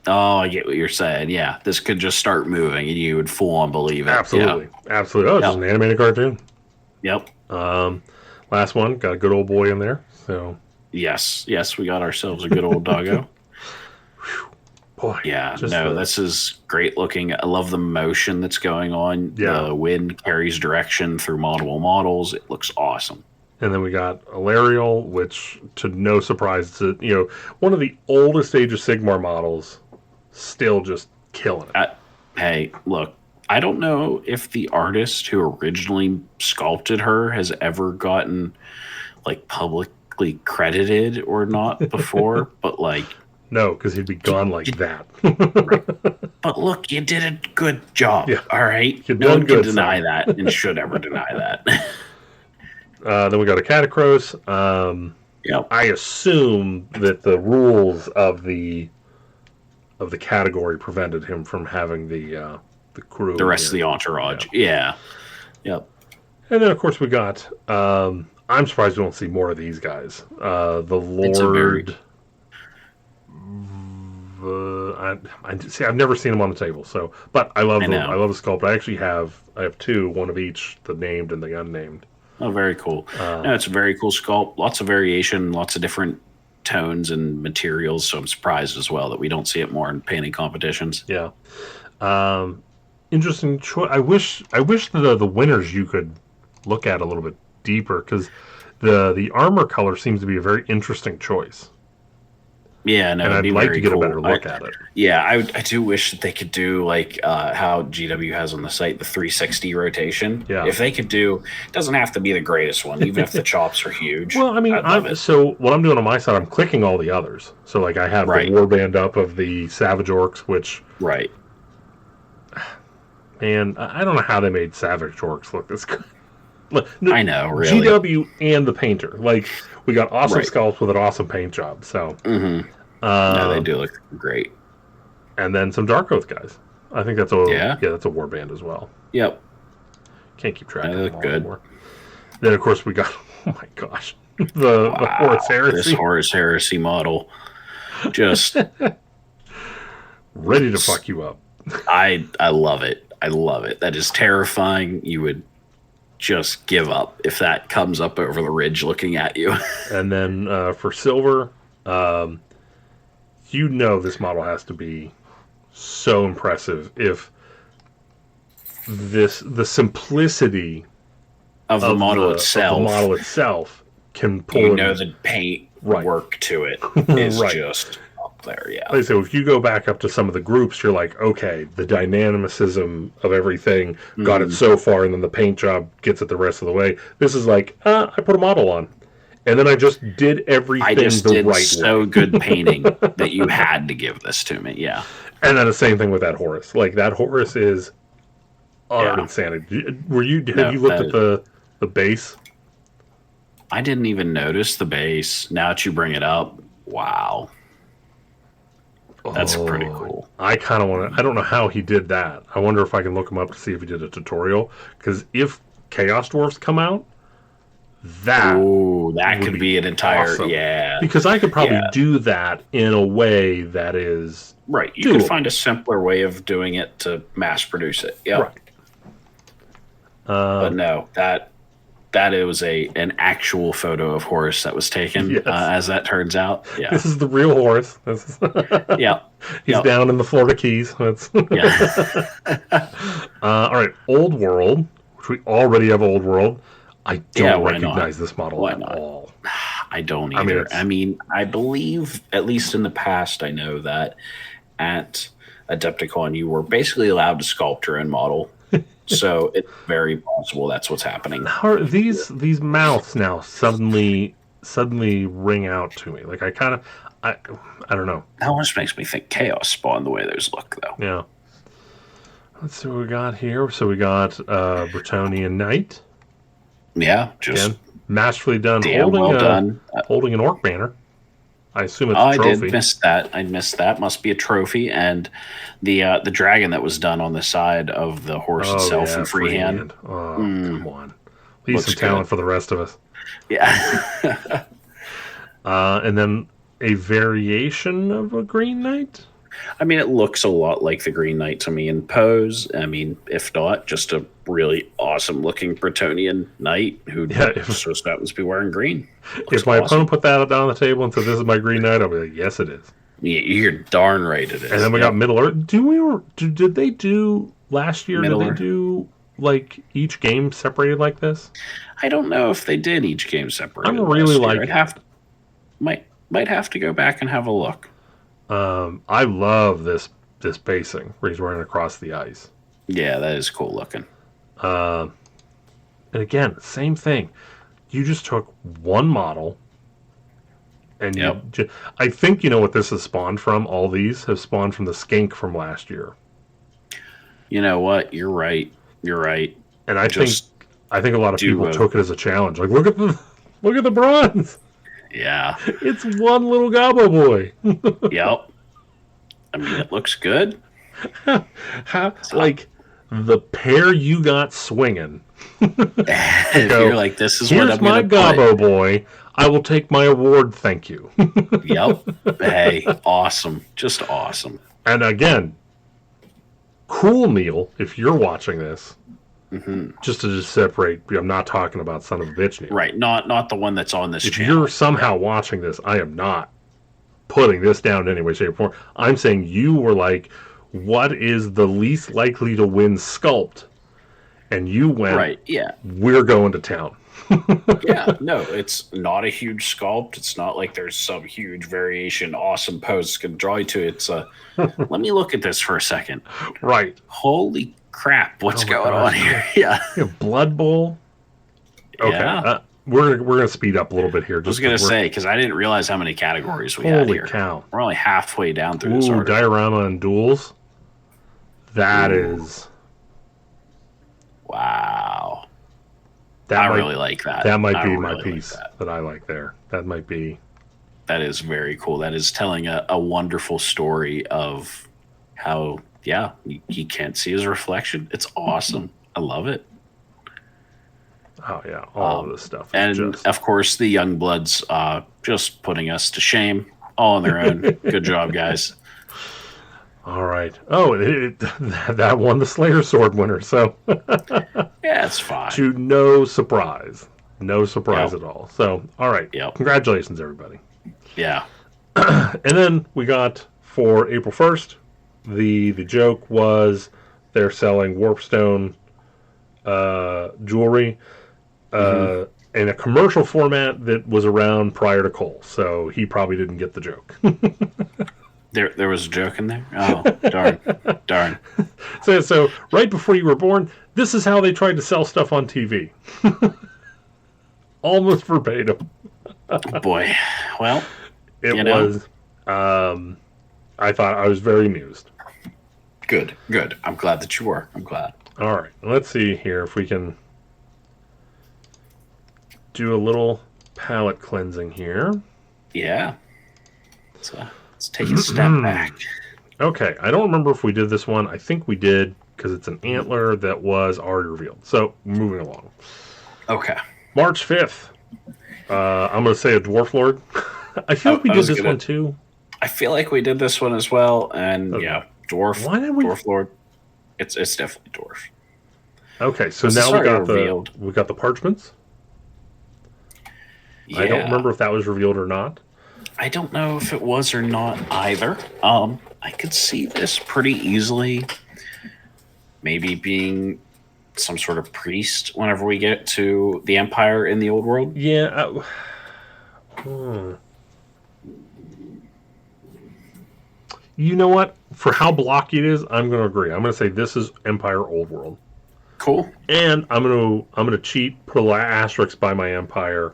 Oh, I get what you're saying. Yeah, this could just start moving, and you would full on believe it. Absolutely, absolutely. Oh, it's just an animated cartoon. Yep. Last one, got a good old boy in there. So yes, we got ourselves a good old doggo. Boy, yeah. No, this is great looking. I love the motion that's going on. Yeah. The wind carries direction through multiple models. It looks awesome. And then we got Alariel, which, to no surprise, is one of the oldest Age of Sigmar models. Still just killing it. Hey, look, I don't know if the artist who originally sculpted her has ever gotten like publicly credited or not before, but like no, because he'd be gone like that. Right. But look, you did a good job. Yeah. All right, no one can deny that and should ever deny that. Then we got a Catacros. Yep. I assume that the rules of the category prevented him from having the crew, the rest of the entourage. Yeah. Yep. And then of course we got. I'm surprised we don't see more of these guys. The Lord. I see. I've never seen them on the table. So, but I love the sculpt. I actually have two, one of each, the named and the unnamed. Oh, very cool. No, it's a very cool sculpt. Lots of variation, lots of different tones and materials. So I'm surprised as well that we don't see it more in painting competitions. Yeah. Interesting choice. I wish the winners you could look at a little bit deeper, because the armor color seems to be a very interesting choice. Yeah, no, and I'd like to get a better look at it. Yeah, I do wish that they could do like how GW has on the site, the 360 rotation. Yeah. If they could do, it doesn't have to be the greatest one, even if the chops are huge. Well, I mean, so what I'm doing on my side, I'm clicking all the others. So like I have the warband up of the Savage Orcs, which man, I don't know how they made Savage Orcs look this good. No, I know, really. GW and the painter, like we got awesome sculpts with an awesome paint job. So. No, they do look great. And then some Dark Oath guys. I think that's that's a warband as well. Yep. Can't keep track They of them look all good. anymore. Then of course we got oh my gosh. The Horus Heresy. This Horus Heresy model. Just ready to fuck you up. I love it. I love it. That is terrifying. You would just give up if that comes up over the ridge looking at you. And then for silver, this model has to be so impressive if the simplicity of the model itself can pull the paint work to it is just up there. Yeah. Like I say, if you go back up to some of the groups, you're like, okay, the dynamicism of everything got it so far, and then the paint job gets it the rest of the way. This is like, I put a model on, and then I just did everything the right way. So good painting that you had to give this to me. Yeah. And then the same thing with that Horus. Like, that Horus is utter insanity. Have you looked at the base? I didn't even notice the base. Now that you bring it up, wow. That's pretty cool. I kind of want to... I don't know how he did that. I wonder if I can look him up to see if he did a tutorial. Because if Chaos Dwarfs come out, that could be an entire... awesome. Yeah. Because I could probably do that in a way that is... Right. You could find a simpler way of doing it to mass produce it. Yeah. Right. But no, that was an actual photo of Horus that was taken, as that turns out. Yeah. This is the real Horus. Yeah. He's down in the Florida Keys. All right, Old World, which we already have Old World. I don't recognize this model at all. I don't either. I believe, at least in the past, I know that at Adepticon, you were basically allowed to sculpt your own model. So it's very possible that's what's happening. How are these mouths now suddenly ring out to me? Like, I don't know. That almost makes me think Chaos spawned the way those look, though. Yeah. Let's see what we got here. So we got Bretonnian Knight. Yeah, just again, masterfully done. Holding an orc banner. I assume it's a trophy. I did miss that. I missed that. Must be a trophy. And the dragon that was done on the side of the horse itself in freehand. Oh, come on. Leave some talent for the rest of us. Yeah. And then a variation of a Green Knight? I mean, it looks a lot like the Green Knight to me in pose. I mean, if not, just a really awesome looking Bretonnian knight who just happens to be wearing green. If my opponent put that down on the table and said, "This is my Green Knight," I'll be like, "Yes, it is." Yeah, you're darn right it is. And then we got Middle Earth. Did they do last year? Did they do like each game separated like this? I don't know if they did each game separated. I'm really like might have to go back and have a look. I love this basing where he's running across the ice. Yeah, that is cool looking. And again, same thing. You just took one model, and I think you know what this has spawned from. All these have spawned from the skink from last year. You know what? You're right. And I think a lot of people took it as a challenge. Like, look at the bronze. Yeah. It's one little gobbo boy. Yep. I mean, it looks good. Like, the pair you got swinging. You're like, this is what I'm my gobbo boy. I will take my award, thank you. Yep. Hey, awesome. Just awesome. And again, cool, Neil, if you're watching this. Mm-hmm. Just to separate, I'm not talking about son of a bitch Neil. Right, not the one that's on this channel. If you're somehow watching this, I am not putting this down in any way, shape, or form. I'm saying you were like, what is the least likely to win sculpt? And you went, right, yeah. We're going to town. Yeah, no, it's not a huge sculpt. It's not like there's some huge variation, awesome pose can draw you to it. It's let me look at this for a second. Right. Holy crap, what's going on here? Yeah. Blood Bowl. Okay. Yeah. We're gonna speed up a little bit here. I was gonna say, because I didn't realize how many categories we had here. Holy cow. We're only halfway down through this article. Diorama and duels. That is wow. I really like that. That might be my piece that I like there. That might be. That is very cool. That is telling a wonderful story of how yeah, he can't see his reflection. It's awesome. I love it. Oh yeah, all of this stuff is And just of course, the young bloods just putting us to shame all on their own. Good job, guys. all right. Oh, that won the Slayer Sword winner. So Yeah, it's fine. to no surprise, no surprise Yep. at all. So all right, Yep. congratulations everybody. Yeah. And then we got for April 1st, the joke was they're selling Warpstone jewelry in a commercial format that was around prior to Cole, so he probably didn't get the joke. There was a joke in there? Oh, darn. Darn. So right before you were born, this is how they tried to sell stuff on TV. Almost verbatim. Boy. Well, It you know. was, I thought I was very amused. Good. I'm glad that you were. I'm glad. All right, let's see here if we can do a little palette cleansing here. Yeah. Let's take a step back. Okay, I don't remember if we did this one. I think we did because it's an antler that was already revealed. So, moving along. Okay. March 5th. I'm going to say a Dwarf Lord. I feel like we did this one too. I feel like we did this one as well. And Okay. yeah, Dwarf. Why did we? Dwarf Lord. It's definitely Dwarf. Okay, so It's now we got revealed. the parchments. Yeah. I don't remember if that was revealed or not. I don't know if it was or not either. I could see this pretty easily maybe being some sort of priest whenever we get to the Empire in the old world. Yeah. You know what? For how blocky it is, I'm going to agree. I'm going to say this is Empire Old World. Cool. And I'm gonna cheat, put a asterisk by my empire,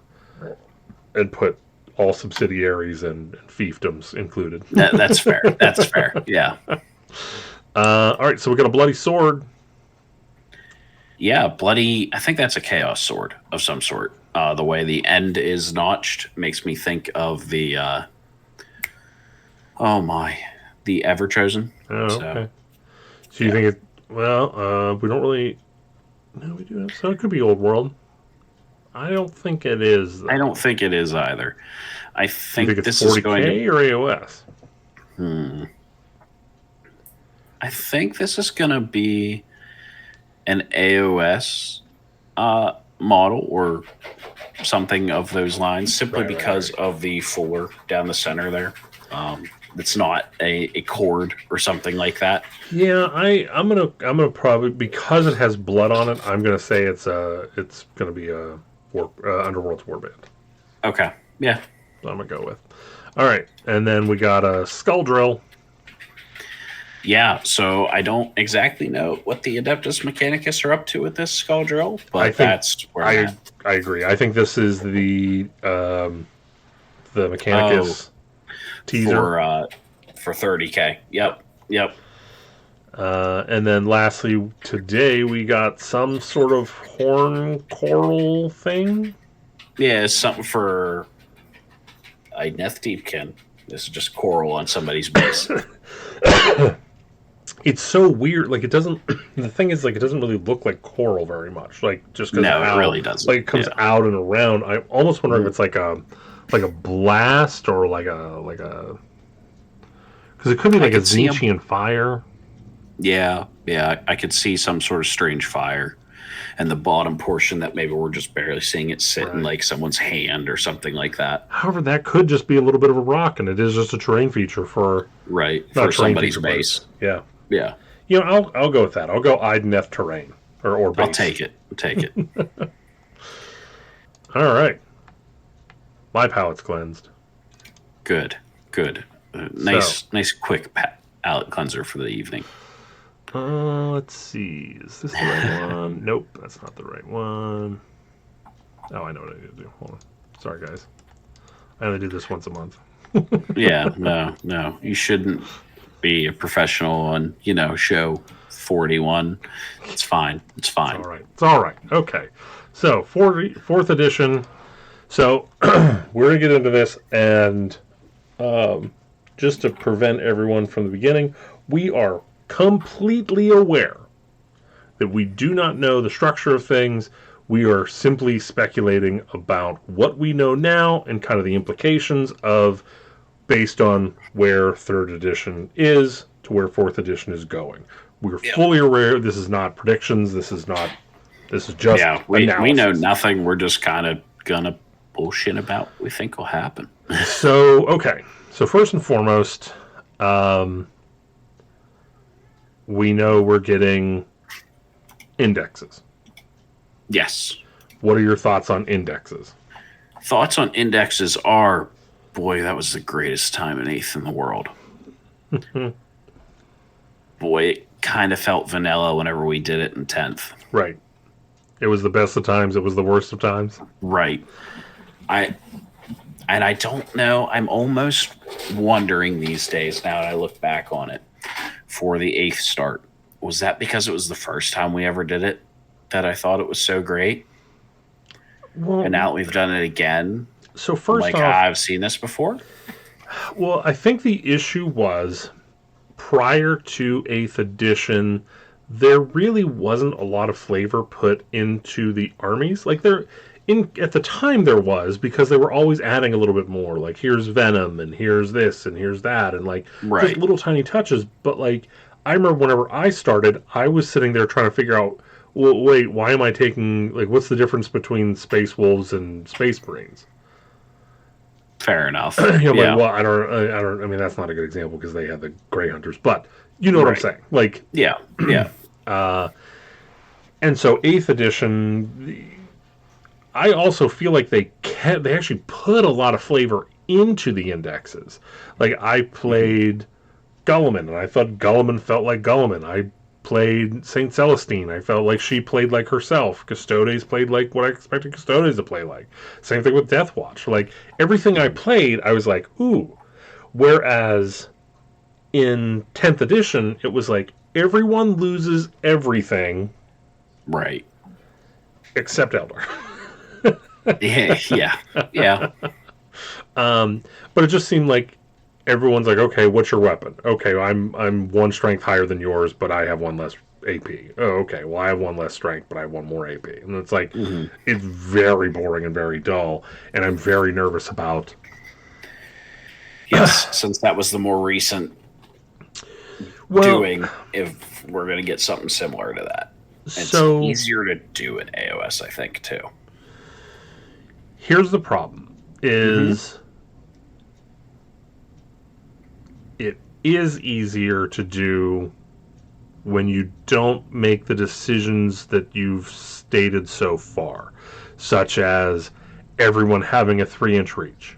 and put all subsidiaries and fiefdoms included. That's fair. That's fair. Yeah. All right, so we got a bloody sword. Yeah, bloody. I think that's a chaos sword of some sort. The way the end is notched makes me think of the. The Ever Chosen. Oh, okay. So you think it? Well, we don't really. No, we do have. So it could be Old World. I don't think it is. Though. I don't think it is either. I You think think it's this 40K is going to. or AOS? I think this is going to be an AOS model or something of those lines, simply because of the fuller down the center there. It's not a cord or something like that. Yeah, I'm gonna probably, because it has blood on it, I'm gonna say it's gonna be a Underworld's Warband. Okay. Yeah. So I'm gonna go with. All right, and then we got a Skull Drill. Yeah, so I don't exactly know what the Adeptus Mechanicus are up to with this Skull Drill, but that's where I'm at. I agree. I think this is the Mechanicus teaser for 30K. Yep. And then lastly, today we got some sort of horn coral thing. Yeah, it's something for a Nethdeepkin. This is just coral on somebody's base. It's so weird. Like, it doesn't. The thing is, like, it doesn't really look like coral very much. Like, just because it really doesn't. Like, it comes out and around. I'm almost wondering if it's like a blast or like a. Because it could be like a Zinchian fire. Yeah, I could see some sort of strange fire, and the bottom portion that maybe we're just barely seeing it sit in like someone's hand or something like that. However, that could just be a little bit of a rock, and it is just a terrain feature for for somebody's base. Yeah. You know, I'll go with that. I'll go Idenef terrain or base. I'll take it. All right. My palette's cleansed. Good. Nice quick palette cleanser for the evening. Let's see. Is this the right one? Nope, that's not the right one. Oh, I know what I need to do. Hold on. Sorry, guys. I only do this once a month. Yeah, no. You shouldn't be a professional and, show 41. It's fine. It's all right. Okay. So, fourth edition. So, we're going to get into this, and just to prevent everyone from the beginning, we are completely aware that we do not know the structure of things. We are simply speculating about what we know now and kind of the implications of based on where 3rd edition is to where 4th edition is going. We're fully aware this is not predictions. This is just we analysis. know nothing. We're just kind of gonna bullshit about what we think will happen. So first and foremost, we know we're getting indexes. Yes. What are your thoughts on indexes? Thoughts on indexes are, boy, that was the greatest time in 8th in the world. Boy, it kind of felt vanilla whenever we did it in 10th. Right. It was the best of times. It was the worst of times. Right. I don't know. I'm almost wondering these days now that I look back on it for the 8th start. Was that because it was the first time we ever did it that I thought it was so great? Well, and now that we've done it again, so first off, I've seen this before. Well, I think the issue was prior to 8th edition, there really wasn't a lot of flavor put into the armies. Like at the time there was, because they were always adding a little bit more. Like here's Venom and here's this and here's that and like just little tiny touches. But like I remember whenever I started, I was sitting there trying to figure out, well, wait, why am I taking what's the difference between Space Wolves and Space Marines? Fair enough. Like, well, I don't. I mean, that's not a good example because they had the Grey Hunters, but you know what I'm saying. Like, yeah. And so 8th edition, I also feel like they actually put a lot of flavor into the indexes. Like I played Guilliman, and I thought Guilliman felt like Guilliman. I played Saint Celestine. I felt like she played like herself. Custodes played like what I expected Custodes to play like. Same thing with Deathwatch. Like everything I played, I was like, ooh. Whereas in 10th edition, it was like everyone loses everything. Right. Except Eldar. Yeah. But it just seemed like everyone's like, okay, what's your weapon? Okay, I'm 1 strength higher than yours, but I have 1 less AP. Oh, okay, well I have 1 less strength, but I have 1 more AP. And it's like, it's very boring and very dull, and I'm very nervous about... Yes, since that was the more recent doing, if we're going to get something similar to that. It's easier to do in AOS, I think, too. Here's the problem, is... It is easier to do when you don't make the decisions that you've stated so far, such as everyone having a 3-inch reach.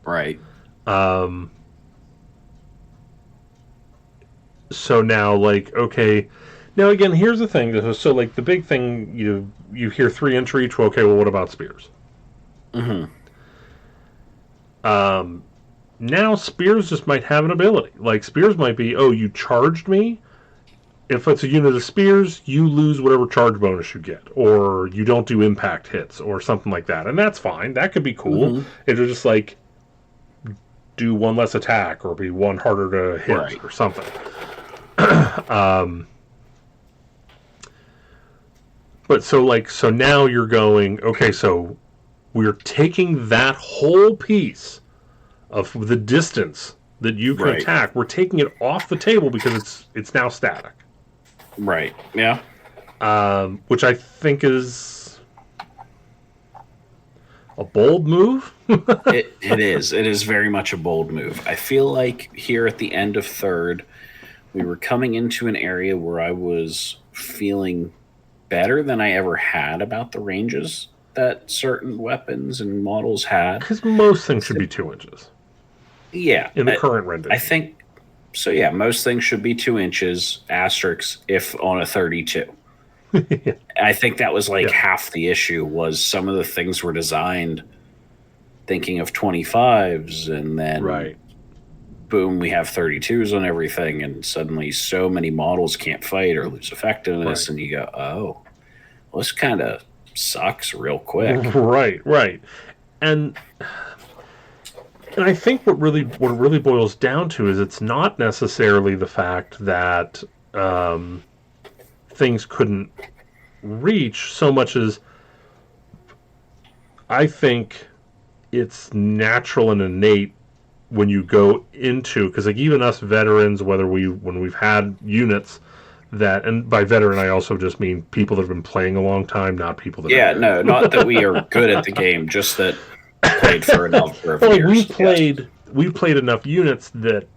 Right. So now, like, okay, now again, here's the thing. So, like, the big thing, you hear 3-inch reach. Well, okay, well, what about spears? Now spears just might have an ability. Like spears might be, oh, you charged me. If it's a unit of spears, you lose whatever charge bonus you get, or you don't do impact hits, or something like that, and that's fine. That could be cool. It'll just like do 1 less attack, or be 1 harder to hit, or something. But so now you're going, okay, so we're taking that whole piece of the distance that you can attack, we're taking it off the table because it's now static. Right. Yeah. Which I think is a bold move. It is. It is very much a bold move. I feel like here at the end of 3rd, we were coming into an area where I was feeling better than I ever had about the ranges that certain weapons and models had. Because most things should be 2 inches. Yeah. In the current rendition. I think, so yeah, most things should be 2 inches, asterisks, if on a 32. I think that was like half the issue, was some of the things were designed thinking of 25s, and then boom, we have 32s on everything, and suddenly so many models can't fight or lose effectiveness, and you go, oh, well, this kind of sucks real quick. Right. And And I think what it really boils down to is it's not necessarily the fact that things couldn't reach so much as I think it's natural and innate when you go into, because like even us veterans, when we've had units that, and by veteran I also just mean people that have been playing a long time, not people that Yeah, no, not that we are good at the game, just that played for a number of years. We've played enough units that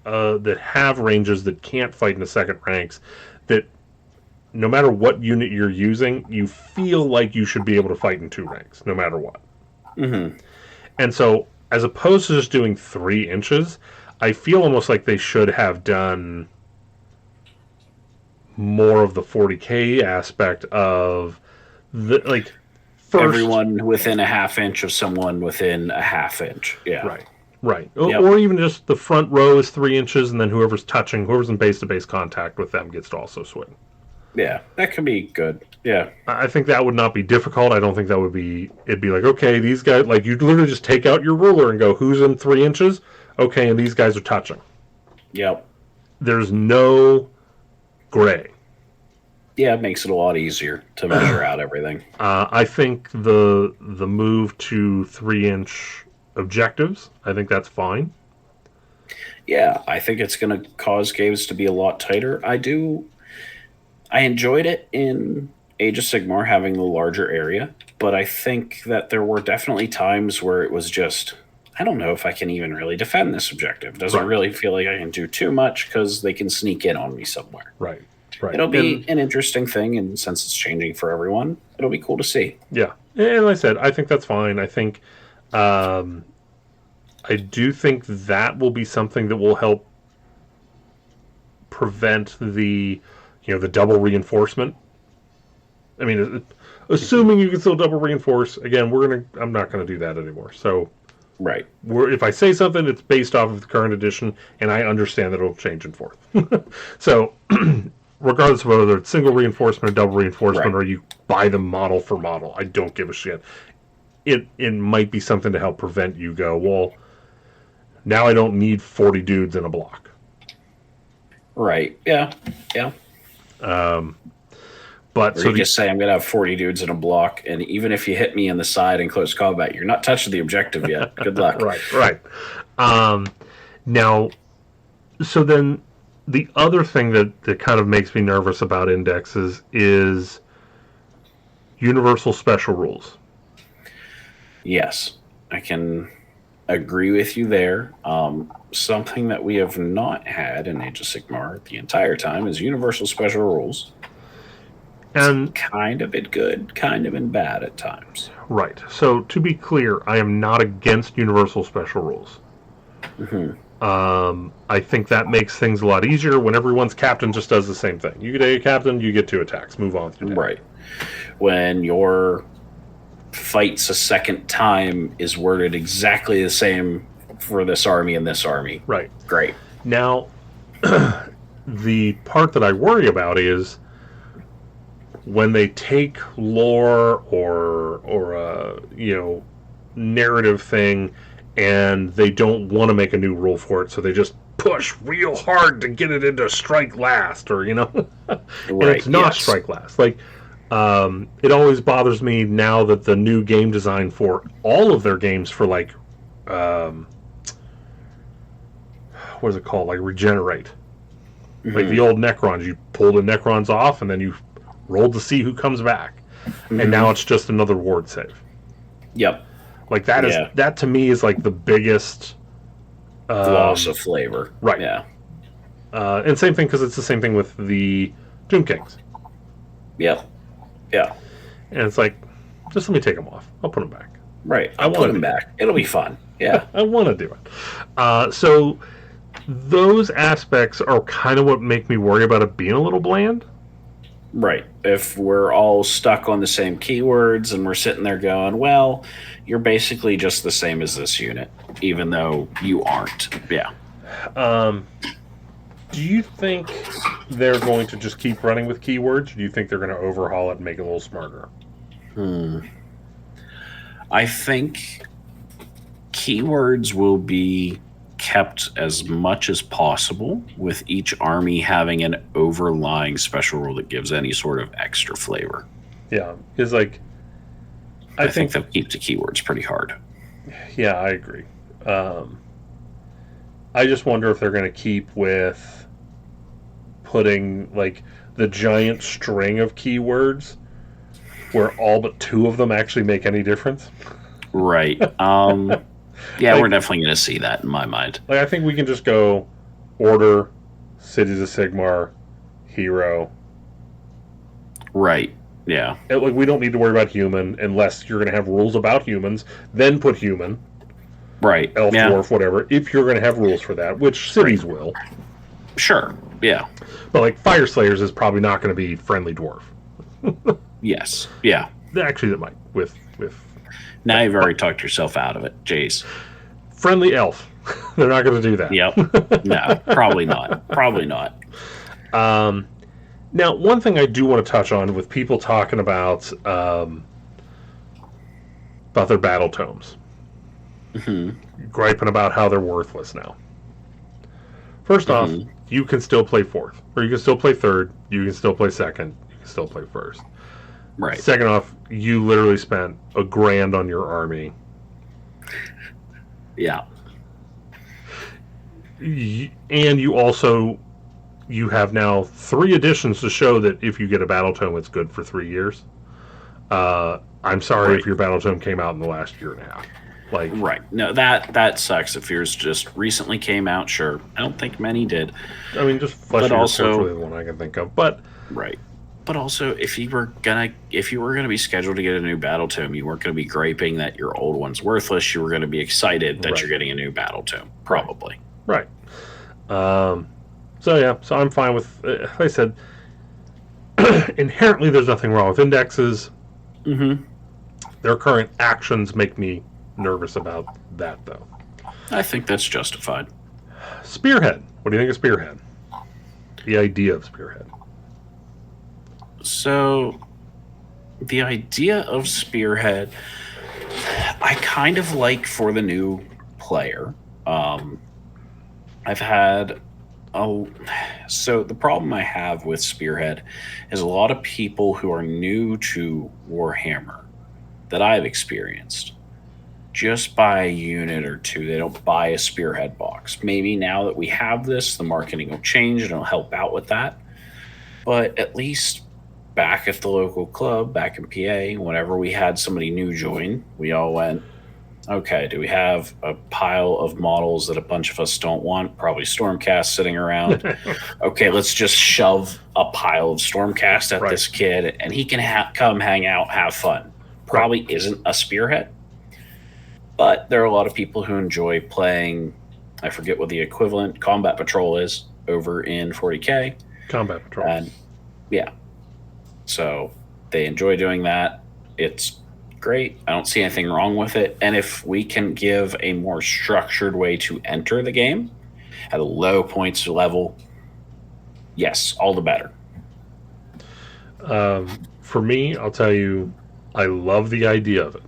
that have ranges that can't fight in the second ranks, that no matter what unit you're using, you feel like you should be able to fight in 2 ranks, no matter what. Mm-hmm. And so, as opposed to just doing 3 inches, I feel almost like they should have done more of the 40k aspect of the first, everyone within a half inch of someone within a half inch. Yeah. Right. Yep. Or even just the front row is 3 inches, and then whoever's in base-to-base contact with them gets to also swing. Yeah, that could be good. Yeah. I think that would not be difficult. I don't think that would be... It'd be like, okay, these guys... Like, you literally just take out your ruler and go, who's in 3 inches? Okay, and these guys are touching. Yep. There's no gray. Yeah, it makes it a lot easier to measure out everything. I think the move to 3-inch objectives, I think that's fine. Yeah, I think it's going to cause games to be a lot tighter. I enjoyed it in Age of Sigmar having the larger area, but I think that there were definitely times where it was just, I don't know if I can even really defend this objective. Doesn't really feel like I can do too much because they can sneak in on me somewhere. Right. It'll be an interesting thing, and since it's changing for everyone, it'll be cool to see. Yeah, and like I said, I think that's fine. I think, I do think that will be something that will help prevent the double reinforcement. I mean, assuming you can still double reinforce. Again, I'm not gonna do that anymore. So, right. If I say something, it's based off of the current edition, and I understand that it'll change in 4th. So. Regardless of whether it's single reinforcement or double reinforcement, or you buy them model for model, I don't give a shit. It might be something to help prevent you go, well, now I don't need 40 dudes in a block. Right. Yeah. But or so you just say I'm going to have 40 dudes in a block, and even if you hit me in the side in close combat, you're not touching the objective yet. Good luck. Right. Now, so then. The other thing that kind of makes me nervous about indexes is universal special rules. Yes, I can agree with you there. Something that we have not had in Age of Sigmar the entire time is universal special rules. And it's kind of been good, kind of been bad at times. Right. So to be clear, I am not against universal special rules. Mm-hmm. I think that makes things a lot easier when everyone's captain just does the same thing. You get a captain, you get 2 attacks. Move on. Right. When your fights a second time is worded exactly the same for this army and this army. Right. Great. Now, the part that I worry about is when they take lore or a narrative thing, and they don't want to make a new rule for it, so they just push real hard to get it into strike last, or and it's not strike last. Like, it always bothers me now that the new game design for all of their games for what is it called? Like regenerate. Mm-hmm. Like the old Necrons, you pull the Necrons off, and then you roll to see who comes back, and now it's just another ward save. Yep. Like that to me is like the biggest loss of flavor. Right. Yeah. And same thing because it's the same thing with the Tomb Kings. Yep. Yeah. And it's like, just let me take them off. I'll put them back. Right. I'll put them back. It'll be fun. Yeah. I want to do it. So those aspects are kind of what make me worry about it being a little bland. Right. If we're all stuck on the same keywords and we're sitting there going, well, you're basically just the same as this unit, even though you aren't. Yeah. Do you think they're going to just keep running with keywords? Or do you think they're going to overhaul it and make it a little smarter? I think keywords will be kept as much as possible, with each army having an overlying special rule that gives any sort of extra flavor. Yeah, is like I think they'll keep the keywords pretty hard. Yeah, I agree. I just wonder if they're going to keep with putting like the giant string of keywords where all but 2 of them actually make any difference. Right. Yeah, like, we're definitely going to see that in my mind. Like, I think we can just go Order, Cities of Sigmar, Hero. Right. Yeah. Like, we don't need to worry about human unless you're going to have rules about humans. Then put human. Right. Elf, dwarf, whatever. If you're going to have rules for that, which cities will. Sure. Yeah. But like Fire Slayers is probably not going to be friendly dwarf. Yes. Yeah. Actually, it might with. Now you've already talked yourself out of it. Jeez. Friendly elf. They're not going to do that. Yep. No, probably not. Probably not. Now, one thing I do want to touch on with people talking about their battle tomes. Mm-hmm. Griping about how they're worthless now. First off, you can still play 4th. Or you can still play 3rd. You can still play 2nd. You can still play 1st. Right. Second off, you literally spent $1,000 on your army. Yeah. And you have now 3 editions to show that if you get a battle tome, it's good for 3 years. I'm sorry if your battle tome came out in the last year and a half. Like, right. No, that sucks. If yours just recently came out, sure. I don't think many did. I mean, just Flesh Eater is really the one I can think of. But right. But also, if you were gonna be scheduled to get a new battle tome, you weren't gonna be griping that your old one's worthless. You were gonna be excited that you're getting a new battle tome, probably. Right. So I'm fine with. Like I said, inherently, there's nothing wrong with indexes. Mm-hmm. Their current actions make me nervous about that, though. I think that's justified. Spearhead. What do you think of Spearhead? The idea of Spearhead. So, the idea of Spearhead, I kind of like for the new player. I've had so the problem I have with Spearhead is a lot of people who are new to Warhammer that I've experienced just buy a unit or 2. They don't buy a Spearhead box. Maybe now that we have this, the marketing will change and it'll help out with that. But at least back at the local club, back in PA, whenever we had somebody new join, we all went, okay, do we have a pile of models that a bunch of us don't want? Probably Stormcast sitting around. Okay, let's just shove a pile of Stormcast at this kid, and he can come hang out, have fun. Probably isn't a Spearhead, but there are a lot of people who enjoy playing, I forget what the equivalent, Combat Patrol is over in 40K. Combat Patrol. And yeah. So they enjoy doing that. It's great. I don't see anything wrong with it. And if we can give a more structured way to enter the game at a low points level, yes, all the better. For me, I'll tell you, I love the idea of it.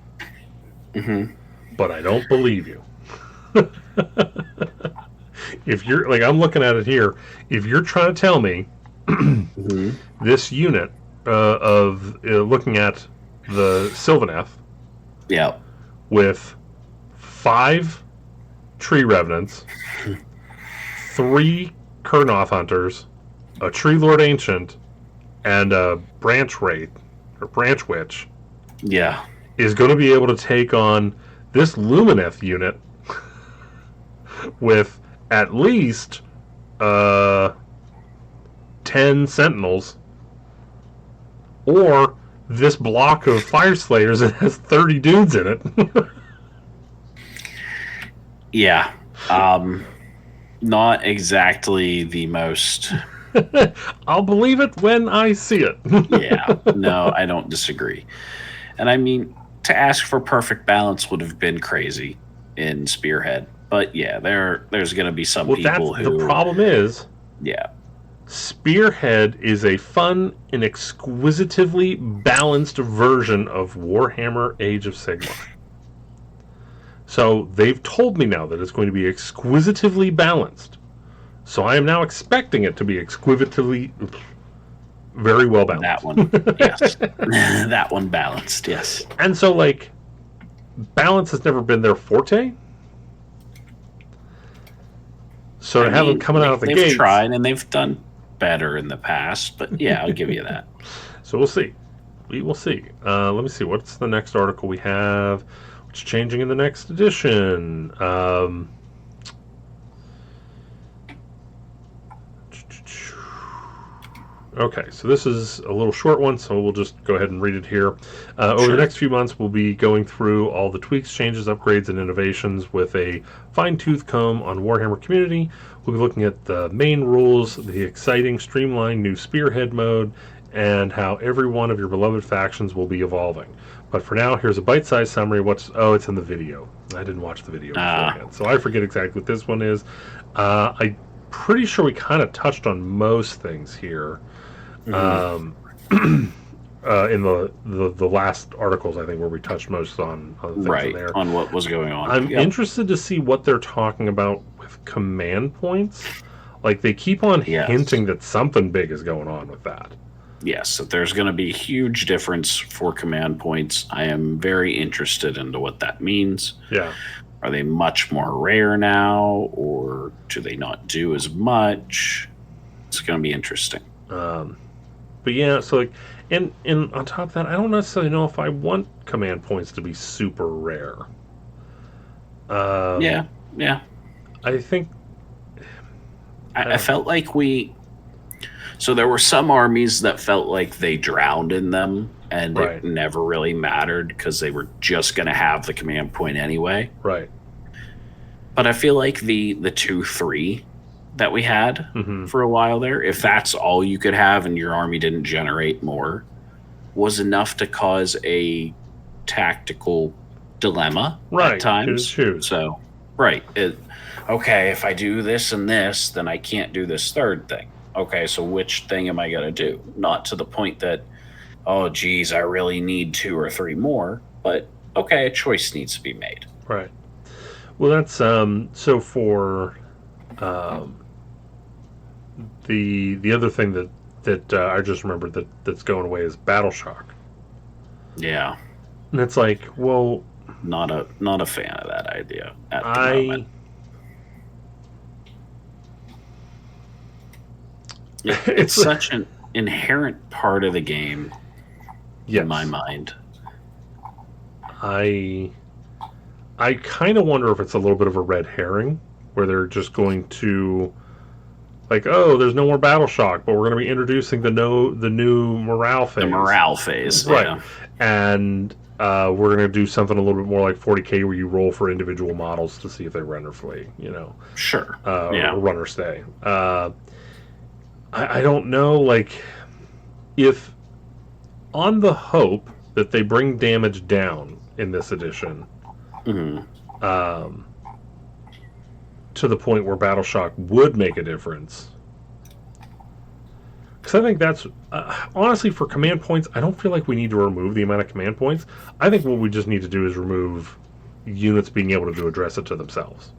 Mm-hmm. But I don't believe you. If you're like, I'm looking at it here. If you're trying to tell me this unit of looking at the Sylvaneth, with 5 Tree Revenants, 3 Kurnoth Hunters, a Tree Lord Ancient, and a Branch Wraith or Branch Witch, is going to be able to take on this Lumineth unit with at least 10 Sentinels, or this block of Fire Slayers that has 30 dudes in it. Yeah. Not exactly the most... I'll believe it when I see it. Yeah. No, I don't disagree. And I mean, to ask for perfect balance would have been crazy in Spearhead. But yeah, there's going to be some people who... The problem is... Yeah. Spearhead is a fun and exquisitively balanced version of Warhammer Age of Sigmar. So they've told me now that it's going to be exquisitively balanced. So I am now expecting it to be exquisitively, very well balanced. That one, yes. That one balanced, yes. And so, like, balance has never been their forte. So to have them coming out of the gates... They've tried, and they've done better in the past, but yeah, I'll give you that. So we'll see. We will see. Let me see. What's the next article we have? What's changing in the next edition? Okay, so this is a little short one, so we'll just go ahead and read it here. Over the next few months, we'll be going through all the tweaks, changes, upgrades, and innovations with a fine-tooth comb on Warhammer Community. We'll be looking at the main rules, the exciting, streamlined new Spearhead mode, and how every one of your beloved factions will be evolving. But for now, here's a bite-sized summary of what's... Oh, it's in the video. I didn't watch the video beforehand, so I forget exactly what this one is. I'm pretty sure we kind of touched on most things here. In the last articles, I think, where we touched most on the things in there. On what was going on. I'm interested to see what they're talking about with command points. Like, they keep on hinting that something big is going on with that. Yes, that there's going to be a huge difference for command points. I am very interested into what that means. Yeah. Are they much more rare now, or do they not do as much? It's going to be interesting. But yeah, so like, and on top of that, I don't necessarily know if I want command points to be super rare. Yeah. I think I felt like so there were some armies that felt like they drowned in them, and it never really mattered because they were just going to have the command point anyway. Right. But I feel like the 2-3 that we had for a while there, if that's all you could have and your army didn't generate more, was enough to cause a tactical dilemma at times. Choose. So, okay, if I do this and this, then I can't do this third thing. Okay, so which thing am I going to do? Not to the point that, oh, geez, I really need 2 or 3 more, but okay, a choice needs to be made. Right. Well, that's so for the other thing that I just remembered that's going away is Battle Shock. Yeah. And it's like, well, not a fan of that idea at the moment. It's such an inherent part of the game in my mind. I kind of wonder if it's a little bit of a red herring, where they're just going to, like, oh, there's no more Battle Shock, but we're going to be introducing the new morale phase. The morale phase, right? Yeah. And we're going to do something a little bit more like 40K, where you roll for individual models to see if they run or flee. Sure. Or run or stay. I don't know, like, if on the hope that they bring damage down in this edition, to the point where Battle Shock would make a difference. Because I think that's, honestly, for command points, I don't feel like we need to remove the amount of command points. I think what we just need to do is remove units being able to address it to themselves.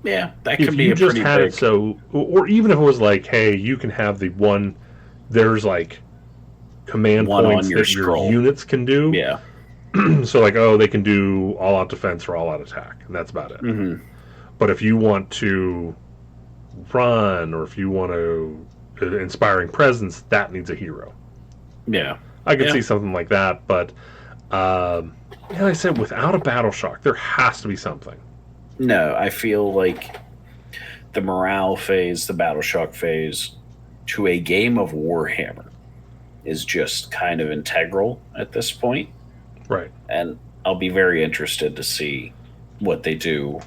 Yeah, that could be a pretty big... it so, or even if it was like, hey, you can have the one, there's like command points that your units can do. Yeah. So like, oh, they can do all-out defense or all-out attack, and that's about it. But if you want to run, or if you want to inspiring presence, that needs a hero. Yeah. I could see something like that, but like I said, without a Battle Shock, there has to be something. No, I feel like the morale phase, the Battle Shock phase, to a game of Warhammer is just kind of integral at this point. Right. And I'll be very interested to see what they do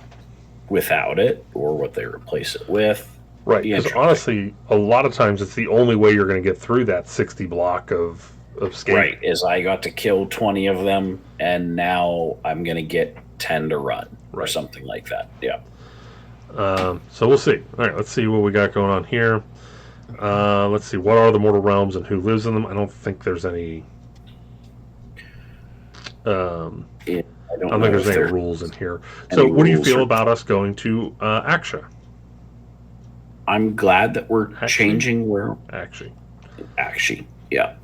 without it, or what they replace it with. Right, because honestly, a lot of times it's the only way you're going to get through that 60 block of scape. Right, is I got to kill 20 of them, and now I'm going to get 10 to run, or something like that. Yeah. So we'll see. All right, let's see what we got going on here. Let's see, what are the Mortal Realms and who lives in them? I don't think there's any I I don't don't think know there's if any there rules in here. any So, what do you rules feel or- about us going to Aksha? I'm glad that we're changing where actually, yeah.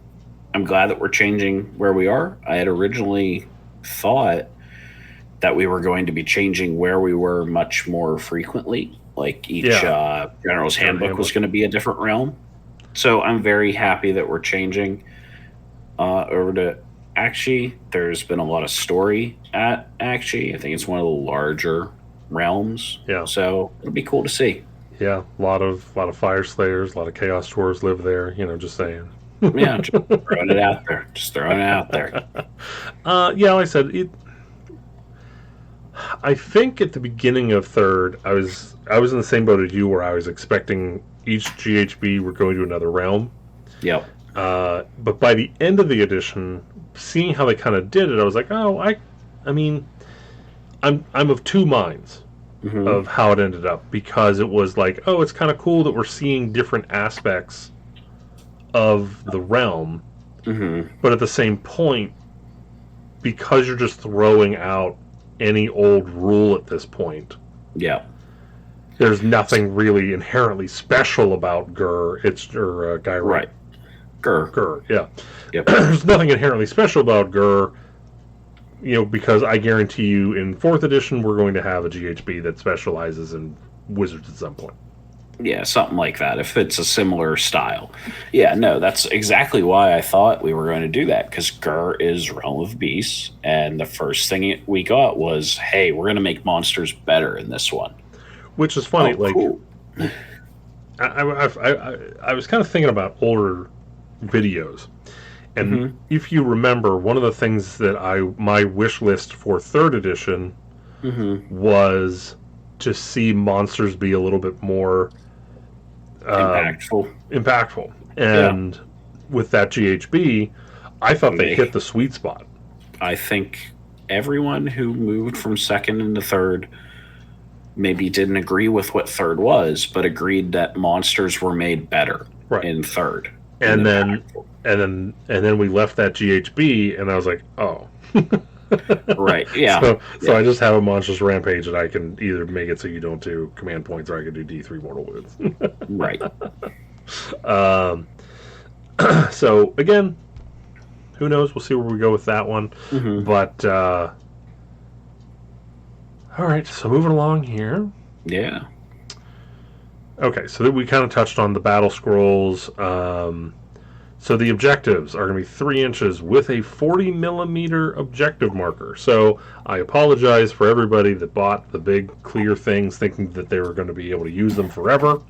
I'm glad that we're changing where we are. I had originally thought that we were going to be changing where we were much more frequently. Like each Yeah. General's General Handbook was Handbook. going to be a different realm. So I'm very happy that we're changing over to Akshi. There's been a lot of story at Akshi. I think it's one of the larger realms. Yeah. So it'll be cool to see. Yeah, a lot of fire slayers, a lot of chaos dwarves live there. Just saying. Yeah, just throwing it out there. Just throwing it out there. Yeah, like I said, I think at the beginning of third, I was in the same boat as you, where I was expecting each GHB were going to another realm. Yep. But by the end of the edition, seeing how they kind of did it, I was like, oh, I mean, I'm of two minds of how it ended up, because it was like, oh, it's kind of cool that we're seeing different aspects of the realm, but at the same point, because you're just throwing out any old rule at this point, Yeah. there's nothing really inherently special about Gur. Guy, Right. Gur, yeah. Yep. There's nothing inherently special about Gur, because I guarantee you in 4th edition we're going to have a GHB that specializes in wizards at some point. Yeah, something like that, if it's a similar style. Yeah, no, that's exactly why I thought we were going to do that, because Gur is Realm of Beasts, and the first thing we got was, hey, we're going to make monsters better in this one. Which is funny, cool. I was kind of thinking about older videos, and if you remember, one of the things that my wish list for 3rd edition was to see monsters be a little bit more impactful. And with that GHB, I thought they hit the sweet spot. I think everyone who moved from 2nd into 3rd maybe didn't agree with what 3rd was, but agreed that monsters were made better in 3rd. And then we left that GHB, and I was like, oh. Right, yeah. So I just have a monstrous rampage that I can either make it so you don't do command points, or I can do D3 mortal wounds. Right. So again, who knows? We'll see where we go with that one. But all right, so moving along here. Yeah. Okay, so we kind of touched on the battle scrolls. So the objectives are going to be 3 inches with a 40 millimeter objective marker. So I apologize for everybody that bought the big clear things thinking that they were going to be able to use them forever.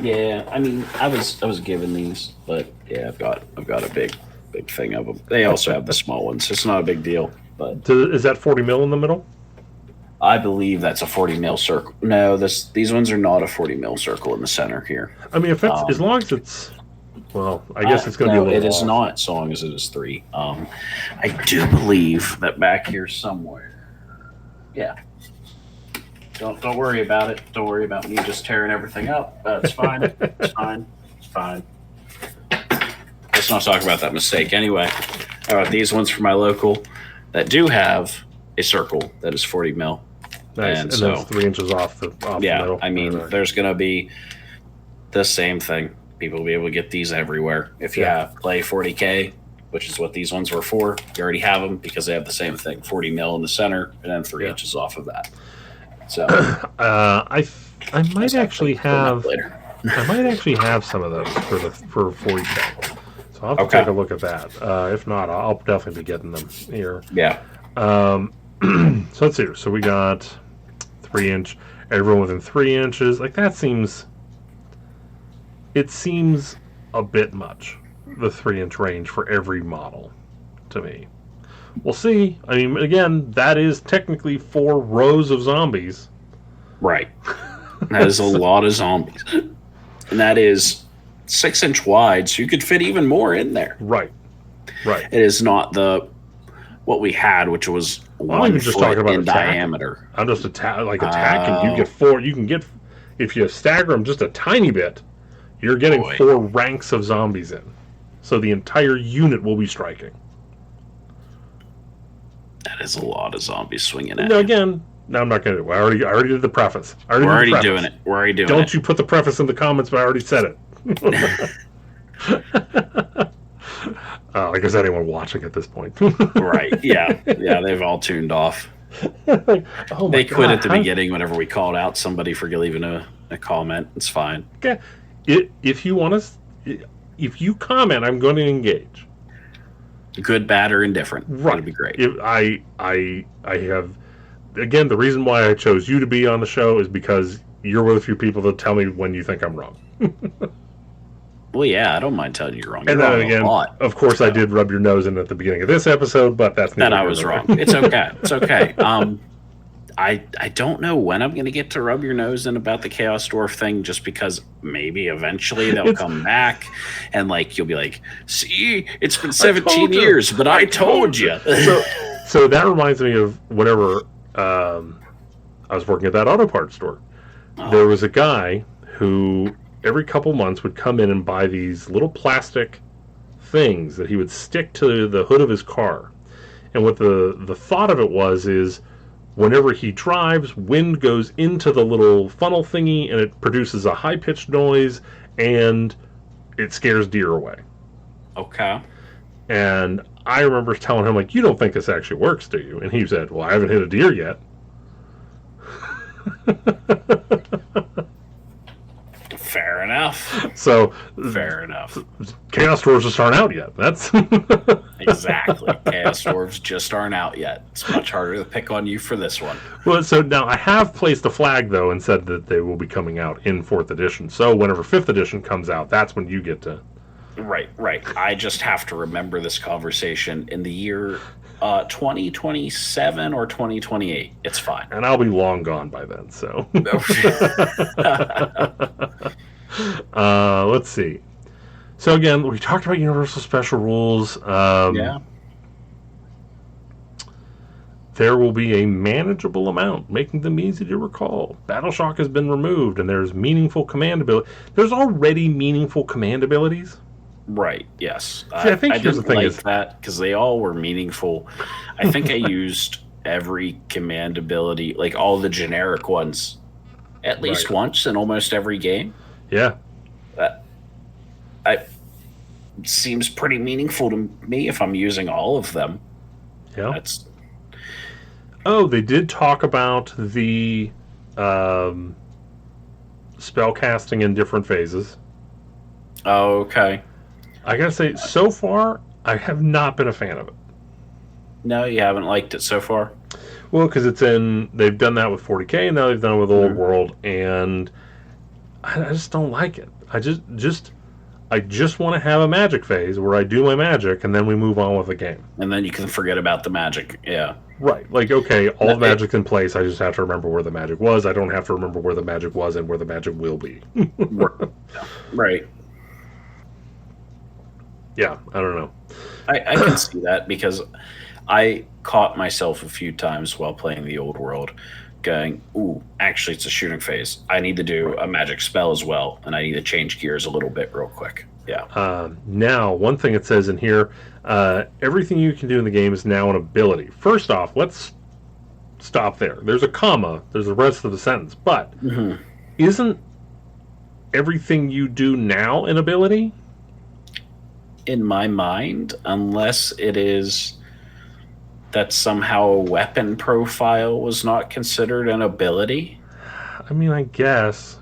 Yeah, I mean, I was given these, but yeah, I've got a big thing of them. They also have the small ones. It's not a big deal, but is that 40 mil in the middle? I believe that's a 40 mil circle. No, these ones are not a 40 mil circle in the center here. I mean, if it's as long as it's, well, I guess it's going to be a little. It is off. not, so long as it is 3. I do believe that back here somewhere. Yeah. Don't worry about it. Don't worry about me just tearing everything up. It's fine. It's fine. It's fine. Let's not talk about that mistake. Anyway, how about these ones for my local that do have a circle that is 40 mil. Nice. And so, that's 3 inches off the middle. I mean, there's going to be the same thing. People will be able to get these everywhere. If you play 40K, which is what these ones were for, you already have them because they have the same thing: 40 mil in the center and then 3 inches off of that. So, I might actually have. I might actually have some of those for 40K. So I'll have to take a look at that. If not, I'll definitely be getting them here. Yeah. So let's see. So we got 3 inch. Everyone within 3 inches. Like that seems. It seems a bit much, the 3 inch range for every model, to me. We'll see. I mean, again, that is technically 4 rows of zombies. Right. That is a lot of zombies. And that is 6 inch wide, so you could fit even more in there. Right. Right. It is not what we had, which was 1 foot in diameter. I'm just attacking. You get 4. You can get, if you stagger them just a tiny bit, you're getting 4 ranks of zombies in. So the entire unit will be striking. That is a lot of zombies swinging at No, you. again, no, I'm not going to. I already did the preface. We're already doing it. We're already doing it. Don't you put the preface in the comments, but I already said it. Like there's anyone watching at this point. Right. Yeah. Yeah. They've all tuned off. Oh They quit at the beginning whenever we called out somebody for leaving a comment. It's fine. Okay. If you want to, if you comment, I'm going to engage. Good, bad, or indifferent. Right. That'd be great. I have, again, the reason why I chose you to be on the show is because you're one of the few people that tell me when you think I'm wrong. Well, yeah, I don't mind telling you you're wrong. And You're then wrong again, a lot, of course, I did rub your nose in at the beginning of this episode, but that's that I was wrong. It's okay. It's okay. I don't know when I'm going to get to rub your nose in about the Chaos Dwarf thing, just because maybe eventually they'll come back and like you'll be like, see, it's been 17 years, but I told you. So that reminds me of whenever I was working at that auto parts store. Oh. There was a guy who every couple months would come in and buy these little plastic things that he would stick to the hood of his car. And what the thought of it is whenever he drives, wind goes into the little funnel thingy and it produces a high-pitched noise and it scares deer away. Okay. And I remember telling him, like, you don't think this actually works, do you? And he said, well, I haven't hit a deer yet. Fair enough. So fair enough. Chaos Dwarves just aren't out yet. That's exactly. Chaos Dwarves just aren't out yet. It's much harder to pick on you for this one. Well, so now I have placed a flag though and said that they will be coming out in 4th edition. So whenever 5th edition comes out, that's when you get to. Right. I just have to remember this conversation in the year 2027 or 2028. It's fine. And I'll be long gone by then, so. Let's see. So again, we talked about Universal Special Rules. Yeah. There will be a manageable amount, making them easy to recall. Battle Shock has been removed, and there's meaningful command ability. There's already meaningful command abilities. Right. Yes. See, I think I here's didn't the thing like is that because they all were meaningful. I think I used every command ability, like all the generic ones, at least once in almost every game. Yeah. Seems pretty meaningful to me if I'm using all of them. Yeah. Oh, they did talk about the spell casting in different phases. Oh, okay. I gotta say, so far, I have not been a fan of it. No, you haven't liked it so far? Well, because they've done that with 40K, and now they've done it with Old World, and I just don't like it. I just want to have a magic phase where I do my magic, and then we move on with the game. And then you can forget about the magic, yeah. Right. Like, okay, all the magic's in place, I just have to remember where the magic was. I don't have to remember where the magic was and where the magic will be. Right. Yeah, I don't know. I can see that because I caught myself a few times while playing the Old World going, ooh, actually it's a shooting phase. I need to do a magic spell as well, and I need to change gears a little bit real quick. Yeah. Now, one thing it says in here, everything you can do in the game is now an ability. First off, let's stop there. There's a comma. There's the rest of the sentence. But isn't everything you do now an ability? In my mind, unless it is that somehow a weapon profile was not considered an ability. I mean, I guess.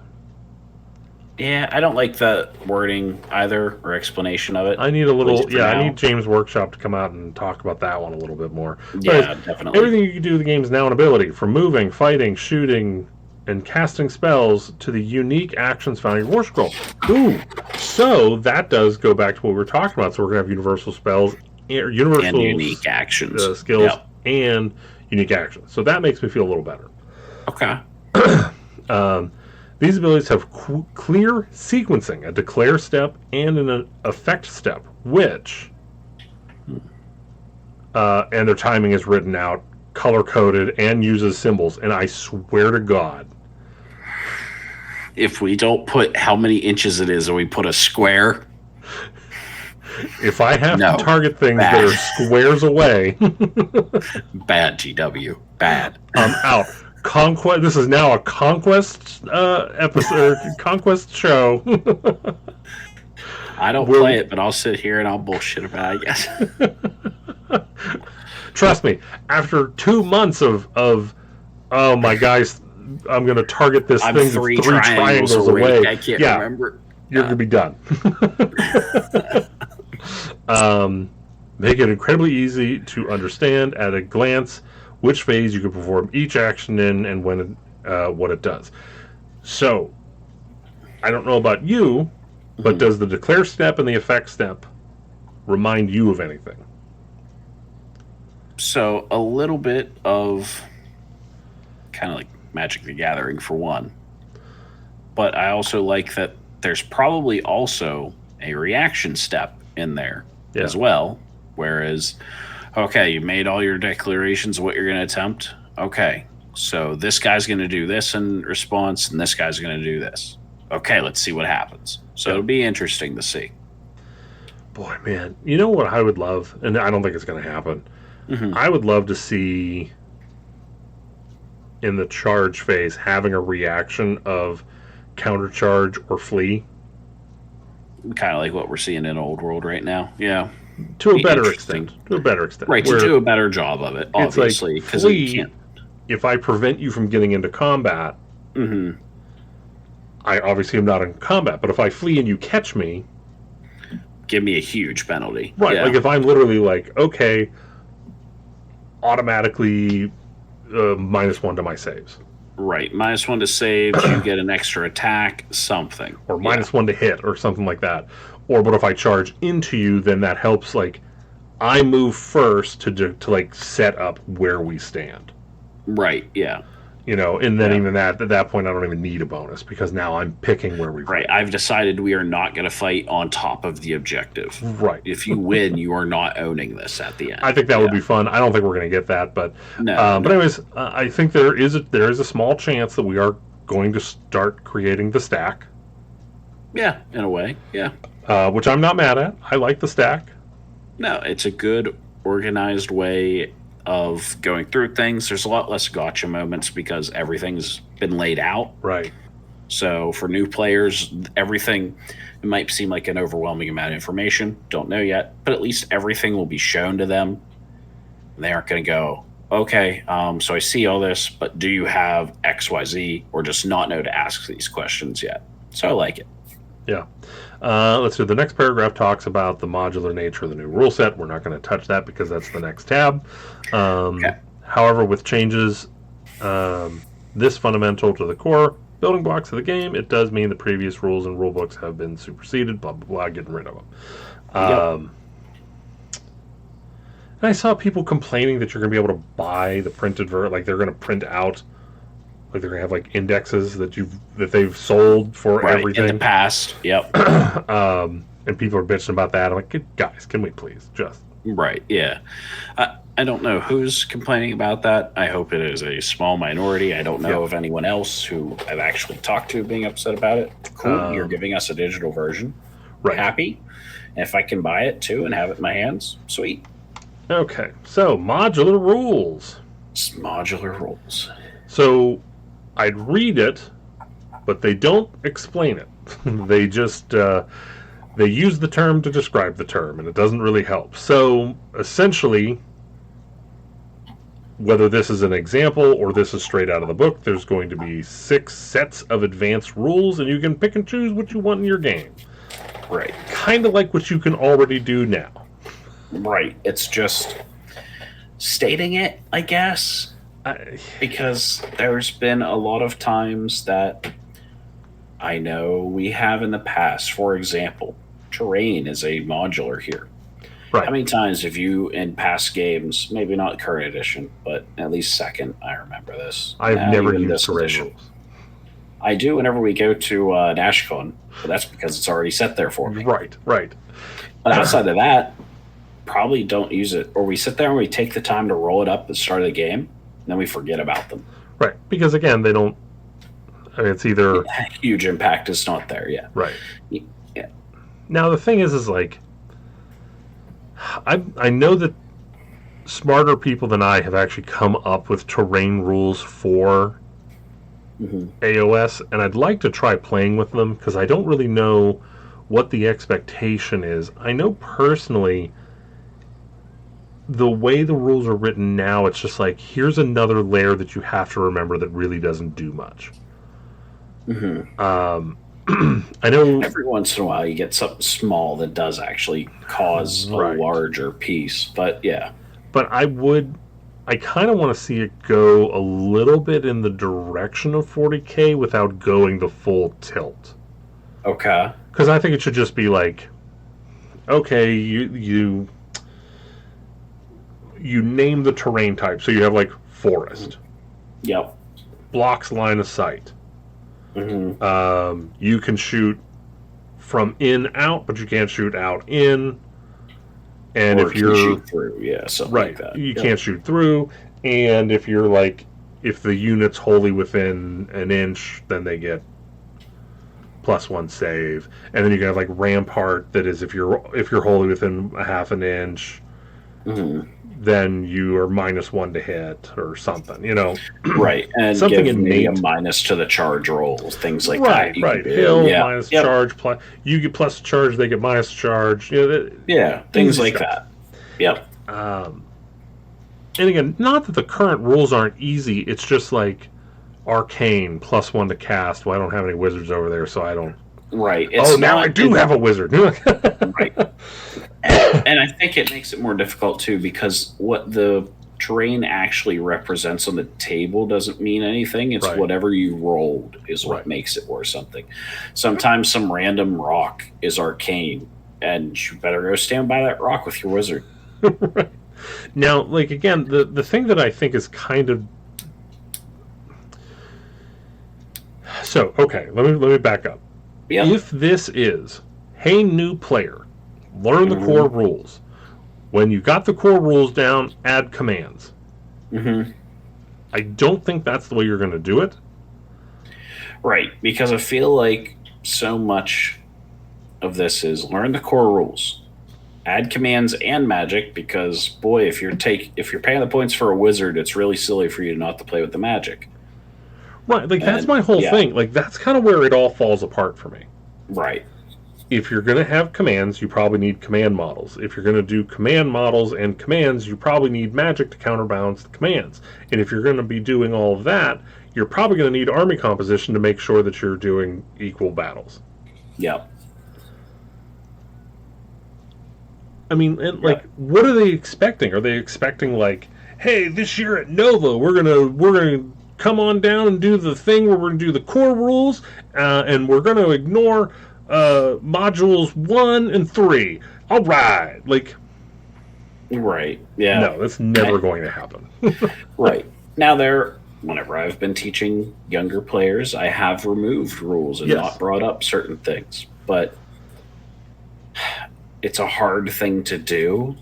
Yeah, I don't like the wording either or explanation of it. I need a little, I need James Workshop to come out and talk about that one a little bit more. Yeah, definitely. Everything you can do in the game is now an ability, from moving, fighting, shooting, and casting spells to the unique actions found in your War Scroll. Ooh, so that does go back to what we were talking about. So we're going to have universal spells, universal and unique actions, skills, and unique actions. So that makes me feel a little better. Okay. These abilities have clear sequencing, a declare step and an effect step, which, and their timing is written out, color-coded, and uses symbols. And I swear to God, if we don't put how many inches it is and we put a square, If I have No. to target things that Bad. are squares away, Bad, GW. Bad. I'm out. Conquest. This is now a conquest episode, conquest show. I don't play it, but I'll sit here and I'll bullshit about it, I guess. Trust me, after 2 months of oh my guys, I'm going to target this I'm thing three three triangles away. I can't Yeah, remember. you're going to be done. Make it incredibly easy to understand at a glance which phase you can perform each action in and when what it does. So, I don't know about you, but does the declare step and the effect step remind you of anything? So, a little bit of kind of like Magic the Gathering for one. But I also like that there's probably also a reaction step in there as well. Whereas, okay, you made all your declarations of what you're going to attempt. Okay, so this guy's going to do this in response, and this guy's going to do this. Okay, let's see what happens. So it'll be interesting to see. Boy, man, you know what I would love, and I don't think it's going to happen. I would love to see in the charge phase having a reaction of countercharge or flee. Kind of like what we're seeing in Old World right now. Yeah. To a better extent. Right, to do a better job of it, obviously. It's like, flee, if I prevent you from getting into combat, I obviously am not in combat, but if I flee and you catch me... Give me a huge penalty. Right, like if I'm literally like, okay, automatically -1 to my saves. Right, -1 to saves, you get an extra attack, something. Or -1 to hit, or something like that. Or, but if I charge into you, then that helps, like, I move first to like, set up where we stand. Right, yeah. You know, and then even at that point, I don't even need a bonus, because now I'm picking where we fight. Right, I've decided we are not going to fight on top of the objective. Right. If you win, you are not owning this at the end. I think that would be fun. I don't think we're going to get that, but... But anyways, I think there is a small chance that we are going to start creating the stack. Yeah, in a way, yeah. Which I'm not mad at. I like the stack. No, it's a good, organized way of going through things. There's a lot less gotcha moments because everything's been laid out. Right. So for new players, everything, it might seem like an overwhelming amount of information. Don't know yet, but at least everything will be shown to them. They aren't going to go, okay, so I see all this, but do you have X, Y, Z, or just not know to ask these questions yet? So I like it. Yeah. Let's see. The next paragraph talks about the modular nature of the new rule set. We're not going to touch that because that's the next tab. However, with changes this fundamental to the core building blocks of the game, it does mean the previous rules and rule books have been superseded, blah, blah, blah, getting rid of them. And I saw people complaining that you're going to be able to buy the printed version, like they're going to print out, like they're going to have like indexes that they've sold for everything in the past. Yep. And people are bitching about that. I'm like, guys, can we please just... Right, yeah. I don't know who's complaining about that. I hope it is a small minority. I don't know of anyone else who I've actually talked to being upset about it. Cool, you're giving us a digital version. Right. Happy. And if I can buy it too and have it in my hands, sweet. Okay, so modular rules. Modular rules. So I'd read it, but they don't explain it. They just... they use the term to describe the term, and it doesn't really help. So, essentially, whether this is an example or this is straight out of the book, there's going to be 6 sets of advanced rules, and you can pick and choose what you want in your game. Right. Kind of like what you can already do now. Right. It's just stating it, I guess, because there's been a lot of times that I know we have in the past. For example, terrain is a modular here. Right. How many times have you, in past games, maybe not current edition, but at least second, I remember this. I've never used terrain rules. I do whenever we go to NashCon, but that's because it's already set there for me. Right. But outside of that, probably don't use it. Or we sit there and we take the time to roll it up at the start of the game, and then we forget about them. Right. Because, again, they don't... I mean, it's either... Huge impact is not there yet. Right. Yeah. Now, the thing is like... I know that smarter people than I have actually come up with terrain rules for AOS, and I'd like to try playing with them because I don't really know what the expectation is. I know personally the way the rules are written now, it's just like, here's another layer that you have to remember that really doesn't do much. I know every once in a while you get something small that does actually cause a larger piece, but yeah. But I kind of want to see it go a little bit in the direction of 40K without going the full tilt. Okay. Because I think it should just be like, okay, you name the terrain type. So you have like forest. Yep. Blocks line of sight. You can shoot from in out, but you can't shoot out in. And or if you're shoot through, something like that. You can't shoot through. And if you're like, if the unit's wholly within an inch, then they get +1 save. And then you can have like rampart that is if you're wholly within a half an inch, then you are -1 to hit or something, Right, and something give me a innate. minus to the charge rolls, things like Right, that. right. Hill minus charge, plus you get plus charge, they get minus charge. Things like that. Yep. And again, not that the current rules aren't easy. It's just like arcane +1 to cast. Well, I don't have any wizards over there, so I don't. Right. Now I do have a wizard. Right. And I think it makes it more difficult too, because what the terrain actually represents on the table doesn't mean anything. It's whatever you rolled is what makes it worth something. Sometimes some random rock is arcane, and you better go stand by that rock with your wizard. Right. Now, like again, the thing that I think is kind of so okay. Let me back up. Yeah. If this is, hey, new player, learn the core rules. When you got the core rules down, add commands. I don't think that's the way you're going to do it. Right, because I feel like so much of this is learn the core rules, add commands and magic. Because boy, if you're paying the points for a wizard, it's really silly for you not to play with the magic. Right, like that's my whole thing. Like that's kind of where it all falls apart for me. Right. If you're going to have commands, you probably need command models. If you're going to do command models and commands, you probably need magic to counterbalance the commands. And if you're going to be doing all of that, you're probably going to need army composition to make sure that you're doing equal battles. Yep. I mean, and what are they expecting? Are they expecting like, hey, this year at Nova, we're gonna come on down and do the thing where we're going to do the core rules, and we're going to ignore modules 1 and 3. All right. Like, right. Yeah. No, that's never going to happen. Right. Now, whenever I've been teaching younger players, I have removed rules and not brought up certain things. But it's a hard thing to do,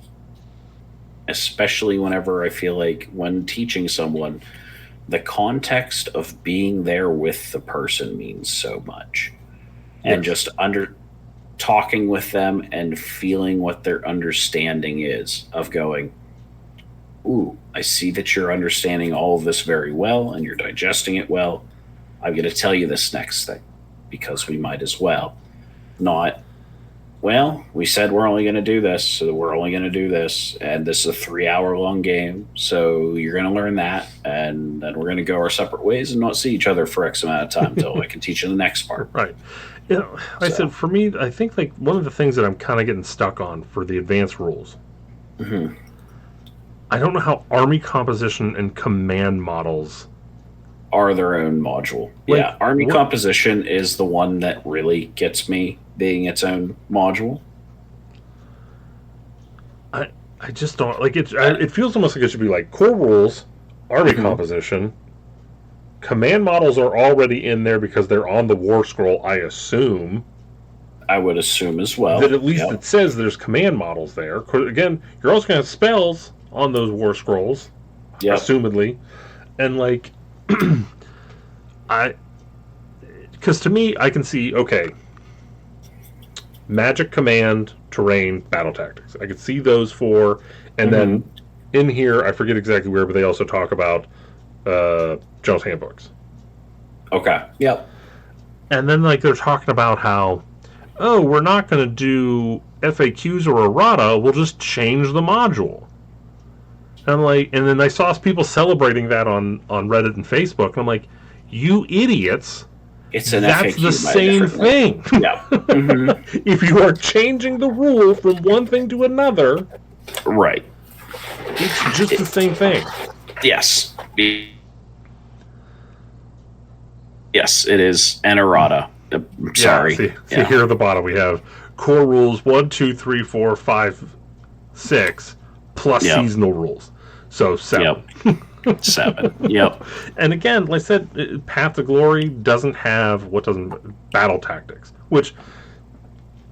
especially whenever I feel like when teaching someone, the context of being there with the person means so much. And just talking with them and feeling what their understanding is of going, ooh, I see that you're understanding all of this very well and you're digesting it well. I'm going to tell you this next thing because we might as well. Not, well, we said we're only going to do this, so we're only going to do this, and this is a 3-hour-long game, so you're going to learn that, and then we're going to go our separate ways and not see each other for X amount of time until I can teach you the next part. Right. I said, for me, I think like one of the things that I'm kind of getting stuck on for the advanced rules, I don't know how army composition and command models are their own module. Army composition is the one that really gets me, being its own module. I just don't like it. It feels almost like it should be like core rules, army composition. Command models are already in there because they're on the war scroll, I assume. I would assume as well. That at least it says there's command models there. Again, you're also going to have spells on those war scrolls, assumedly. And like, because to me, I can see, okay, Magic Command, Terrain, Battle Tactics. I could see those four, and then in here, I forget exactly where, but they also talk about General's Handbooks. Okay. Yep. And then like they're talking about how, oh, we're not going to do FAQs or errata. We'll just change the module. And I'm like, and then I saw people celebrating that on Reddit and Facebook. And I'm like, you idiots! It's an That's FAQ the same thing. Yeah. Mm-hmm. If you are changing the rule from one thing to another, Right. it's just the same thing. Yes. Yes, it is an errata. Sorry. Yeah, see, here at the bottom we have core rules 1, 2, 3, 4, 5, 6 plus seasonal rules. So 7. Yep. 7. Yep. And again, like I said, Path to Glory doesn't have battle tactics, which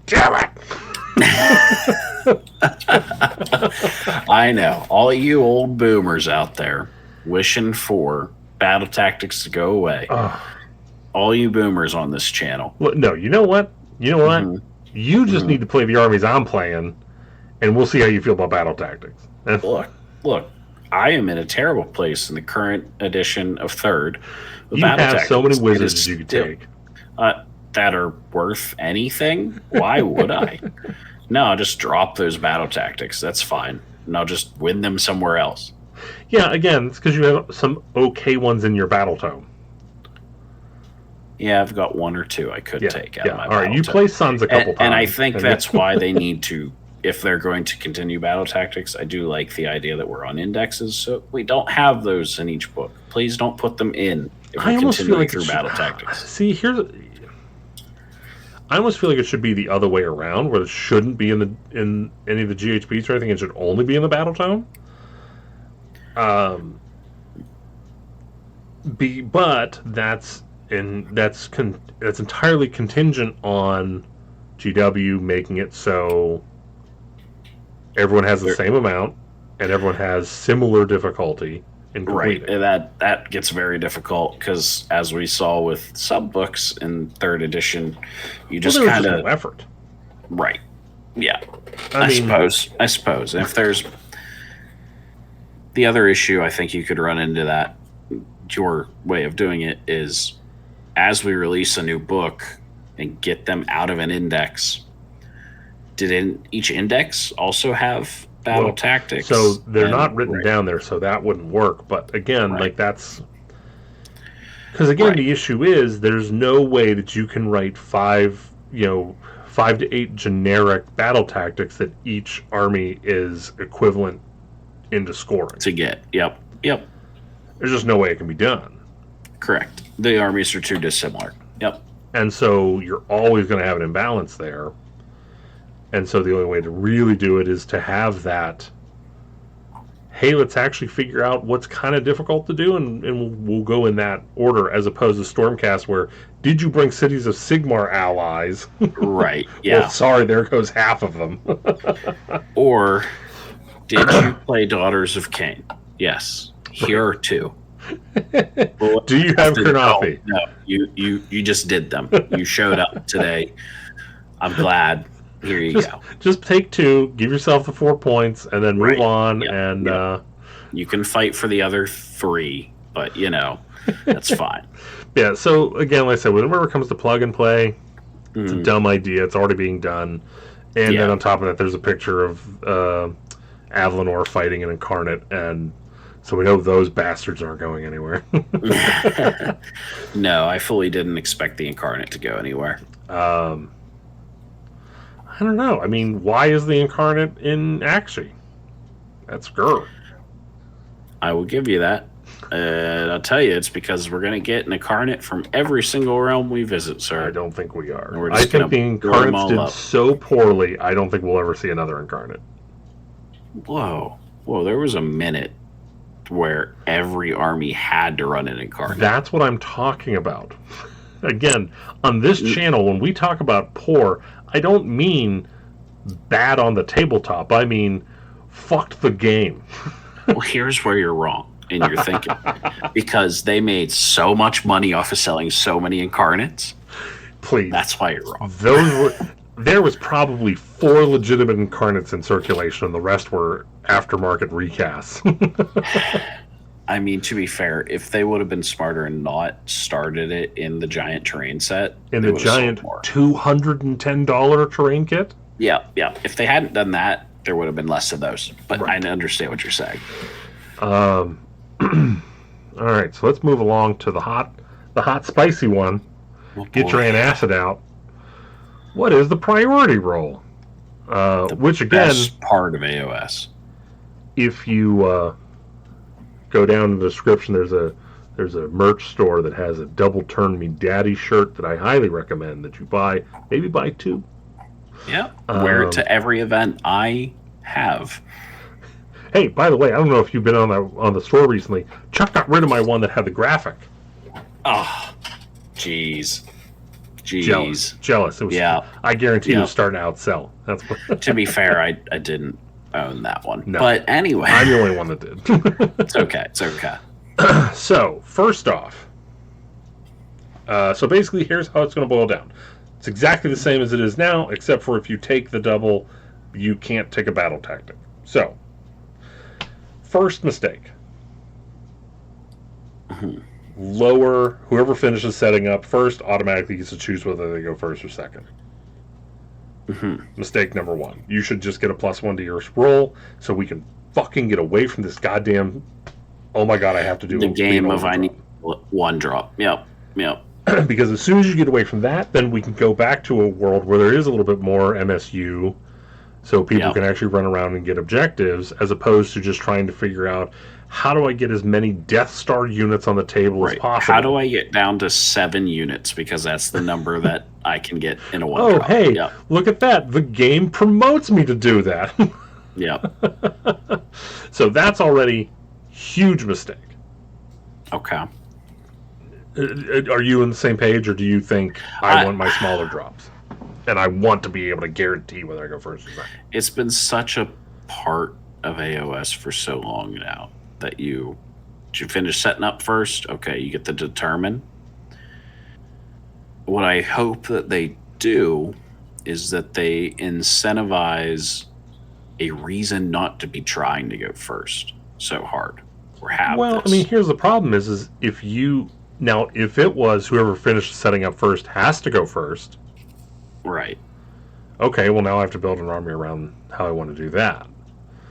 damn it. I know. All you old boomers out there wishing for battle tactics to go away. All you boomers on this channel. Well, no, you know what? Mm-hmm. You just need to play the armies I'm playing, and we'll see how you feel about battle tactics. Look, I am in a terrible place in the current edition of 3rd. You have so many wizards you can take. That are worth anything? Why would I? No, I'll just drop those battle tactics. That's fine. And I'll just win them somewhere else. Yeah, again, it's because you have some okay ones in your battle tome. Yeah, I've got 1 or 2 I could take out of my battle All right, you play Sons a couple times. And I think that's why they need to, if they're going to continue battle tactics, I do like the idea that we're on indexes, so we don't have those in each book. Please don't put them in if we're continuing through battle tactics. See, I almost feel like it should be the other way around, where it shouldn't be in any of the GHPs or anything. It should only be in the battle tome. But that's entirely contingent on GW making it so everyone has the same amount and everyone has similar difficulty in completing. Right, and that gets very difficult because, as we saw with sub books in 3rd edition, you just kind of no effort. Right. Yeah. I suppose. And if there's the other issue, I think you could run into that. Your way of doing it is, as we release a new book and get them out of an index, did each index also have battle tactics? So they're not written down there, so that wouldn't work. But again, like that's because the issue is there's no way that you can write 5 to 8 generic battle tactics that each army is equivalent into scoring to get. Yep. There's just no way it can be done. Correct. The armies are too dissimilar. Yep. And so you're always going to have an imbalance there. And so the only way to really do it is to have that, hey, let's actually figure out what's kind of difficult to do, and we'll go in that order, as opposed to Stormcast, where, did you bring Cities of Sigmar allies? Right, yeah. Well, sorry, there goes half of them. Or, did you play Daughters of Cain? Yes. Here are 2. Well, do you have Kurnothi? No, you just did them. You showed up today. I'm glad. Here you go. Just take 2, give yourself the 4 points, and then move on. Yep. And you can fight for the other 3, but that's fine. Yeah. So again, like I said, whenever it comes to plug and play, it's a dumb idea. It's already being done, and then on top of that, there's a picture of Avalanor fighting an Incarnate, and so we know those bastards aren't going anywhere. No, I fully didn't expect the Incarnate to go anywhere. I don't know. I mean, why is the Incarnate in Axie? That's Gur. I will give you that. I'll tell you, it's because we're going to get an Incarnate from every single realm we visit, sir. I don't think we are. I think the Incarnates did so poorly, I don't think we'll ever see another Incarnate. Whoa, there was a minute where every army had to run an Incarnate. That's what I'm talking about. Again, on this channel, when we talk about poor, I don't mean bad on the tabletop. I mean, fucked the game. Well, here's where you're wrong in your thinking. Because they made so much money off of selling so many Incarnates. Please. That's why you're wrong. there was probably 4 legitimate incarnates in circulation, and the rest were aftermarket recasts. I mean, to be fair, if they would have been smarter and not started it in the giant terrain set, In the giant $210 terrain kit? Yeah. If they hadn't done that, there would have been less of those. But Right. I understand what you're saying. All right, so let's move along to the hot spicy one. Oh, Get boy. your antacid out. What is the priority roll? Which again, Best part of AOS. if you go down in the description, there's a merch store that has a Double Turn Me Daddy shirt that I highly recommend that you buy. Maybe buy 2. Yeah. Wear it to every event I have. Hey, by the way, I don't know if you've been on the store recently. Chuck got rid of my one that had the graphic. Oh, jeez. Jealous. It was, Yeah. I guarantee it Yeah. was starting to outsell. That's what, To be fair, I didn't own that one. No. But anyway, I'm the only one that did. it's okay. It's okay. So, first off, so basically, here's how it's going to boil down. It's exactly the same as it is now, except for if you take the double, you can't take a battle tactic. So, first mistake. Lower, whoever finishes setting up first automatically gets to choose whether they go first or second. Mistake number 1. You should just get a +1 to your roll so we can fucking get away from this goddamn, oh my god, I have to do The a game lead of I need overdrop. 1 drop. Yep. Because as soon as you get away from that, then we can go back to a world where there is a little bit more MSU, so people Yep. can actually run around and get objectives, as opposed to just trying to figure out, how do I get as many Death Star units on the table as possible? How do I get down to 7 units? Because that's the number that I can get in a 1 Oh, drop. hey, Yep. look at that. The game promotes me to do that. Yep. So that's already huge mistake. Okay. Are you on the same page, or do you think I want my smaller drops? And I want to be able to guarantee whether I go first or second. It's been such a part of AOS for so long now that you finish setting up first. Okay, you get to determine. What I hope that they do is that they incentivize a reason not to be trying to go first so hard or have Well, this. I mean, here's the problem is if it was whoever finished setting up first has to go first, Right. okay, well, now I have to build an army around how I want to do that.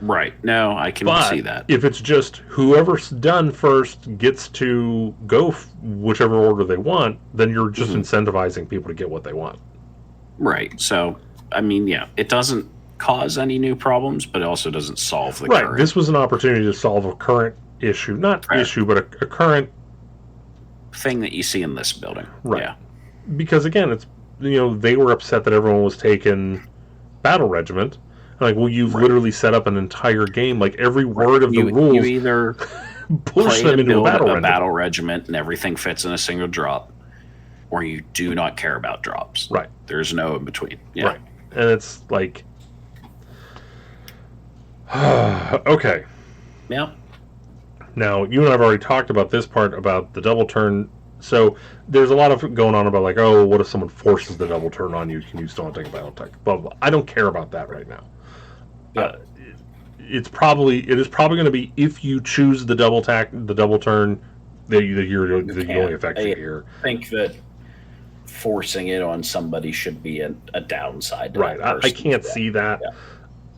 Right. No, I can But see that. if it's just whoever's done first gets to go whichever order they want, then you're just incentivizing people to get what they want. Right. So, I mean, yeah, it doesn't cause any new problems, but it also doesn't solve the Right. current. This was an opportunity to solve a current issue. Not Right. issue, but a current... thing that you see in this building. Right. Yeah. Because, again, it's they were upset that everyone was taking Battle Regiment. Like, well, you've literally set up an entire game. Like, every word of the rules You either push play them to into a build battle, battle regiment and everything fits in a single drop, or you do not care about drops. Right. There's no in between. Yeah. Right. And it's like... okay. Yeah. Now, you and I have already talked about this part about the double turn. So there's a lot of going on about, like, oh, what if someone forces the double turn on you? Can you still not take a battle tech? Blah, blah, blah. I don't care about that right now. Yeah. It is probably going to be, if you choose the double turn, that you're only affected here. I think that forcing it on somebody should be a downside. To Right. that I person. can't see that. Yeah.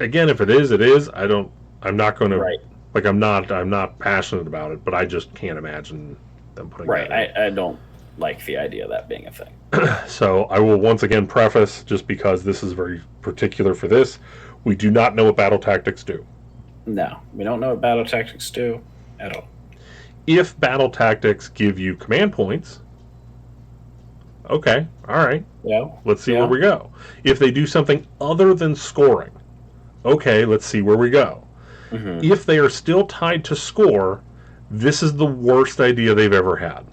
Again, if it is, it is. I'm not going to. Right. Like, I'm not passionate about it, but I just can't imagine them putting Right. that in. I don't like the idea of that being a thing. So I will once again preface, just because this is very particular for this, we do not know what battle tactics do. No, we don't know what battle tactics do at all. If battle tactics give you command points, okay, all right, Yeah. let's see where we go. If they do something other than scoring, okay, let's see where we go. If they are still tied to score, this is the worst idea they've ever had.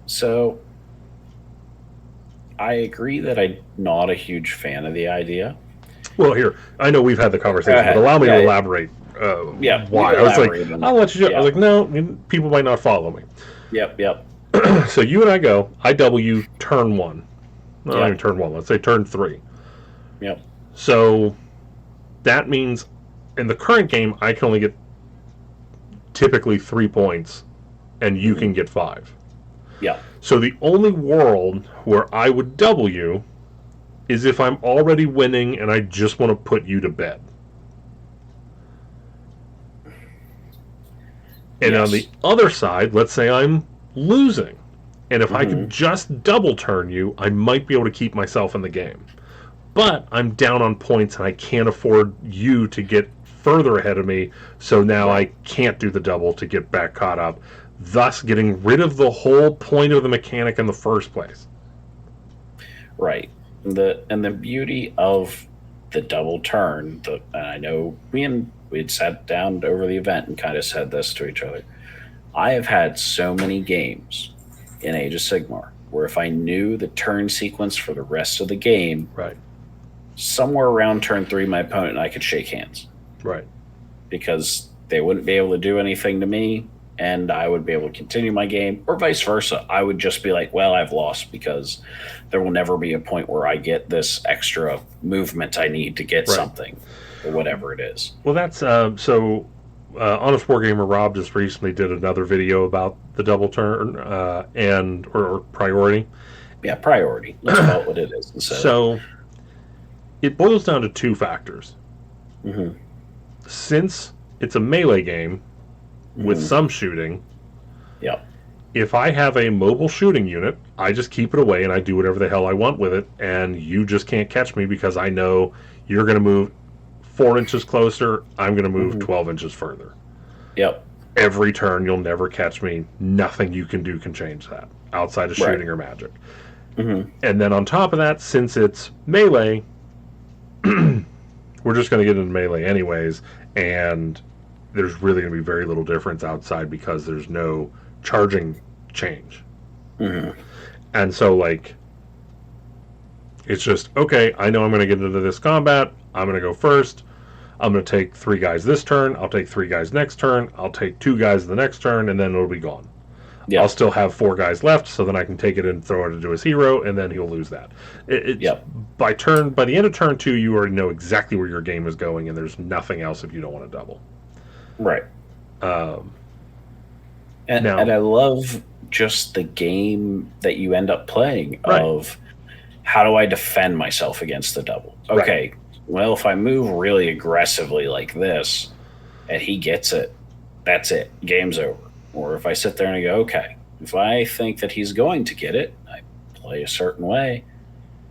So, I agree that I'm not a huge fan of the idea. Well, here, I know we've had the conversation, but allow me to elaborate why. I was like, I'll let you do it. I was like, no, people might not follow me. Yep. So you and I go. I double you turn one. Not Yeah. even turn one. Let's say turn 3. Yep. So that means in the current game, I can only get typically 3 points, and you can get 5. Yeah. So the only world where I would double you is if I'm already winning and I just want to put you to bed. And on the other side, let's say I'm losing. And if I could just double turn you, I might be able to keep myself in the game. But I'm down on points and I can't afford you to get further ahead of me, so now I can't do the double to get back caught up, thus getting rid of the whole point of the mechanic in the first place. Right. And the beauty of the double turn, and I know we'd sat down over the event and kind of said this to each other. I have had so many games in Age of Sigmar where if I knew the turn sequence for the rest of the game, Right. somewhere around turn 3, my opponent and I could shake hands. Right. Because they wouldn't be able to do anything to me, and I would be able to continue my game, or vice versa. I would just be like, well, I've lost because there will never be a point where I get this extra movement I need to get something, or whatever it is. Well, that's so. Honest Wargamer Rob just recently did another video about the double turn or priority. Yeah, priority. Let's call it what it is. So it boils down to 2 factors. Mm-hmm. Since it's a melee game with some shooting, if I have a mobile shooting unit, I just keep it away and I do whatever the hell I want with it, and you just can't catch me because I know you're going to move 4 inches closer, I'm going to move 12 inches further. Yep. Every turn, you'll never catch me. Nothing you can do can change that outside of shooting or magic. And then on top of that, since it's melee, we're just going to get into melee anyways, and there's really going to be very little difference outside because there's no charging change. And so, like, it's just, okay, I know I'm going to get into this combat. I'm going to go first. I'm going to take 3 guys this turn. I'll take 3 guys next turn. I'll take 2 guys the next turn, and then it'll be gone. I'll still have 4 guys left, so then I can take it and throw it into his hero, and then he'll lose that. By the end of turn 2, you already know exactly where your game is going, and there's nothing else if you don't want to double. Right. And I love just the game that you end up playing of how do I defend myself against the double? Okay, well, if I move really aggressively like this, and he gets it, that's it. Game's over. Or if I sit there and I go, okay, if I think that he's going to get it, I play a certain way,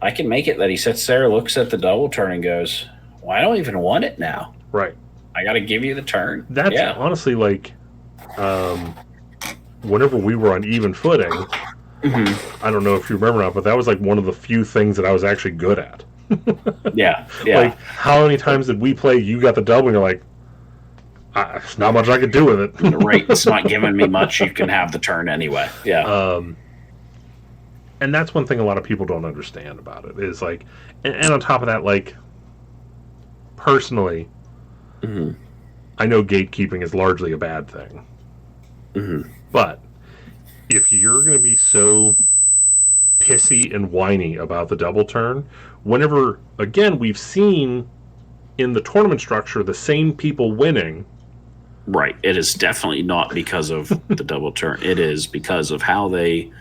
I can make it that he sits there, looks at the double turn and goes, well, I don't even want it now. Right. I got to give you the turn. That's honestly like whenever we were on even footing, I don't know if you remember or not, but that was like one of the few things that I was actually good at. Like, how many times did we play, you got the double, and you're like, there's not much I could do with it. Right, it's not giving me much. You can have the turn anyway. And that's one thing a lot of people don't understand about it is like, and on top of that, like, personally, I know gatekeeping is largely a bad thing. But if you're going to be so pissy and whiny about the double turn, whenever, again, we've seen in the tournament structure the same people winning. Right. It is definitely not because of the double turn. It is because of how they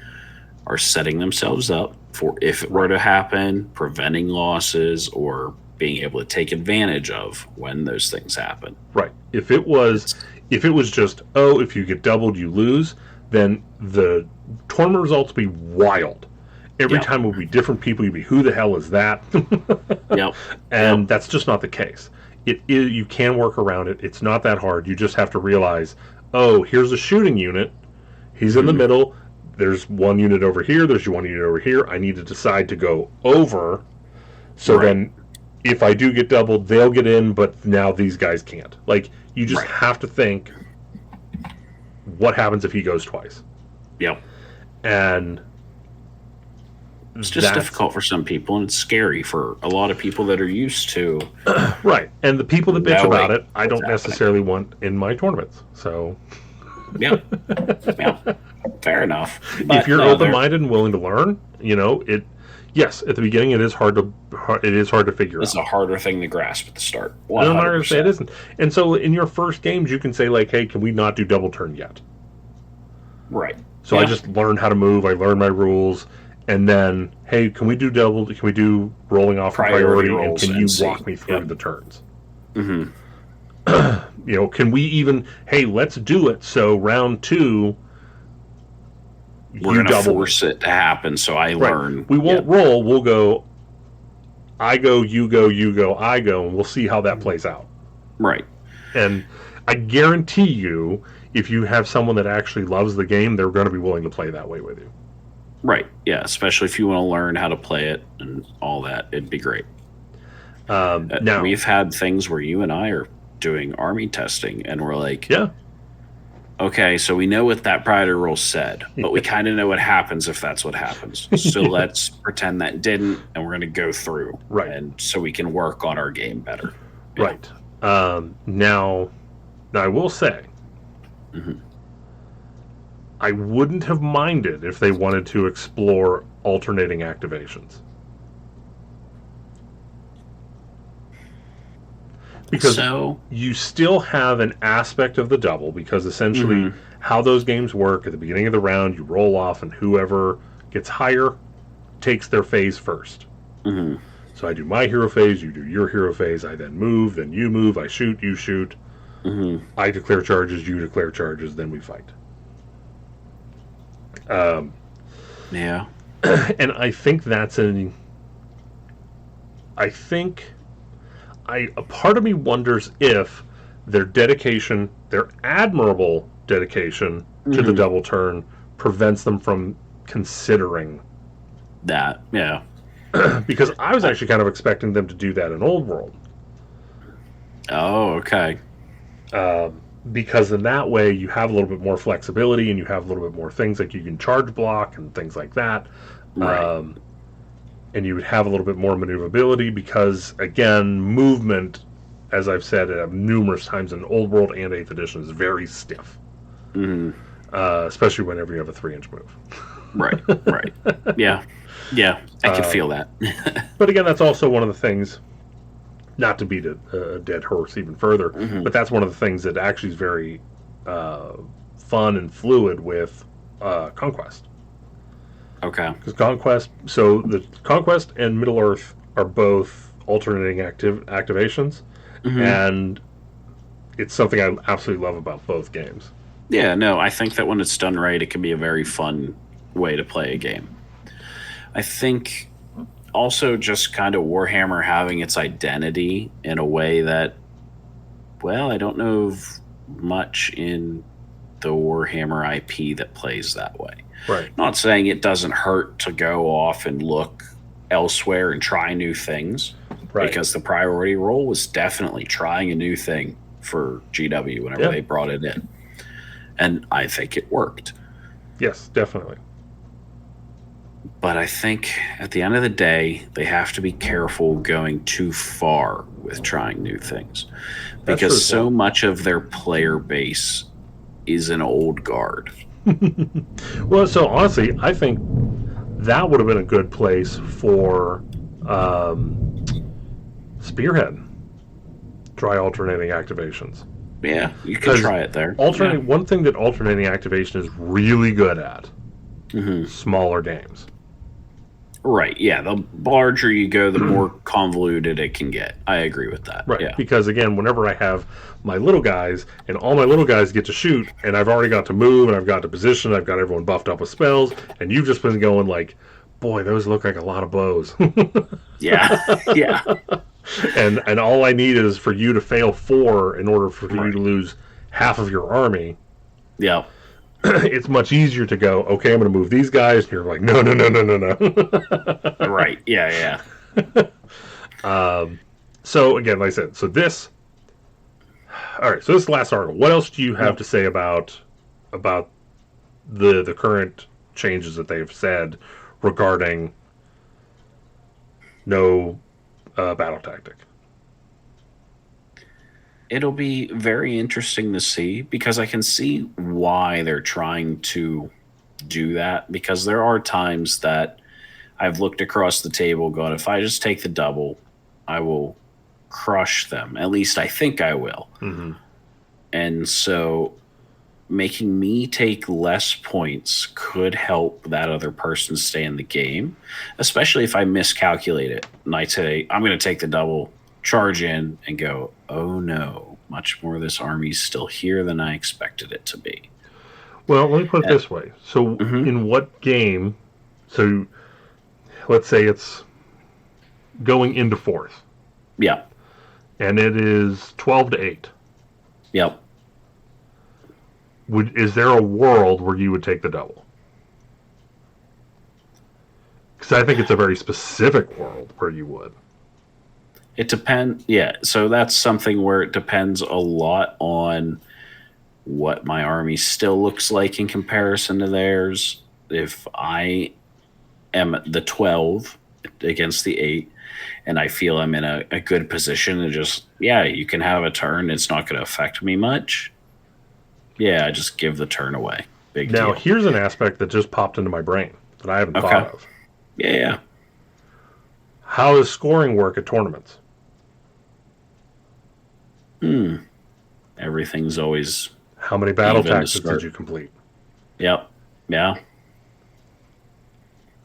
are setting themselves up for if it were to happen, preventing losses, or being able to take advantage of when those things happen. Right. If it was just, if you get doubled, you lose, then the tournament results would be wild. Every time it would be different people. You'd be, who the hell is that? And that's just not the case. You can work around it. It's not that hard. You just have to realize, here's a shooting unit. He's in the middle. There's one unit over here. There's one unit over here. I need to decide to go over. So then if I do get doubled, they'll get in, but now these guys can't. Like, you just have to think, what happens if he goes twice? And it's just difficult for some people, and it's scary for a lot of people that are used to. Right. And the people that bitch about it, I don't necessarily want in my tournaments. So. Fair fair enough. If But you're no, open-minded and willing to learn, it. Yes, at the beginning it is hard to figure it's out. a harder thing to grasp at the start. And I'm not going to say it 100%. isn't. And so in your first games, you can say like, "Hey, can we not do double turn yet?" Right. So I just learned how to move. I learned my rules, and then, hey, can we do double? Can we do rolling off priority? And rolls can you see. walk me through the turns? Mm-hmm. Can we even? Hey, let's do it. So round 2, We're going to force it to happen, so I learn. We won't roll. We'll go. I go, you go, you go, I go, and we'll see how that plays out. Right. And I guarantee you, if you have someone that actually loves the game, they're going to be willing to play that way with you. Right. Yeah. Especially if you want to learn how to play it and all that, it'd be great. Now we've had things where you and I are doing army testing, and we're like, yeah. Okay, so we know what that priority roll said, but we kind of know what happens if that's what happens. So let's pretend that didn't, and we're going to go through, and so we can work on our game better. Yeah. Right. Now, I will say, I wouldn't have minded if they wanted to explore alternating activations. Because you still have an aspect of the double, because essentially how those games work, at the beginning of the round, you roll off, and whoever gets higher takes their phase first. Mm-hmm. So I do my hero phase, you do your hero phase, I then move, then you move, I shoot, you shoot. Mm-hmm. I declare charges, you declare charges, then we fight. Yeah. And I think that's a part of me wonders if their dedication, their admirable dedication to the double turn, prevents them from considering that. Yeah. Because I was actually kind of expecting them to do that in Old World. Oh, okay. Because in that way you have a little bit more flexibility, and you have a little bit more things like you can charge block and things like that. Right. And you would have a little bit more maneuverability because, again, movement, as I've said numerous times in Old World and 8th Edition, is very stiff. Especially whenever you have a 3-inch move. Right. Yeah. I can feel that. But again, that's also one of the things, not to beat a dead horse even further, but that's one of the things that actually is very fun and fluid with Conquest. Okay. Because the Conquest and Middle-earth are both alternating activations, and it's something I absolutely love about both games. Yeah, no, I think that when it's done right, it can be a very fun way to play a game. I think also just kind of Warhammer having its identity in a way that, well, I don't know of much in the Warhammer IP that plays that way. Right. Not saying it doesn't hurt to go off and look elsewhere and try new things. Right. Because the priority roll was definitely trying a new thing for GW whenever they brought it in. And I think it worked. Yes, definitely. But I think at the end of the day, they have to be careful going too far with trying new things. Because so much of their player base is an old guard. Well, so honestly, I think that would have been a good place for Spearhead. Try alternating activations. Yeah, you can try it there. One thing that alternating activation is really good at, smaller games. Right, yeah. The larger you go, the more convoluted it can get. I agree with that. Right, yeah. Because again, whenever I have my little guys, and all my little guys get to shoot, and I've already got to move, and I've got to position, I've got everyone buffed up with spells, and you've just been going like, boy, those look like a lot of blows. Yeah. And all I need is for you to fail 4 in order for you to lose half of your army. Yeah. It's much easier to go, okay, I'm going to move these guys, and you're like, no. Right, yeah. So, again, like I said, so this last article, what else do you have to say about the current changes that they've said regarding no battle tactic? It'll be very interesting to see, because I can see why they're trying to do that, because there are times that I've looked across the table going, if I just take the double, I will crush them. At least I think I will. Mm-hmm. And so making me take less points could help that other person stay in the game, especially if I miscalculate it and I say, I'm going to take the double, charge in, and go, oh no, much more of this army's still here than I expected it to be. Well, let me put it this way. So in what game, so let's say it's going into 4th. Yeah. And it is 12 to 8. Yep. Is there a world where you would take the double? Because I think it's a very specific world where you would. It depends. Yeah. So that's something where it depends a lot on what my army still looks like in comparison to theirs. If I am the 12 against the 8 and I feel I'm in a good position to just, you can have a turn. It's not going to affect me much. Yeah, I just give the turn away. Big deal. Now, here's an aspect that just popped into my brain that I haven't thought of. Yeah. How does scoring work at tournaments? Everything's always... How many battle tactics did you complete? Yep. Yeah.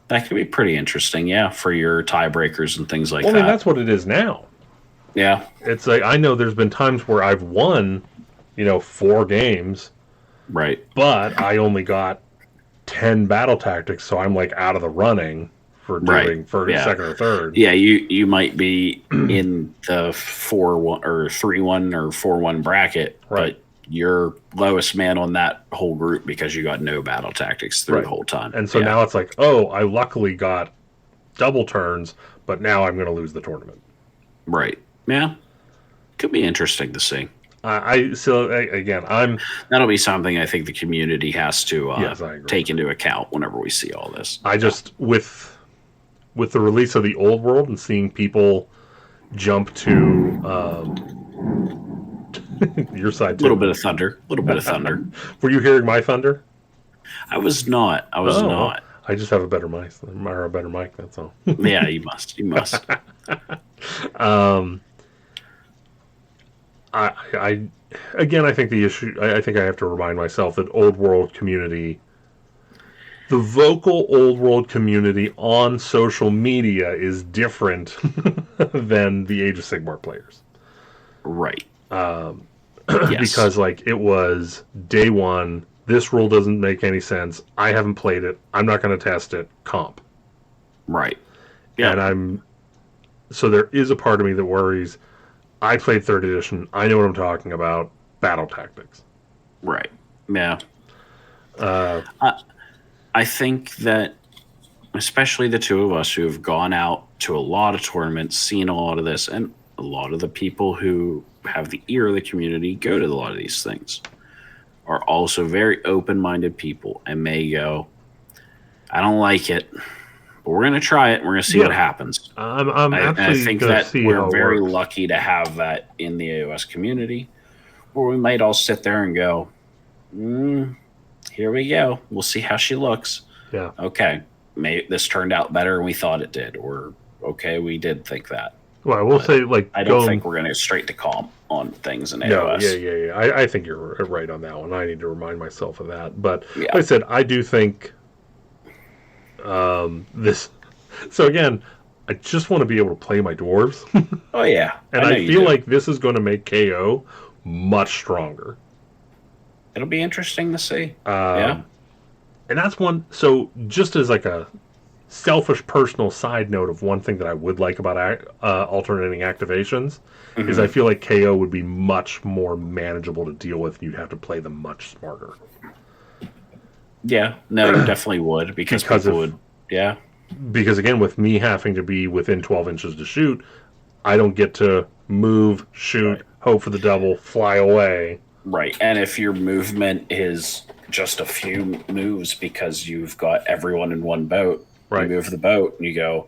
That could be pretty interesting, for your tiebreakers and things like that. I mean, that's what it is now. Yeah. It's like, I know there's been times where I've won, 4 games. Right. But I only got 10 battle tactics, so I'm like out of the running for doing first, second, or third. Yeah, you might be in the 4-1 or 3-1 or 4-1 bracket, but you're lowest man on that whole group because you got no battle tactics through the whole time. And so now it's like, oh, I luckily got double turns, but now I'm going to lose the tournament. Right. Yeah. Could be interesting to see. That'll be something I think the community has to take into account whenever we see all this. I just, with the release of the old world and seeing people jump to your side too. A little bit of thunder. Were you hearing my thunder? I was not. Not. I just have a better mic. A better mic, that's all. Yeah, you must. I think the issue, I think I have to remind myself that old world community, the vocal old world community on social media is different than the Age of Sigmar players. Right. Because it was day one, this rule doesn't make any sense, I haven't played it, I'm not going to test it, comp. Right. Yeah. And so there is a part of me that worries, I played 3rd edition, I know what I'm talking about, battle tactics. Right. Yeah. I think that, especially the two of us who have gone out to a lot of tournaments, seen a lot of this, and a lot of the people who have the ear of the community go to a lot of these things, are also very open-minded people and may go, I don't like it, but we're going to try it and we're going to see what happens. I think that we're very lucky to have that in the AOS community, where we might all sit there and go, here we go. We'll see how she looks. Yeah. Okay. This turned out better than we thought it did. Or, okay, we did think that. Well, I will say, I don't think we're going to go straight to comp on things in AOS. Yeah. I think you're right on that one. I need to remind myself of that. But like I said, I do think this. So again, I just want to be able to play my dwarves. Oh yeah, and I feel like this is going to make KO much stronger. It'll be interesting to see. And that's one. So just as like a selfish personal side note of one thing that I would like about alternating activations is I feel like KO would be much more manageable to deal with. You'd have to play them much smarter. Yeah, no, you definitely would because people would. Yeah. Because again, with me having to be within 12 inches to shoot, I don't get to move, shoot, hope for the double, fly away. Right, and if your movement is just a few moves because you've got everyone in one boat, you move the boat and you go,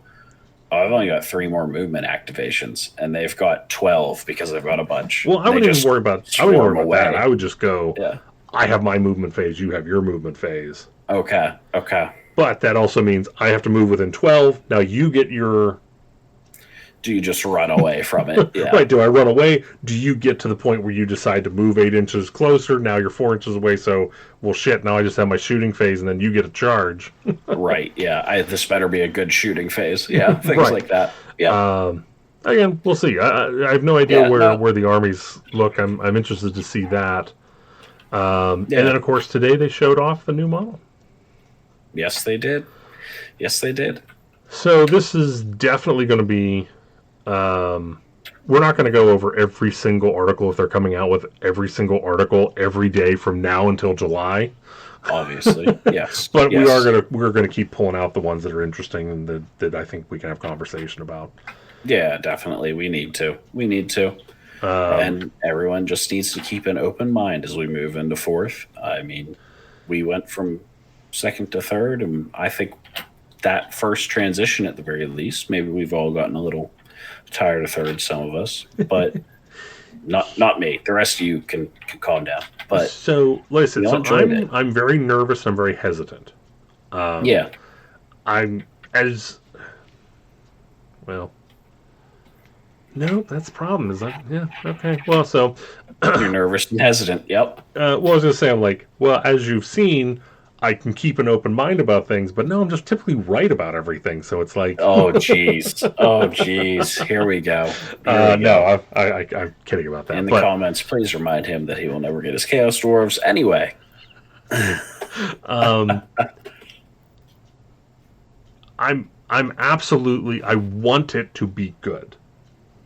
oh, I've only got 3 more movement activations, and they've got 12 because they've got a bunch. Well, I wouldn't even worry about that. I would just go, I have my movement phase, you have your movement phase. Okay. But that also means I have to move within 12. Now you get your... Do you just run away from it? Yeah. Right, do I run away? Do you get to the point where you decide to move 8 inches closer? Now you're 4 inches away, so, well, shit, now I just have my shooting phase, and then you get a charge. Right, yeah. This better be a good shooting phase. Yeah, things like that. Yeah. Again, we'll see. I have no idea where the armies look. I'm interested to see that. And then, of course, today they showed off the new model. Yes, they did. So this is definitely going to be... we're not going to go over every single article if they're coming out with every single article every day from now until July. Obviously, yes. But we're gonna keep pulling out the ones that are interesting and that I think we can have conversation about. Yeah, definitely. We need to. And everyone just needs to keep an open mind as we move into fourth. I mean, we went from second to third, and I think that first transition, at the very least, maybe we've all gotten a little tired of third, some of us, but not me. The rest of you can calm down. But so listen, I'm very nervous. I'm very hesitant. I'm as well. No, that's the problem. Is that okay? Well, so you're nervous and hesitant. Yep. Well, I was gonna say, I'm like, well, as you've seen, I can keep an open mind about things, but no, I'm just typically right about everything. So it's like, oh jeez, here we go. No, I'm kidding about that. In the comments, please remind him that he will never get his Chaos Dwarves. Anyway, I'm absolutely. I want it to be good.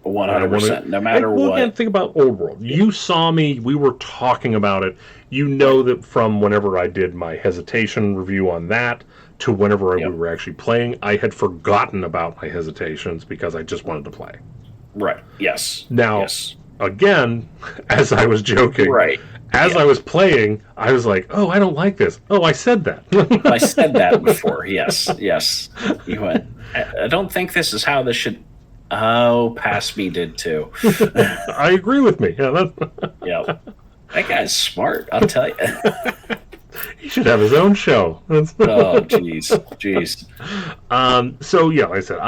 100%, no matter what. Again, think about Old World. You saw me. We were talking about it. You know that from whenever I did my hesitation review on that to whenever we were actually playing, I had forgotten about my hesitations because I just wanted to play. Right. Yes. Now, again, as I was joking, as I was playing, I was like, "Oh, I don't like this." Oh, I said that. I said that before. Yes. You went. I don't think this is how this should. Oh, past me did too. I agree with me. Yeah, that guy's smart. I'll tell you. He should have his own show. Oh, jeez. So like I said,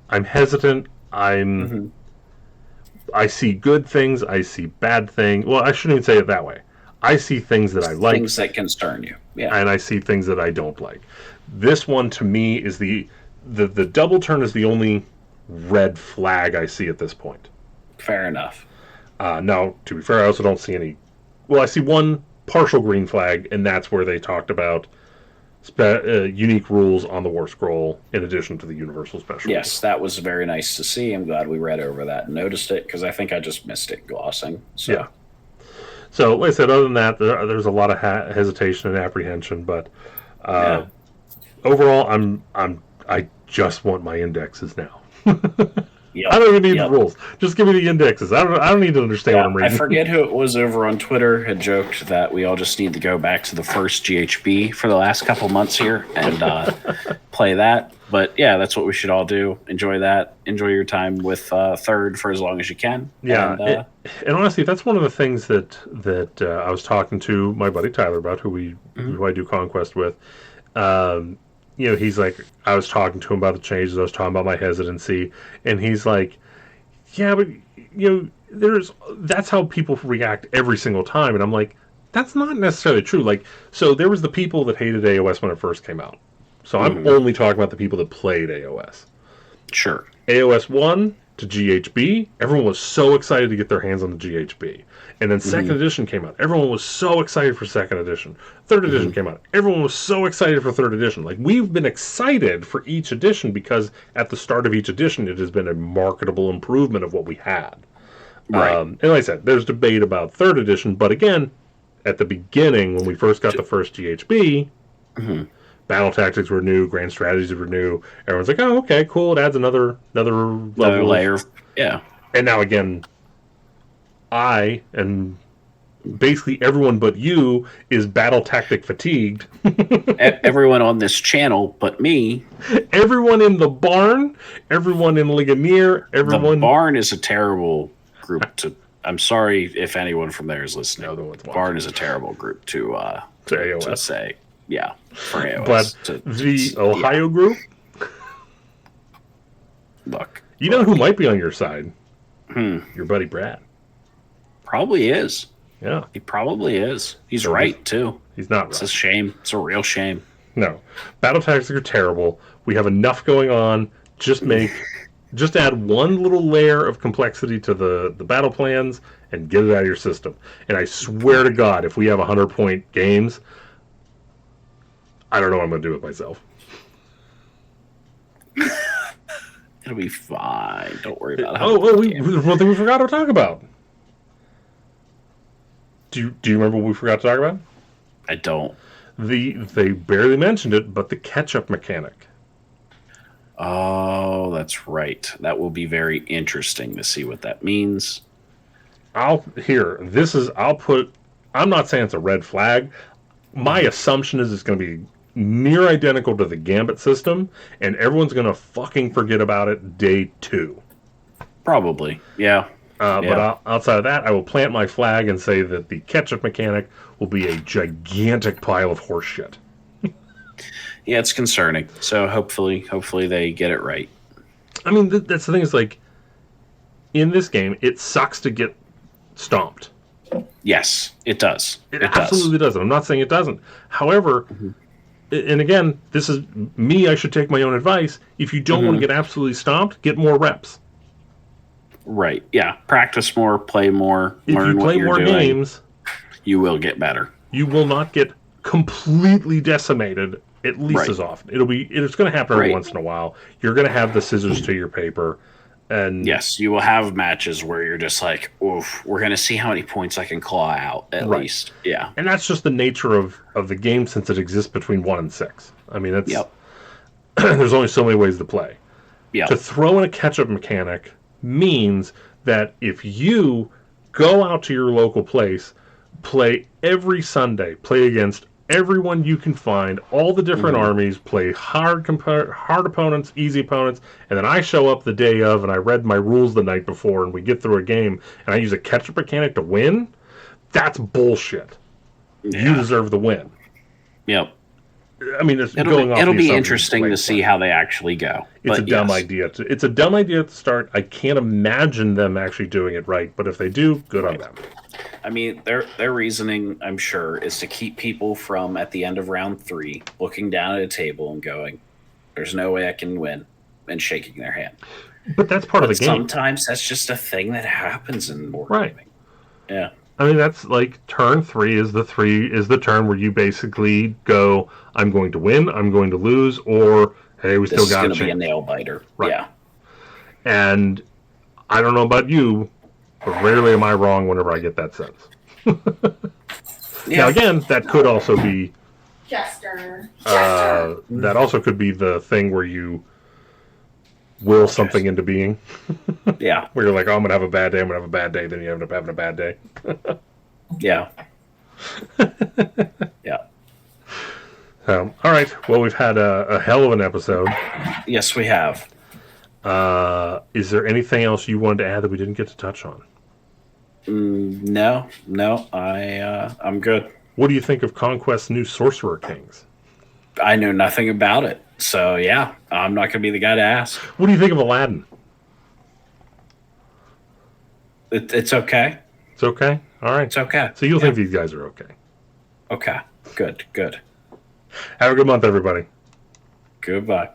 I'm hesitant. I see good things. I see bad things. Well, I shouldn't even say it that way. I see things that I like. Things that concern you. Yeah. And I see things that I don't like. This one, to me, is the double turn is the only red flag I see at this point. Fair enough. Now, to be fair, I also don't see any... Well, I see one partial green flag, and that's where they talked about unique rules on the War Scroll in addition to the Universal Special. Yes, that was very nice to see. I'm glad we read over that and noticed it, because I think I just missed it glossing. So. Yeah. So, like I said, other than that, there's a lot of hesitation and apprehension, but overall, I just want my indexes now. I don't even need the rules. Just give me the indexes. I don't need to understand what I'm reading. I forget who it was over on Twitter had joked that we all just need to go back to the first GHB for the last couple months here and play that. But yeah, that's what we should all do. Enjoy that. Enjoy your time with third for as long as you can. Yeah, and honestly, that's one of the things that I was talking to my buddy Tyler about, who I do Conquest with. He's like, I was talking to him about the changes. I was talking about my hesitancy, and he's like, "Yeah, but that's how people react every single time." And I'm like, "That's not necessarily true." Like, so there was the people that hated AOS when it first came out. So I'm only talking about the people that played AOS. Sure. AOS 1 to GHB, everyone was so excited to get their hands on the GHB. And then second edition came out. Everyone was so excited for second edition. Third edition came out. Everyone was so excited for third edition. Like, we've been excited for each edition because at the start of each edition, it has been a marketable improvement of what we had. Right. And like I said, there's debate about third edition. But again, at the beginning, when we first got the first GHB, battle tactics were new, grand strategies were new. Everyone's like, oh, okay, cool. It adds another layer. Yeah. And now again, I and basically everyone but you is battle tactic fatigued. Everyone on this channel but me. Everyone in the barn. Everyone in Ligonier. Everyone. The barn is a terrible group to I'm sorry if anyone from there is listening. No, the one's watching. Bard is a terrible group to AOS. say. Yeah, for AOS. But the Ohio group, look, you know who might be on your side? Your buddy Brad. Probably is. Yeah, he probably is. He's right too. He's not. It's right. a shame. It's a real shame. No, battle tactics are terrible. We have enough going on. Just add one little layer of complexity to the battle plans and get it out of your system. And I swear to God, if we have 100-point games, I don't know what I'm going to do with myself. It'll be fine. Don't worry about it. There's one thing we forgot to talk about. Do you remember what we forgot to talk about? I don't. They barely mentioned it, but the catch-up mechanic. Oh, that's right. That will be very interesting to see what that means. I'm not saying it's a red flag. My assumption is it's going to be near identical to the Gambit system, and everyone's going to fucking forget about it day 2. Probably, yeah. But outside of that, I will plant my flag and say that the catch-up mechanic will be a gigantic pile of horse shit. Yeah, it's concerning. So hopefully they get it right. I mean, that's the thing is, like, in this game, it sucks to get stomped. Yes, it does. It absolutely does. I'm not saying it doesn't. However, and again, this is me, I should take my own advice. If you don't want to get absolutely stomped, get more reps. Right, yeah. Practice more, play more, learn what you're doing. If you play more games, you will get better. You will not get completely decimated at least as often. It's going to happen every once in a while. You're going to have the scissors to your paper. And yes, you will have matches where you're just like, oof, we're going to see how many points I can claw out at least. Yeah. And that's just the nature of the game since it exists between 1 and 6. I mean, it's there's only so many ways to play. Yeah. To throw in a catch-up mechanic means that if you go out to your local place, play every Sunday, play against everyone you can find, all the different armies, play hard opponents, easy opponents, and then I show up the day of and I read my rules the night before and we get through a game and I use a catch-up mechanic to win, that's bullshit. Yeah. You deserve the win. Yep. I mean, it'll be interesting to see how they actually go. It's a dumb idea. It's a dumb idea to start. I can't imagine them actually doing it right, but if they do, good on them. I mean, their reasoning, I'm sure, is to keep people from, at the end of round 3, looking down at a table and going, there's no way I can win, and shaking their hand. But that's part of the game. Sometimes that's just a thing that happens in wargaming. Yeah. I mean, that's like turn 3 is the turn where you basically go, I'm going to win, I'm going to lose, or hey, we still got a chance. This is going to be a nail biter. Right. Yeah. And I don't know about you, but rarely am I wrong whenever I get that sense. Now, again, that could also be Jester. That also could be the thing where you will something into being. Yeah. Where you're like, oh, I'm going to have a bad day, I'm going to have a bad day, then you end up having a bad day. Yeah. Yeah. All right. Well, we've had a hell of an episode. Yes, we have. Is there anything else you wanted to add that we didn't get to touch on? No. I'm good. What do you think of Conquest's new Sorcerer Kings? I know nothing about it. So, yeah, I'm not going to be the guy to ask. What do you think of Aladdin? It's okay. It's okay? All right. It's okay. So you'll think these guys are okay. Okay. Good. Have a good month, everybody. Goodbye.